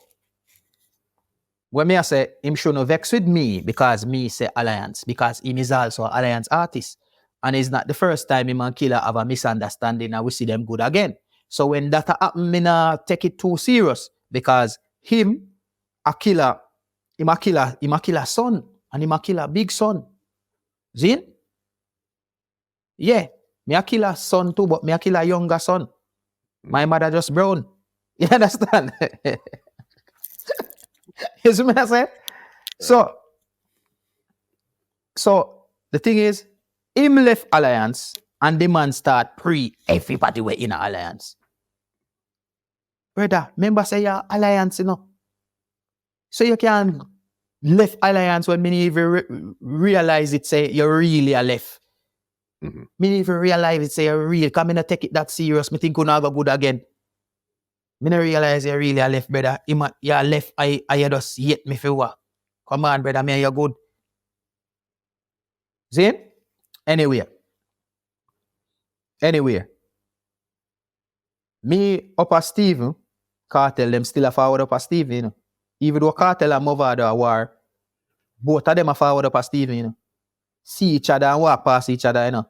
when me I say him should not vex with me because me say alliance, because him is also an alliance artist. And it's not the first time him and killer have a misunderstanding and we see them good again. So when that happen, me not take it too serious because him a killer son and him a killer big son. Zin? Yeah, me a killer son too, but me a killer younger son. My mother just brown. You understand? You see what I say? So the thing is, him left alliance and the man start everybody were in an alliance. Brother, remember say you're alliance, you know. So you can left alliance when me even realize it say you're really a left. Me even realize it say you're real. Come in and take it that serious. Me think you not go good again. Me not realize you're really a left, brother. You're left, I just hate me for what? Come on, brother, me you're good. See? Anyway. Me upper Stephen, Kartel, them still a forward upper Stephen, you know. Even though Kartel and Mavado are war, both of them are forward upper Stephen, you know. See each other and walk past each other, you know.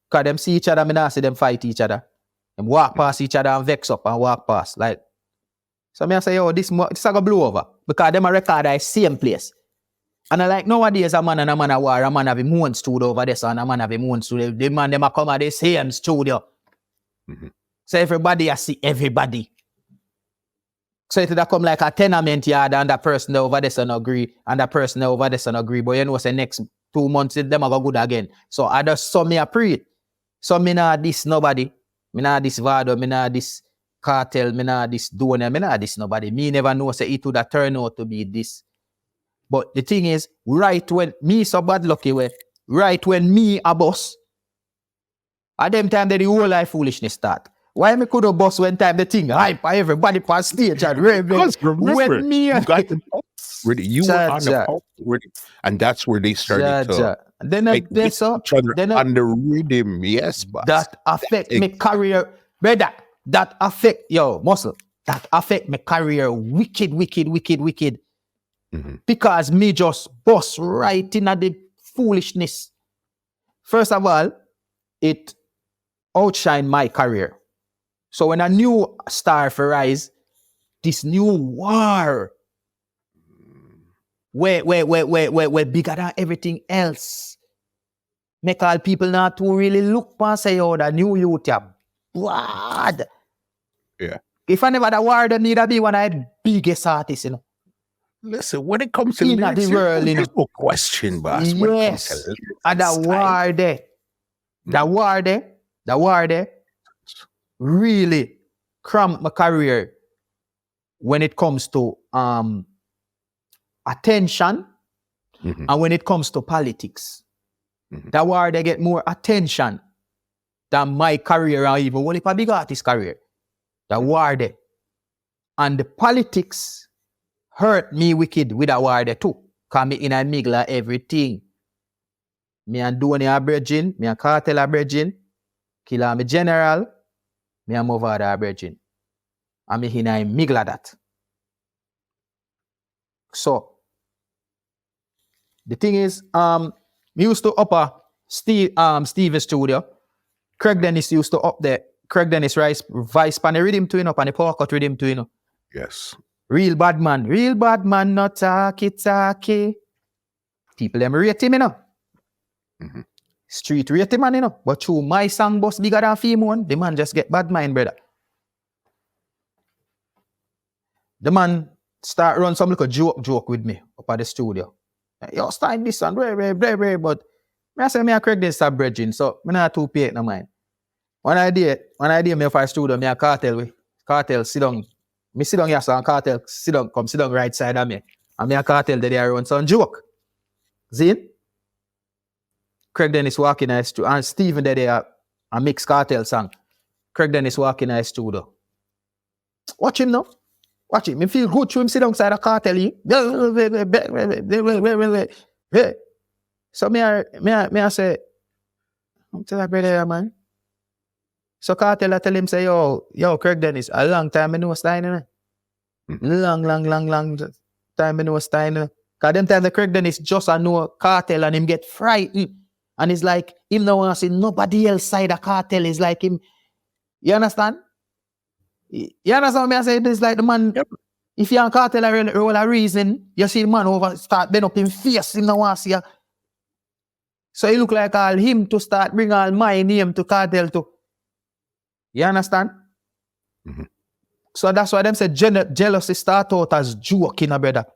Because them see each other, me not see them fight each other. Them walk past each other and vex up and walk past. Like, so me I say, yo, this a go blow over. Because them a record at the same place. And I like nowadays a man and a man a war, a man have him own studio over there, and a man have him own studio. The man them a come at the same studio. So everybody I see everybody. So it would come like a tenement yard and that person over there don't agree and that person over there don't agree. But you know, say next 2 months, them are go good again. So I just saw me a pre it. So me not this nobody. Me not this Vado. Me not this Cartel. Me not this Aidonia. Me not this nobody. Me never know say it would have turned out to be this. But the thing is, right when me so bad lucky way, right when me a boss, at them time that the whole life foolishness start. Why me could have boss when time the thing hype for everybody on stage and Because remember, when me you got the pulse ready. You were on the pulse ready. And that's where they started to then like they so each other then on the rhythm. Yes, boss. that affect my career, brother. That affect muscle. That affect my career wicked. Mhm. Because me just boss right in at the foolishness. First of all, it outshine my career. So when a new star for rise, this new war, where bigger than everything else, make all people not to really look past say, oh, the new youth, what? Yeah. If I never the war, then need to be one of the biggest artists, you know. Listen, when it comes to In lyrics, the world, there's no question, boss. When it comes to Yes, lyrics and the war there, really cramp my career when it comes to attention Mhm. and when it comes to politics. Mhm. The war they get more attention than my career or even one of a big artist career. The war there. And the politics hurt me wicked with the war there too. Cause me in a middle of everything. Me and Aidonia a bridging, me and Kartel a bridging, Killer me general, me and Mavado a bridging. And me in a middle of that. So the thing is, me used to upper Steven's studio. Craig Dennis used to up there. Craig Dennis vice pan the rhythm to and the power cut rhythm to Yes. Real bad man, not talkie. People them rate him, Mhm. Street rate him, man, But through my song boss bigger than Femon, the man just get bad mind, brother. The man start run some little joke with me up at the studio. Yo, Stein this and blah, but I say me and Craig this start bridging, so me not too pay it no mind. One idea me for studio, me and Kartel sit down. Me sit down here, so and Kartel sit down right side of me. And me and Kartel they run some joke. See? Craig Dennis walking in the studio, and Stephen there a mix Kartel song. Craig Dennis walking in the studio. Watch him now. Watch him. Me feel good to him sit down side of Kartel. So me I say, I'm tell that brother, man. So Kartel I tell him, say, yo, Craig Dennis, a long time I know Stein, Long time I know Stein. Because them time the Craig Dennis just I know Kartel and him get frightened. And it's like, him no want to see nobody else side of Kartel is like him. You understand? You understand me I say? It's like the man, if you and Kartel are roll a reason, you see the man over start bend up him face, him no want to see you. So he look like all him to start bring all my name to Kartel too. You understand? Mhm. So that's why them say jealousy start out as joke, brother.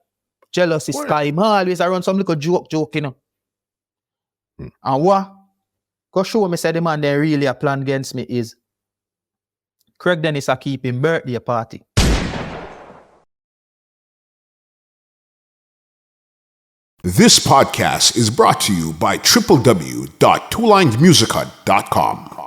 Jealousy sky him always around some little joke, And what? Go show me say the man they really a plan against me is Craig Dennis a keep him birthday party. This podcast is brought to you by www.twolinedmusichut.com.